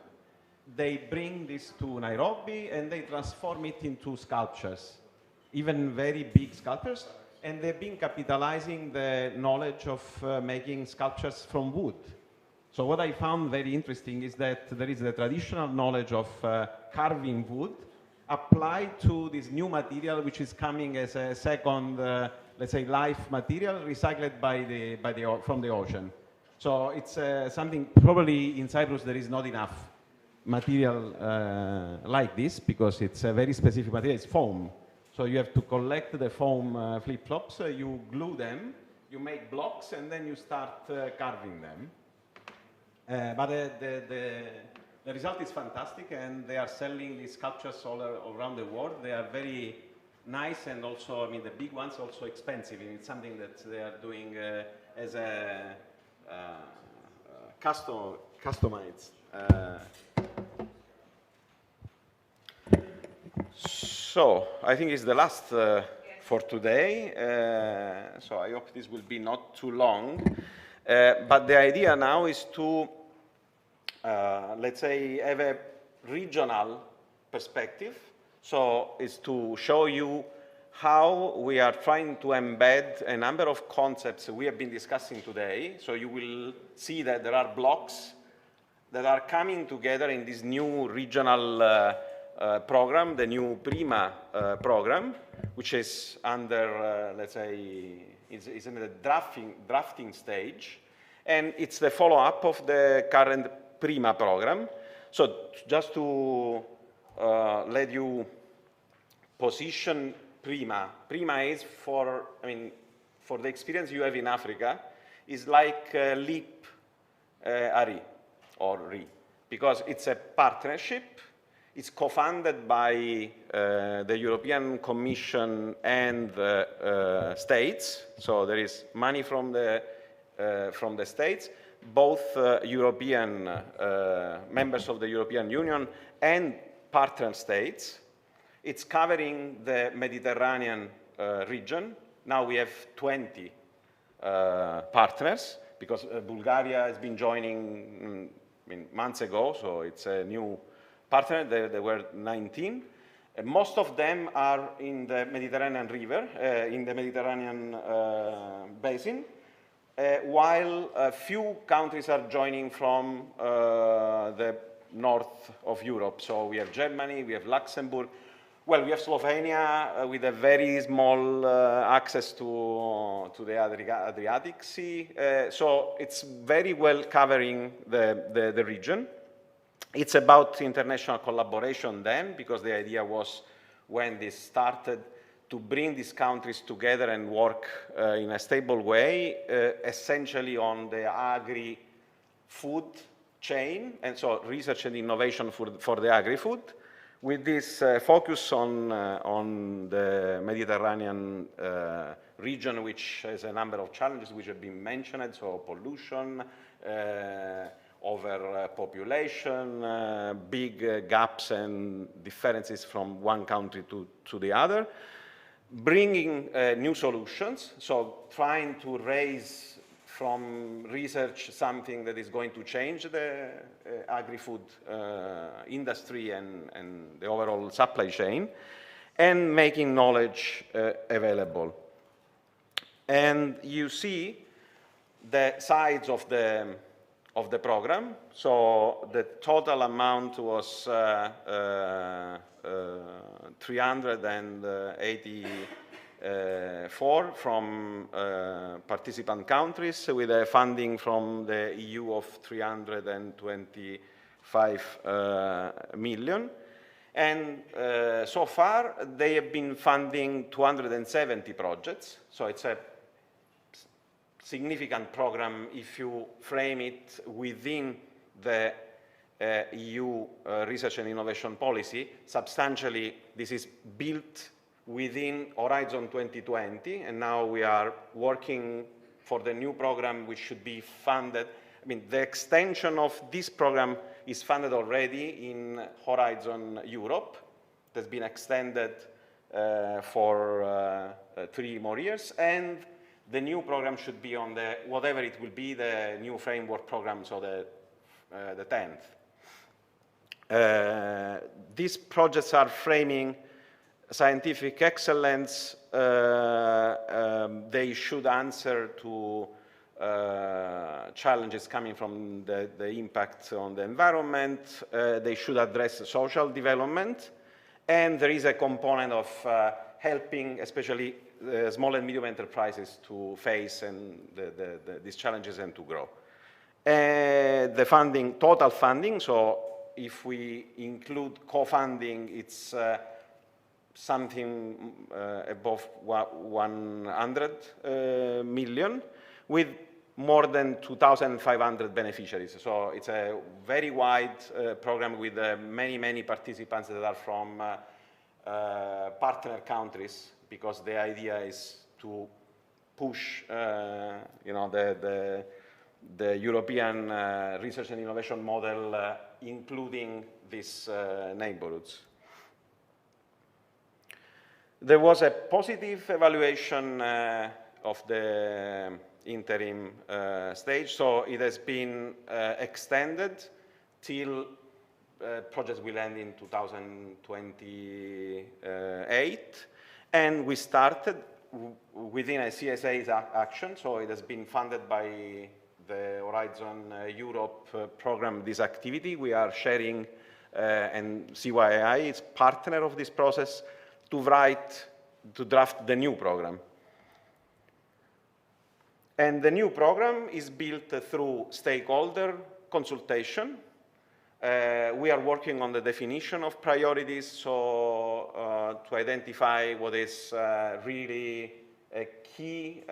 They bring this to Nairobi and they transform it into sculptures, even very big sculptures, and they've been capitalizing the knowledge of making sculptures from wood. So what I found very interesting is that there is the traditional knowledge of carving wood applied to this new material, which is coming as a second, let's say, life material recycled from the ocean. So it's something, probably in Cyprus there is not enough material like this, because it's a very specific material, it's foam. So you have to collect the foam flip-flops, you glue them, you make blocks, and then you start carving them. But the result is fantastic, and they are selling these sculptures all around the world. They are very nice, and also, I mean, the big ones also expensive. And it's something that they are doing as a customized. So I think it's the last for today. So I hope this will be not too long. But the idea now is to, let's say, have a regional perspective. So it's to show you how we are trying to embed a number of concepts we have been discussing today. So you will see that there are blocks that are coming together in this new regional program, the new PRIMA program, which is under, let's say, is in the drafting stage. And it's the follow-up of the current PRIMA program. So just to let you position PRIMA. PRIMA is for, I mean, for the experience you have in Africa, is like LEAP RE, or RE, because it's a partnership. It's co-funded by the European Commission and the states. So there is money from the states, both European members of the European Union and partner states. It's covering the Mediterranean region. Now we have 20 partners, because Bulgaria has been joining months ago, so it's a new partner. There were 19. Most of them are in the Mediterranean river, in the Mediterranean basin, while a few countries are joining from the north of Europe. So we have Germany, we have Luxembourg. Well, we have Slovenia with a very small access to the Adriatic Sea. So it's very well covering the region. It's about international collaboration then, because the idea was, when this started, to bring these countries together and work in a stable way, essentially on the agri-food chain, and so research and innovation for the agri-food, with this focus on the Mediterranean region, which has a number of challenges which have been mentioned, so pollution, overpopulation, big gaps and differences from one country to the other, bringing new solutions, so trying to raise from research something that is going to change the agri-food industry and the overall supply chain, and making knowledge available. And you see the size of the program. So the total amount was 384 from participant countries, with a funding from the EU of 325 million. And so far, they have been funding 270 projects. So it's a significant program if you frame it within the EU research and innovation policy. Substantially, this is built within Horizon 2020, and now we are working for the new program, which should be funded. I mean, the extension of this program is funded already in Horizon Europe. It has been extended for 3 more years, and the new program should be on the, whatever it will be, the new framework program, so the 10th. These projects are framing scientific excellence. They should answer to challenges coming from the impact on the environment. They should address social development. And there is a component of helping, especially small and medium enterprises, to face these challenges and to grow. The funding, total funding, so if we include co-funding, it's something above 100 million, with more than 2,500 beneficiaries. So it's a very wide program with many, many participants that are from partner countries, because the idea is to push the European research and innovation model, including these neighborhoods. There was a positive evaluation of the interim stage, so it has been extended till projects will end in 2028, and we started within a CSA's action, so it has been funded by the Horizon Europe program, this activity. We are sharing, and CYI is partner of this process, to draft the new program. And the new program is built through stakeholder consultation. We are working on the definition of priorities, so to identify what is really a key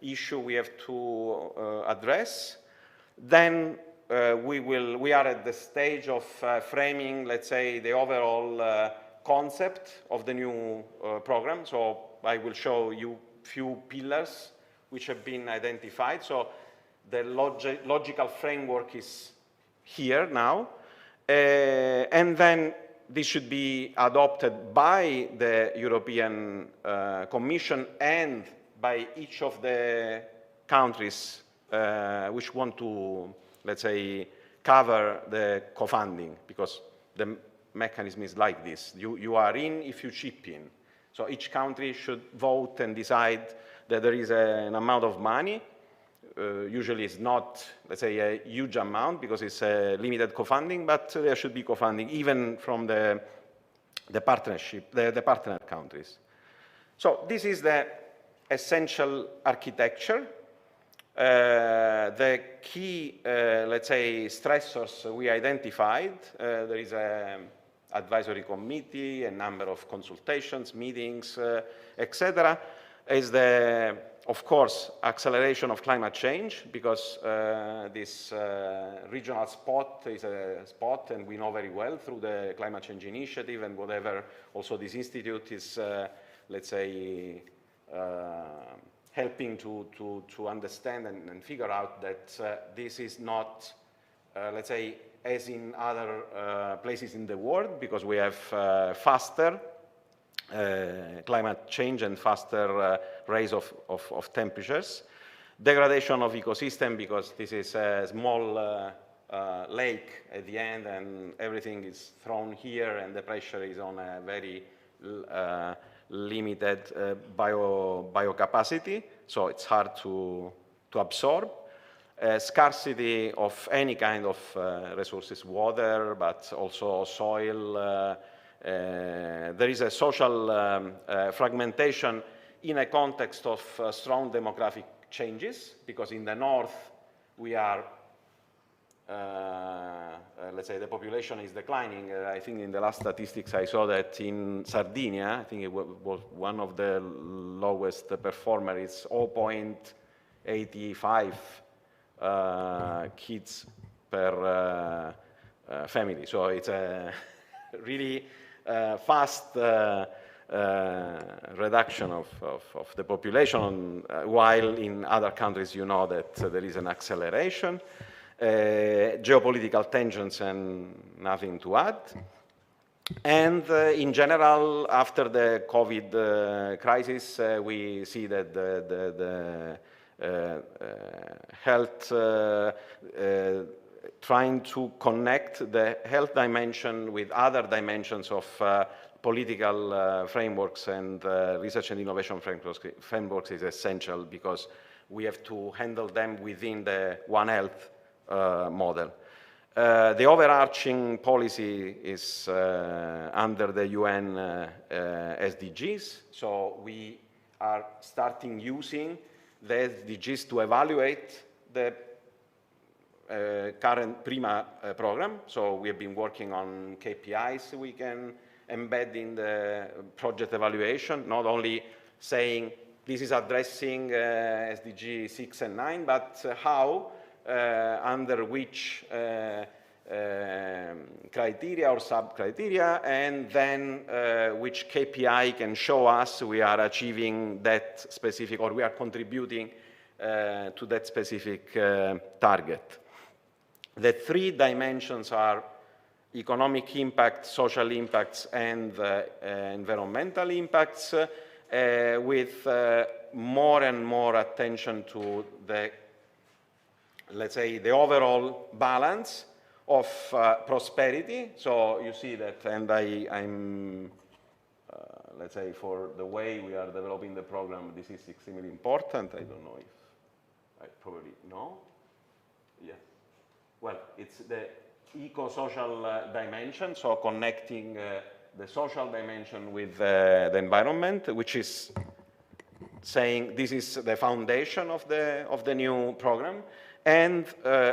issue we have to address. Then we are at the stage of framing, let's say, the overall concept of the new program. So I will show you few pillars which have been identified. So the logical framework is here now. And then this should be adopted by the European Commission and by each of the countries which want to, let's say, cover the co-funding, because the mechanism is like this. You are in if you chip in. So each country should vote and decide that there is an amount of money. Usually it's not, let's say, a huge amount because it's a limited co-funding, but there should be co-funding even from the partnership, the partner countries. So this is the essential architecture. The key, let's say, stressors we identified. There is an advisory committee, a number of consultations, meetings, etc. Is the, of course, acceleration of climate change, because this regional spot is a spot, and we know very well through the climate change initiative and whatever also this institute is, let's say, helping to understand and figure out that this is not, let's say, as in other places in the world, because we have faster climate change and faster rise of temperatures. Degradation of ecosystem, because this is a small lake at the end and everything is thrown here and the pressure is on a very limited biocapacity, so it's hard to absorb. Scarcity of any kind of resources, water, but also soil. There is a social fragmentation in a context of strong demographic changes, because in the north we are, let's say, the population is declining. I think in the last statistics I saw that in Sardinia, I think it was one of the lowest performers, it's 0.85 kids per family. So it's a really fast reduction of the population, while in other countries you know that there is an acceleration. Geopolitical tensions and nothing to add. And in general, after the COVID crisis, we see that the health, trying to connect the health dimension with other dimensions of political frameworks and research and innovation frameworks is essential, because we have to handle them within the One Health model. The overarching policy is under the UN SDGs, so we are starting using the SDGs to evaluate the current PRIMA program. So we have been working on KPIs we can embed in the project evaluation, not only saying this is addressing SDG 6 and 9, but how, under which criteria or sub-criteria, and then which KPI can show us we are achieving that specific, or we are contributing to that specific target. The three dimensions are economic impact, social impacts, and environmental impacts, with more and more attention to the, let's say, the overall balance of prosperity. So you see that, and I'm let's say, for the way we are developing the program, this is extremely important. I don't know if I probably know. Yeah. Well, it's the eco-social dimension, so connecting the social dimension with the environment, which is saying this is the foundation of the new program. And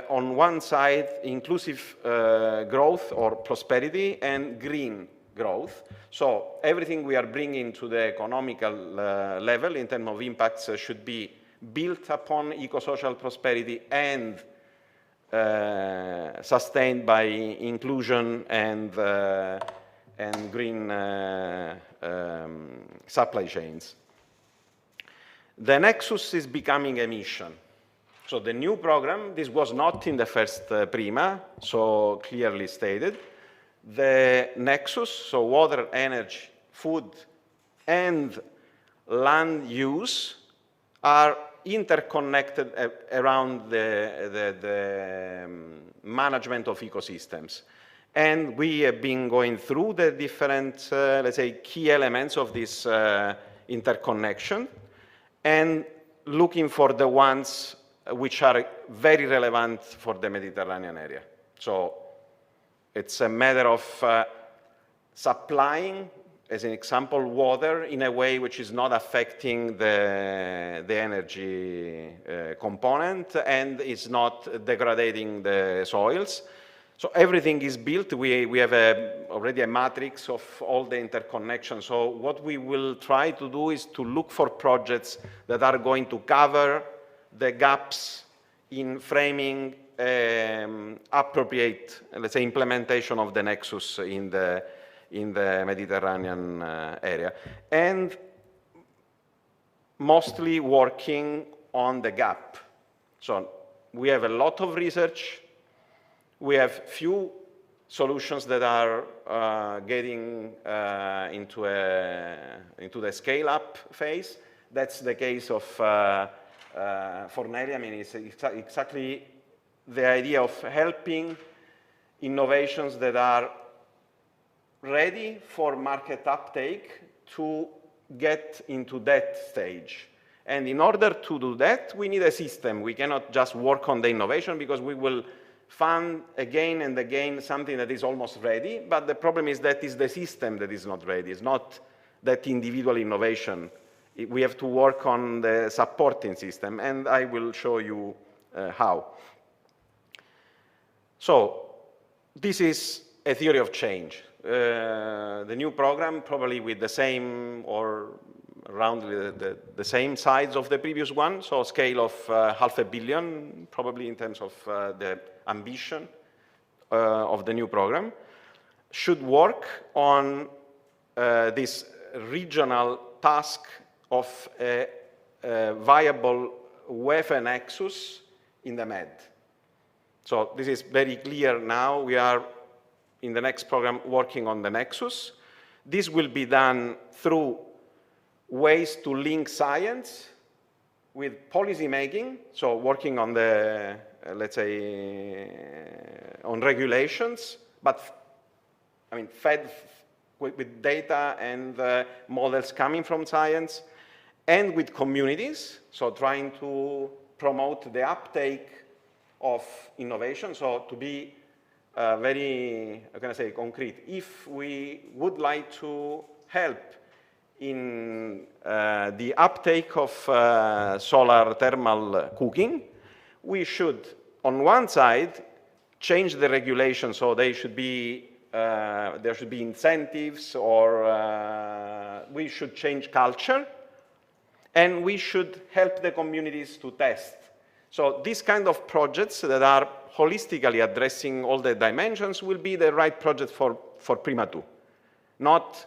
on one side, inclusive growth or prosperity and green growth. So everything we are bringing to the economical level in terms of impacts should be built upon eco-social prosperity and sustained by inclusion and green supply chains. The Nexus is becoming a mission. So the new program, this was not in the first prima, so clearly stated. The Nexus, so water, energy, food, and land use are interconnected around the management of ecosystems. And we have been going through the different, let's say, key elements of this interconnection and looking for the ones which are very relevant for the Mediterranean area. So it's a matter of supplying, as an example, water in a way which is not affecting the energy component and is not degrading the soils. So everything is built. We have already a matrix of all the interconnections. So what we will try to do is to look for projects that are going to cover the gaps in framing appropriate, let's say, implementation of the Nexus in the Mediterranean area. And mostly working on the gap. So we have a lot of research. We have few solutions that are getting into the scale-up phase. That's the case of Fornelli. I mean, it's exactly the idea of helping innovations that are ready for market uptake to get into that stage. And in order to do that, we need a system. We cannot just work on the innovation because we will fund again and again something that is almost ready. But the problem is that it's the system that is not ready. It's not that individual innovation. We have to work on the supporting system, and I will show you how. So this is a theory of change. The new program, probably with the same or around the same size of the previous one, so scale of $500 million, probably in terms of the ambition of the new program, should work on this regional task of a viable WEF Nexus in the Med. So this is very clear now. We are, in the next program, working on the Nexus. This will be done through ways to link science with policy making, so working on the, let's say, on regulations, but, I mean, fed with data and models coming from science, and with communities, so trying to promote the uptake of innovation, so to be very, how can I say, concrete. If we would like to help in the uptake of solar thermal cooking, we should, on one side, change the regulation so they should be, there should be incentives, or we should change culture, and we should help the communities to test. So these kind of projects that are holistically addressing all the dimensions will be the right project for Prima 2. Not,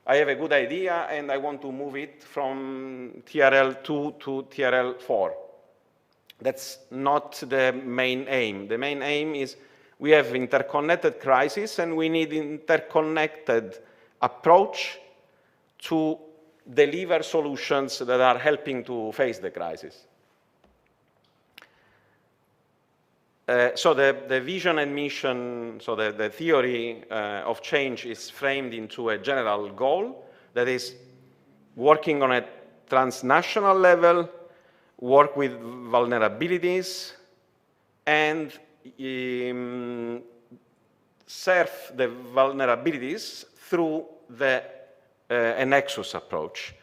I have a good idea and I want to move it from TRL 2 to TRL 4. That's not the main aim. The main aim is We have interconnected crises, and we need interconnected approach to deliver solutions that are helping to face the crisis. So the vision and mission, so the theory of change is framed into a general goal that is working on a transnational level, work with vulnerabilities, and serve the vulnerabilities through a Nexus approach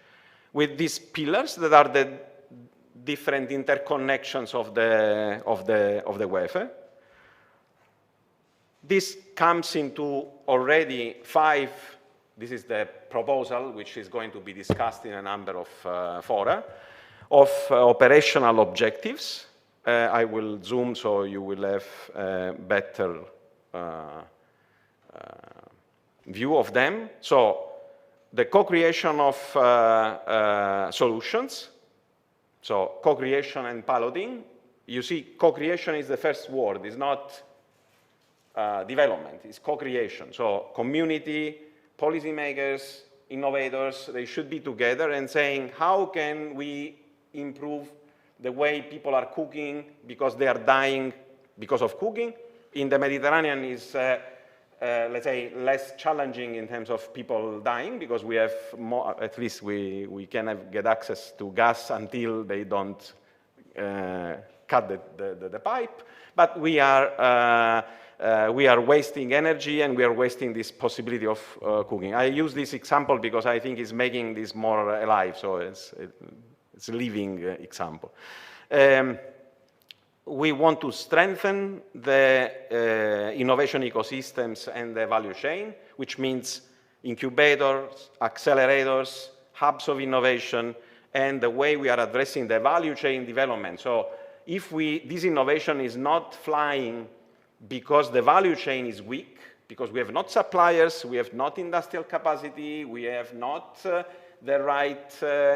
with these pillars that are the different interconnections of the WEF. This comes into already 5, this is the proposal which is going to be discussed in a number of fora, of operational objectives. I will zoom so you will have a better view of them. So the co-creation of solutions, so co-creation and piloting. You see, co-creation is the first word. It's not development, it's co-creation. So community, policymakers, innovators, they should be together and saying, how can we improve the way people are cooking because they are dying because of cooking? In the Mediterranean is, let's say, less challenging in terms of people dying because we have more, at least we can get access to gas until they don't cut the pipe. But we are wasting energy and we are wasting this possibility of cooking. I use this example because I think it's making this more alive, so it's a living example. We want to strengthen the innovation ecosystems and the value chain, which means incubators, accelerators, hubs of innovation, and the way we are addressing the value chain development. So if this innovation is not flying because the value chain is weak, because we have not suppliers, we have not industrial capacity, we have not the right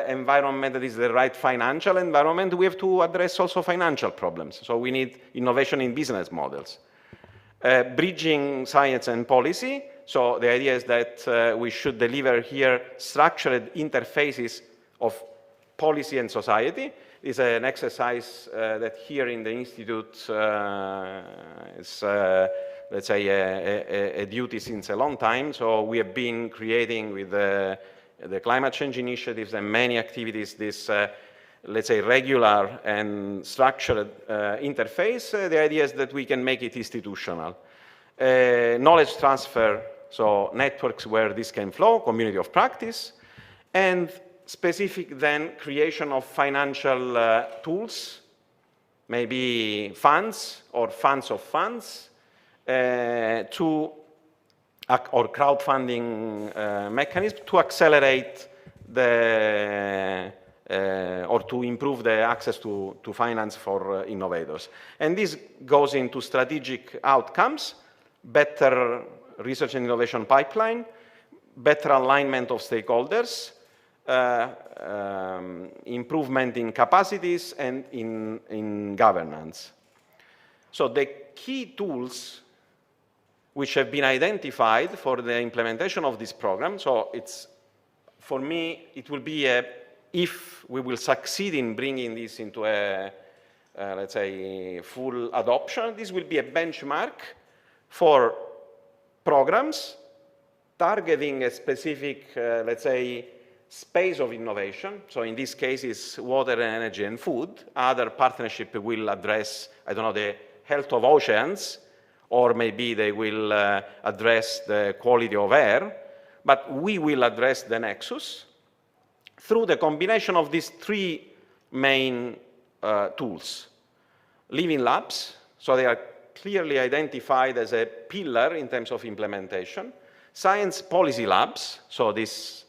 environment, that is the right financial environment, we have to address also financial problems. So we need innovation in business models. Bridging science and policy. So the idea is that we should deliver here structured interfaces of policy and society. It's an exercise that here in the Institute is, let's say, a duty since a long time. So we have been creating with the climate change initiatives and many activities this, let's say, regular and structured interface. The idea is that we can make it institutional. Knowledge transfer, so networks where this can flow, community of practice, and specific then creation of financial tools, maybe funds or funds of funds, or crowdfunding mechanism to accelerate or to improve the access to finance for innovators. And this goes into strategic outcomes, better research and innovation pipeline, better alignment of stakeholders, improvement in capacities and in governance. So the key tools which have been identified for the implementation of this program. So it's, for me, it will be if we will succeed in bringing this into a, let's say, full adoption, this will be a benchmark for programs targeting a specific, let's say, space of innovation. So in this case, it's water, energy, and food. Other partnership will address, I don't know, the health of oceans, or maybe they will address the quality of air, but we will address the nexus through the combination of these 3 main tools. Living labs, so they are clearly identified as a pillar in terms of implementation. Science policy labs, so these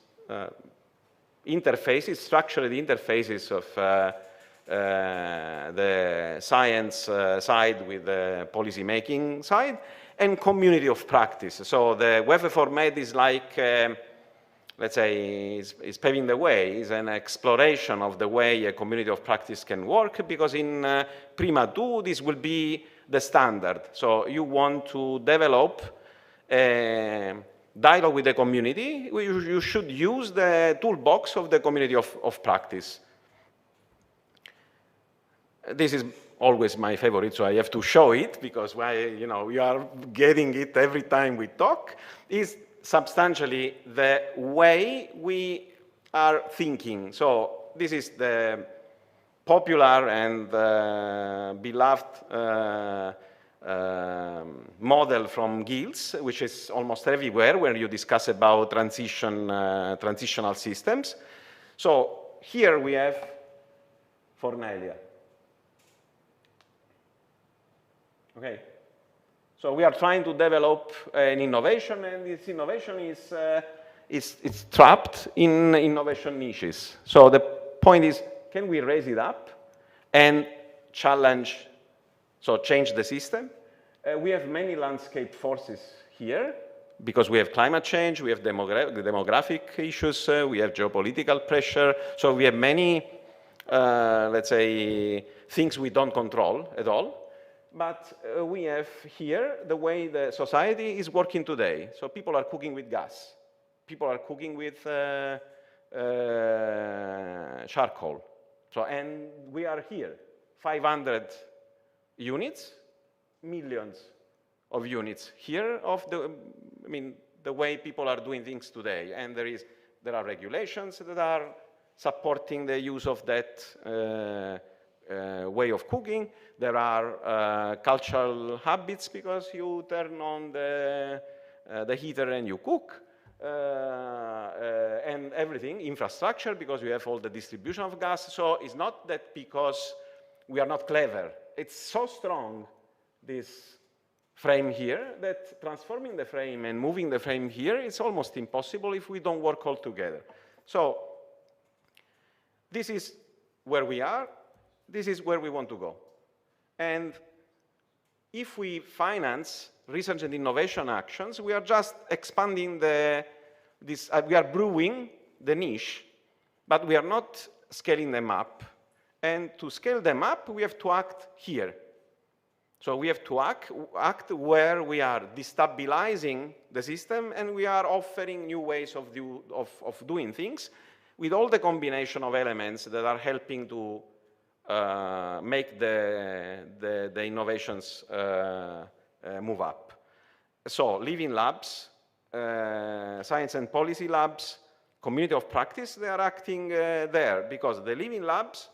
interfaces, structured interfaces of the science side with the policy-making side, and community of practice. So the WEF4Med is like, let's say, is paving the way, is an exploration of the way a community of practice can work, because in Prima 2, this will be the standard. So you want to develop a dialogue with the community, you should use the toolbox of the community of practice. This is always my favorite, so I have to show it, because we are getting it every time we talk, is substantially the way we are thinking. So this is the popular and beloved model from guilds, which is almost everywhere where you discuss about transitional systems. So here we have Fornelia. Okay. So we are trying to develop an innovation, and this innovation is trapped in innovation niches. So the point is, can we raise it up and challenge, so change the system? We have many landscape forces here, because we have climate change, we have demographic issues, we have geopolitical pressure. So we have many, let's say, things we don't control at all. But we have here the way the society is working today. So people are cooking with gas. People are cooking with charcoal. So, and we are here, 500 units, millions of units here of the way people are doing things today. And there are regulations that are supporting the use of that way of cooking. There are cultural habits, because you turn on the heater and you cook, and everything, infrastructure, because we have all the distribution of gas. So it's not that because we are not clever. It's so strong, this frame here, that transforming the frame and moving the frame here is almost impossible if we don't work all together. So this is where we are. This is where we want to go. And if we finance research and innovation actions, we are just expanding we are brewing the niche, but we are not scaling them up. And to scale them up, we have to act here. So we have to act where we are destabilizing the system, and we are offering new ways of doing things, with all the combination of elements that are helping to make the innovations move up. So living labs, science and policy labs, community of practice, they are acting there, because the living labs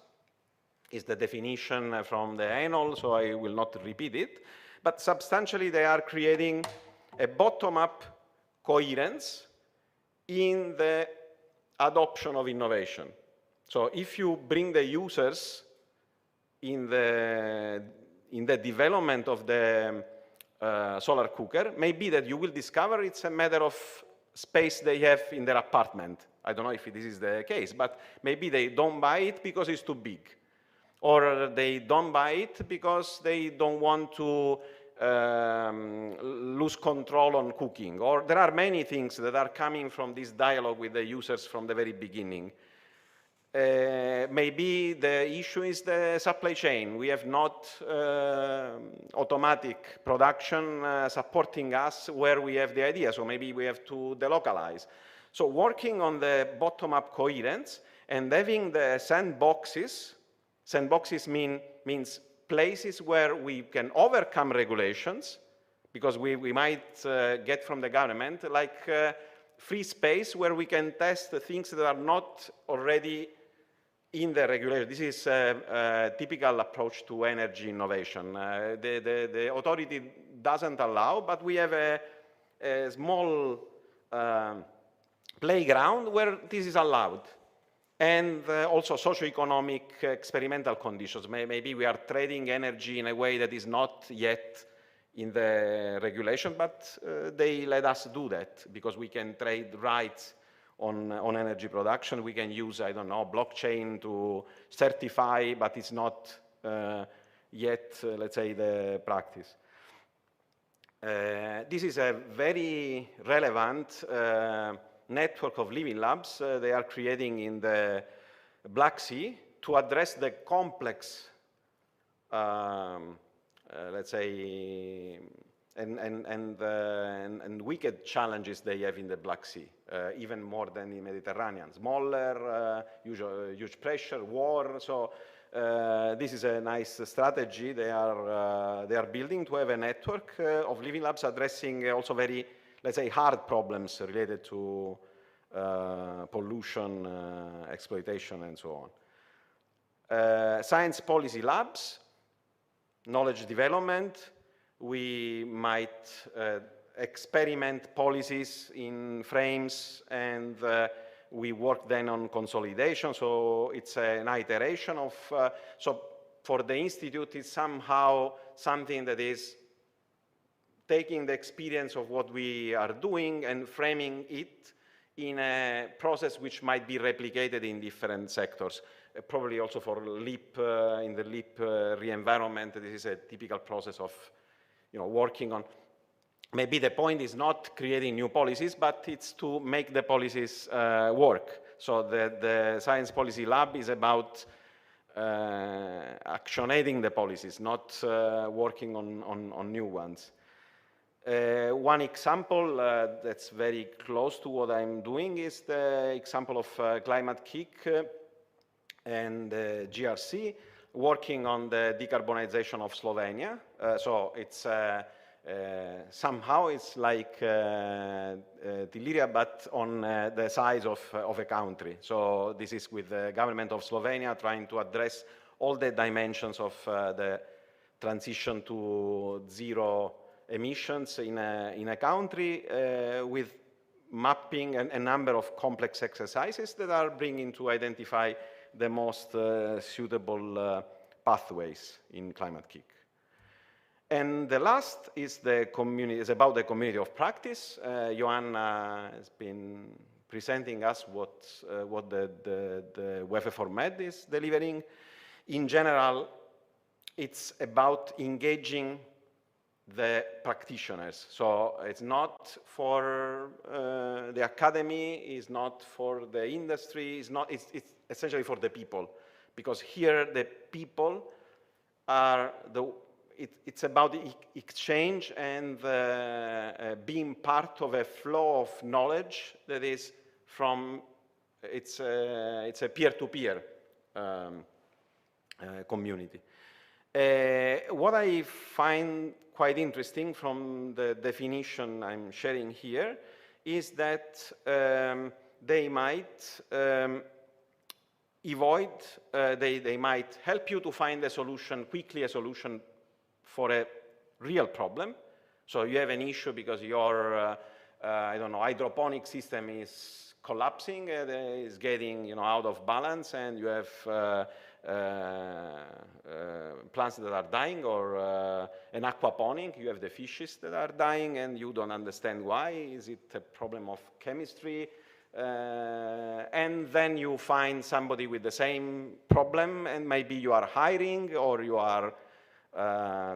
is the definition from the annual, so I will not repeat it, but substantially they are creating a bottom-up coherence in the adoption of innovation. So if you bring the users in the development of the solar cooker, maybe that you will discover it's a matter of space they have in their apartment. I don't know if this is the case, but maybe they don't buy it because it's too big. Or they don't buy it because they don't want to lose control on cooking. Or there are many things that are coming from this dialogue with the users from the very beginning. Maybe the issue is the supply chain. We have not automatic production supporting us where we have the idea, so maybe we have to delocalize. So working on the bottom-up coherence and having the sandboxes means places where we can overcome regulations, because we might get from the government, like free space where we can test the things that are not already in the regulation. This is a typical approach to energy innovation. The authority doesn't allow, but we have a small playground where this is allowed. And also socioeconomic experimental conditions. Maybe we are trading energy in a way that is not yet in the regulation, but they let us do that, because we can trade rights on energy production. We can use, I don't know, blockchain to certify, but it's not yet, let's say, the practice. This is a very relevant network of living labs they are creating in the Black Sea to address the complex, let's say, and wicked challenges they have in the Black Sea, even more than in the Mediterranean. Smaller, huge pressure, war. So this is a nice strategy they are building to have a network of living labs addressing also very, let's say, hard problems related to pollution, exploitation, and so on. Science policy labs, knowledge development. We might experiment policies in frames, and we work then on consolidation. So it's an iteration of, so for the Institute, it's somehow something that is taking the experience of what we are doing and framing it in a process which might be replicated in different sectors. Probably also for LEAP, in the LEAP re-environment, this is a typical process of working on. Maybe the point is not creating new policies, but it's to make the policies work. So the Science Policy Lab is about actionating the policies, not working on new ones. One example that's very close to what I'm doing is the example of Climate Kick and GRC, working on the decarbonization of Slovenia. So it's somehow it's like Deliria, but on the size of a country. So this is with the government of Slovenia trying to address all the dimensions of the transition to zero emissions in a country with mapping a number of complex exercises that are bringing to identify the most suitable pathways in Climate Kick. And the last is the community, is about the community of practice. Joanna has been presenting us what the WEF for Med is delivering. In general, it's about engaging the practitioners. So it's not for the academy, it's not for the industry, it's essentially for the people. Because here the people are it's about the exchange and being part of a flow of knowledge that is from, it's a peer-to-peer community. What I find quite interesting from the definition I'm sharing here is that they might they might help you to find a solution, quickly a solution for a real problem. So you have an issue because your, I don't know, hydroponic system is collapsing, is getting out of balance, and you have plants that are dying, or an aquaponic, you have the fishes that are dying and you don't understand why. Is it a problem of chemistry? And then you find somebody with the same problem, and maybe you are hiring or you are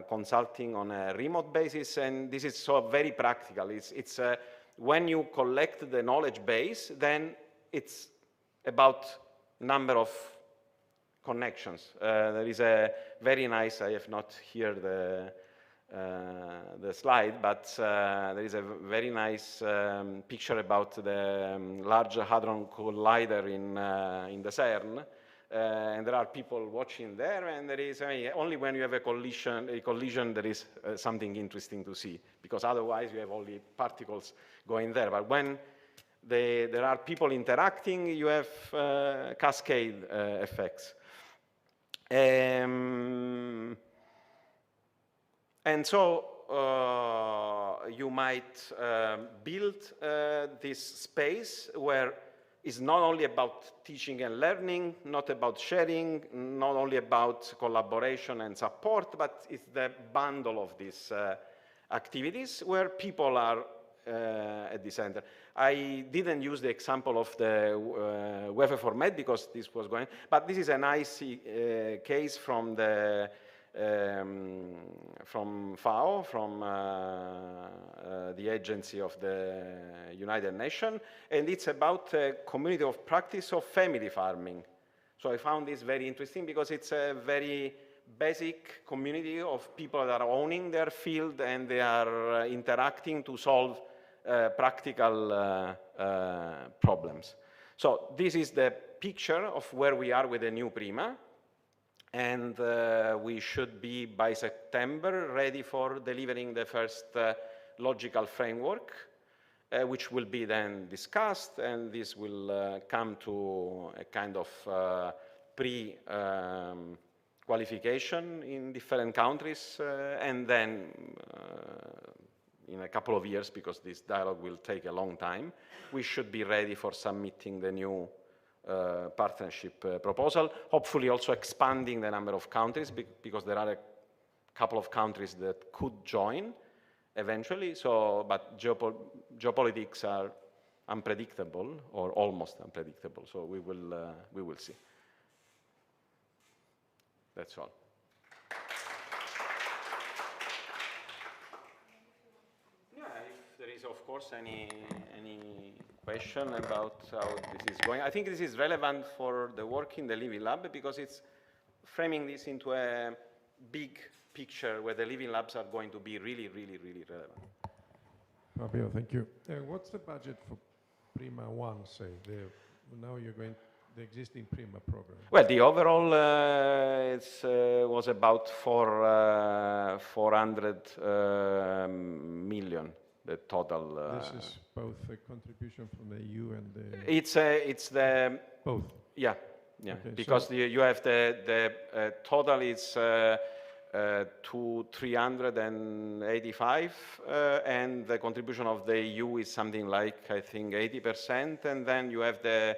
consulting on a remote basis, and this is so very practical. It's when you collect the knowledge base, then it's about number of connections. There is a very nice, I have not here the slide, but there is a very nice picture about the Large Hadron Collider in the CERN. And there are people watching there, and there is only when you have a collision there is something interesting to see, because otherwise you have only particles going there. But when there are people interacting, you have cascade effects. And so you might build this space where it's not only about teaching and learning, not about sharing, not only about collaboration and support, but it's the bundle of these activities where people are at the center. I didn't use the example of the WEF for Med because this was going, but this is a nice case from the from FAO, from the agency of the United Nations, and it's about a community of practice of family farming. So I found this very interesting because it's a very basic community of people that are owning their field and they are interacting to solve practical problems. So this is the picture of where we are with the new Prima. And we should be, by September, ready for delivering the first logical framework, which will be then discussed, and this will come to a kind of pre-qualification in different countries, and then in a couple of years, because this dialogue will take a long time, we should be ready for submitting the new partnership proposal, hopefully also expanding the number of countries because there are a couple of countries that could join eventually. So, but geopolitics are unpredictable or almost unpredictable. So we will see. That's all. Yeah, if there is, of course, any question about how this is going. I think this is relevant for the work in the Living Lab because it's framing this into a big picture where the Living Labs are going to be really, really, really relevant. Fabio, thank you. What's the budget for Prima 1, say? Now you're going the existing Prima program. Well, the overall was about 400 million. The total. This is both a contribution from the EU and the. It's the both. Yeah, yeah. Okay, because so you have the total is to 385, and the contribution of the EU is something like I think 80%, and then you have the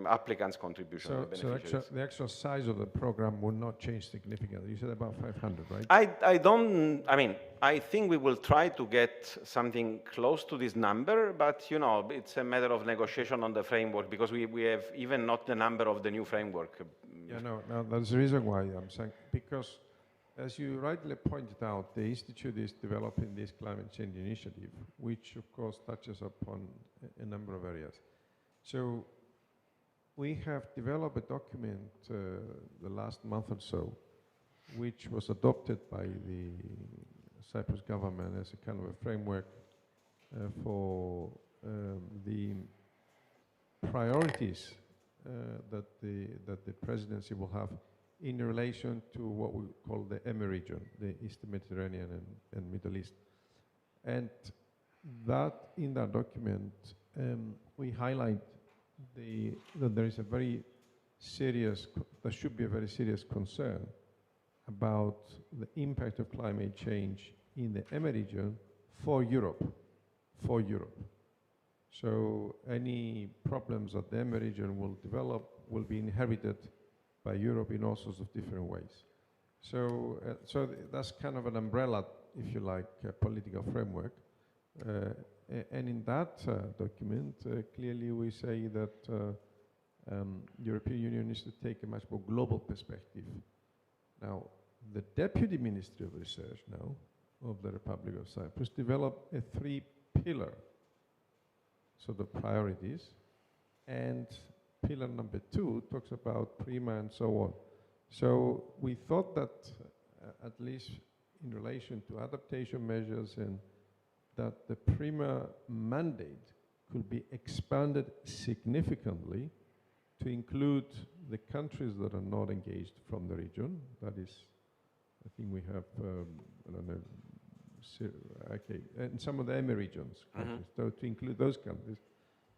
applicant's contribution. So the actual size of the program will not change significantly. You said about 500, right? I think we will try to get something close to this number, but you know, it's a matter of negotiation on the framework because we have even not the number of the new framework. Yeah, no, that's the reason why I'm saying, because as you rightly pointed out, the Institute is developing this climate change initiative, which of course touches upon a number of areas. So we have developed a document the last month or so, which was adopted by the Cyprus government as a kind of a framework for the priorities that the presidency will have in relation to what we call the EME region, the Eastern Mediterranean and Middle East. And that in that document, we highlight that there is a very serious, there should be a very serious concern about the impact of climate change in the EME region for Europe. So any problems that the EME region will develop will be inherited by Europe in all sorts of different ways. So that's kind of an umbrella, if you like, political framework. And in that document, clearly we say that European Union needs to take a much more global perspective. Now, the Deputy Ministry of Research now of the Republic of Cyprus developed a 3-pillar sort of priorities, and pillar number 2 talks about Prima and so on. So we thought that at least in relation to adaptation measures and that the Prima mandate could be expanded significantly to include the countries that are not engaged from the region. That is, I think we have, I don't know, okay, and some of the EME regions, countries, so to include those countries.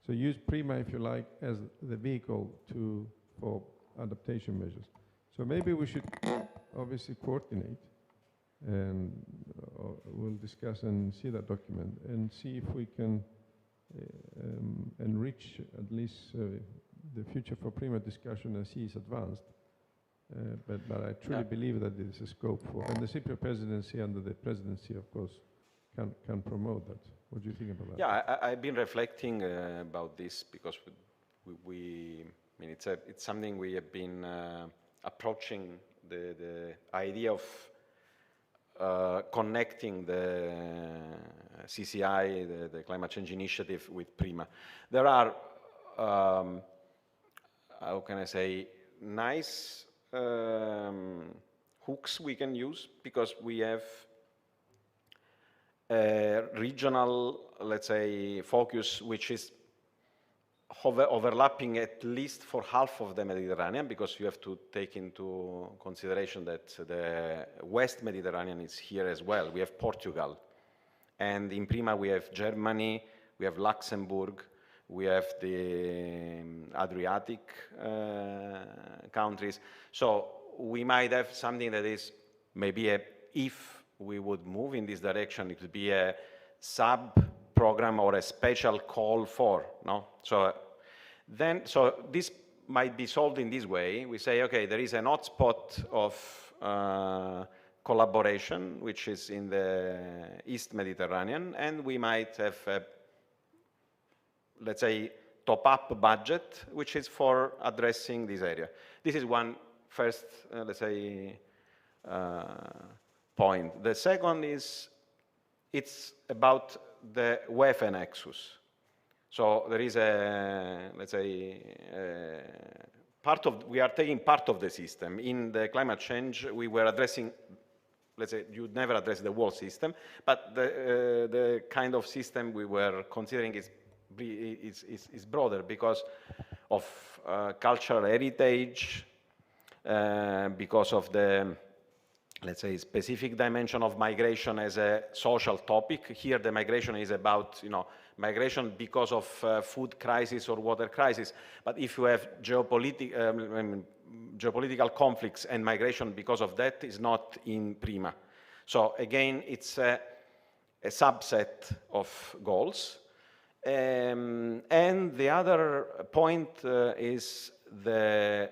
So use Prima, if you like, as the vehicle for adaptation measures. So maybe we should obviously coordinate, and we'll discuss and see that document and see if we can enrich at least the future for Prima discussion as he is advanced. But I truly believe that there is a scope for, and the Cypriot presidency under the presidency, of course, can promote that. What do you think about that? Yeah, I've been reflecting about this because I mean, it's something we have been approaching the idea of connecting the CCI, the Climate Change Initiative, with PRIMA. There are, how can I say, nice hooks we can use, because we have a regional, let's say, focus, which is overlapping at least for half of the Mediterranean, because you have to take into consideration that the West Mediterranean is here as well. We have Portugal, and in PRIMA we have Germany, we have Luxembourg, we have the Adriatic countries. So we might have something that is maybe if we would move in this direction, it would be a sub-program or a special call for, no? So this might be solved in this way. We say, okay, there is an hotspot of collaboration, which is in the East Mediterranean, and we might have a, let's say, top-up budget, which is for addressing this area. This is one first, let's say, point. The second is, it's about the WEF and Nexus. So there is a, let's say, we are taking part of the system. In the climate change, we were addressing, let's say, you never address the whole system, but the kind of system we were considering is broader because of cultural heritage, because of the, let's say, specific dimension of migration as a social topic. Here, the migration is about, migration because of food crisis or water crisis. But if you have geopolitical conflicts and migration because of that, is not in PRIMA. So again, it's a subset of goals. And the other point is the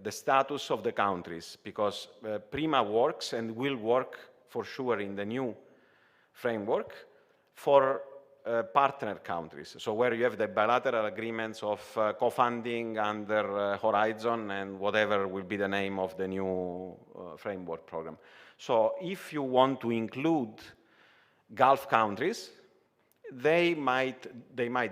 status of the countries, because PRIMA works and will work for sure in the new framework for partner countries. So where you have the bilateral agreements of co-funding under Horizon and whatever will be the name of the new framework program. So if you want to include Gulf countries, they might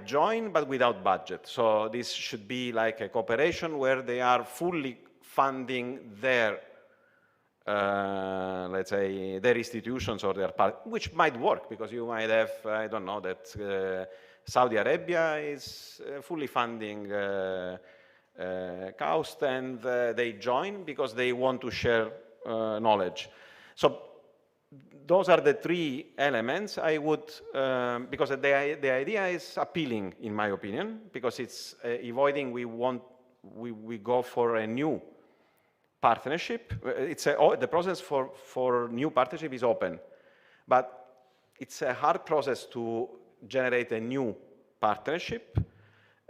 join, but without budget. So this should be like a cooperation where they are fully funding their, let's say, their institutions or their part, which might work, because you might have, I don't know, that Saudi Arabia is fully funding KAUST, and they join because they want to share knowledge. So those are the three elements I would, because the idea is appealing, in my opinion, because it's avoiding, we go for a new partnership. The process for new partnership is open, but it's a hard process to generate a new partnership.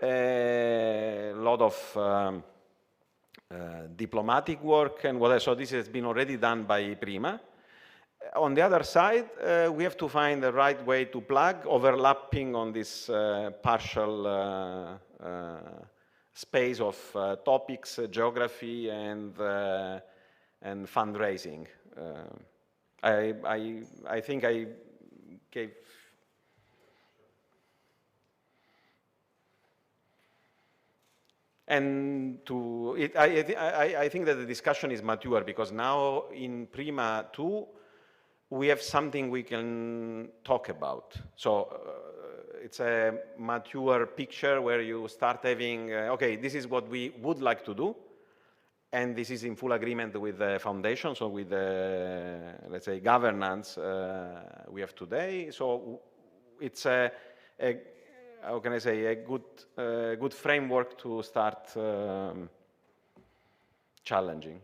A lot of diplomatic work and whatever, so this has been already done by PRIMA. On the other side, we have to find the right way to plug overlapping on this partial space of topics, geography, and fundraising. I think I gave. And I think that the discussion is mature, because now in PRIMA 2, we have something we can talk about. So it's a mature picture where you start having, okay, this is what we would like to do, and this is in full agreement with the foundation, so with the, let's say, governance we have today. So it's how can I say, a good framework to start challenging.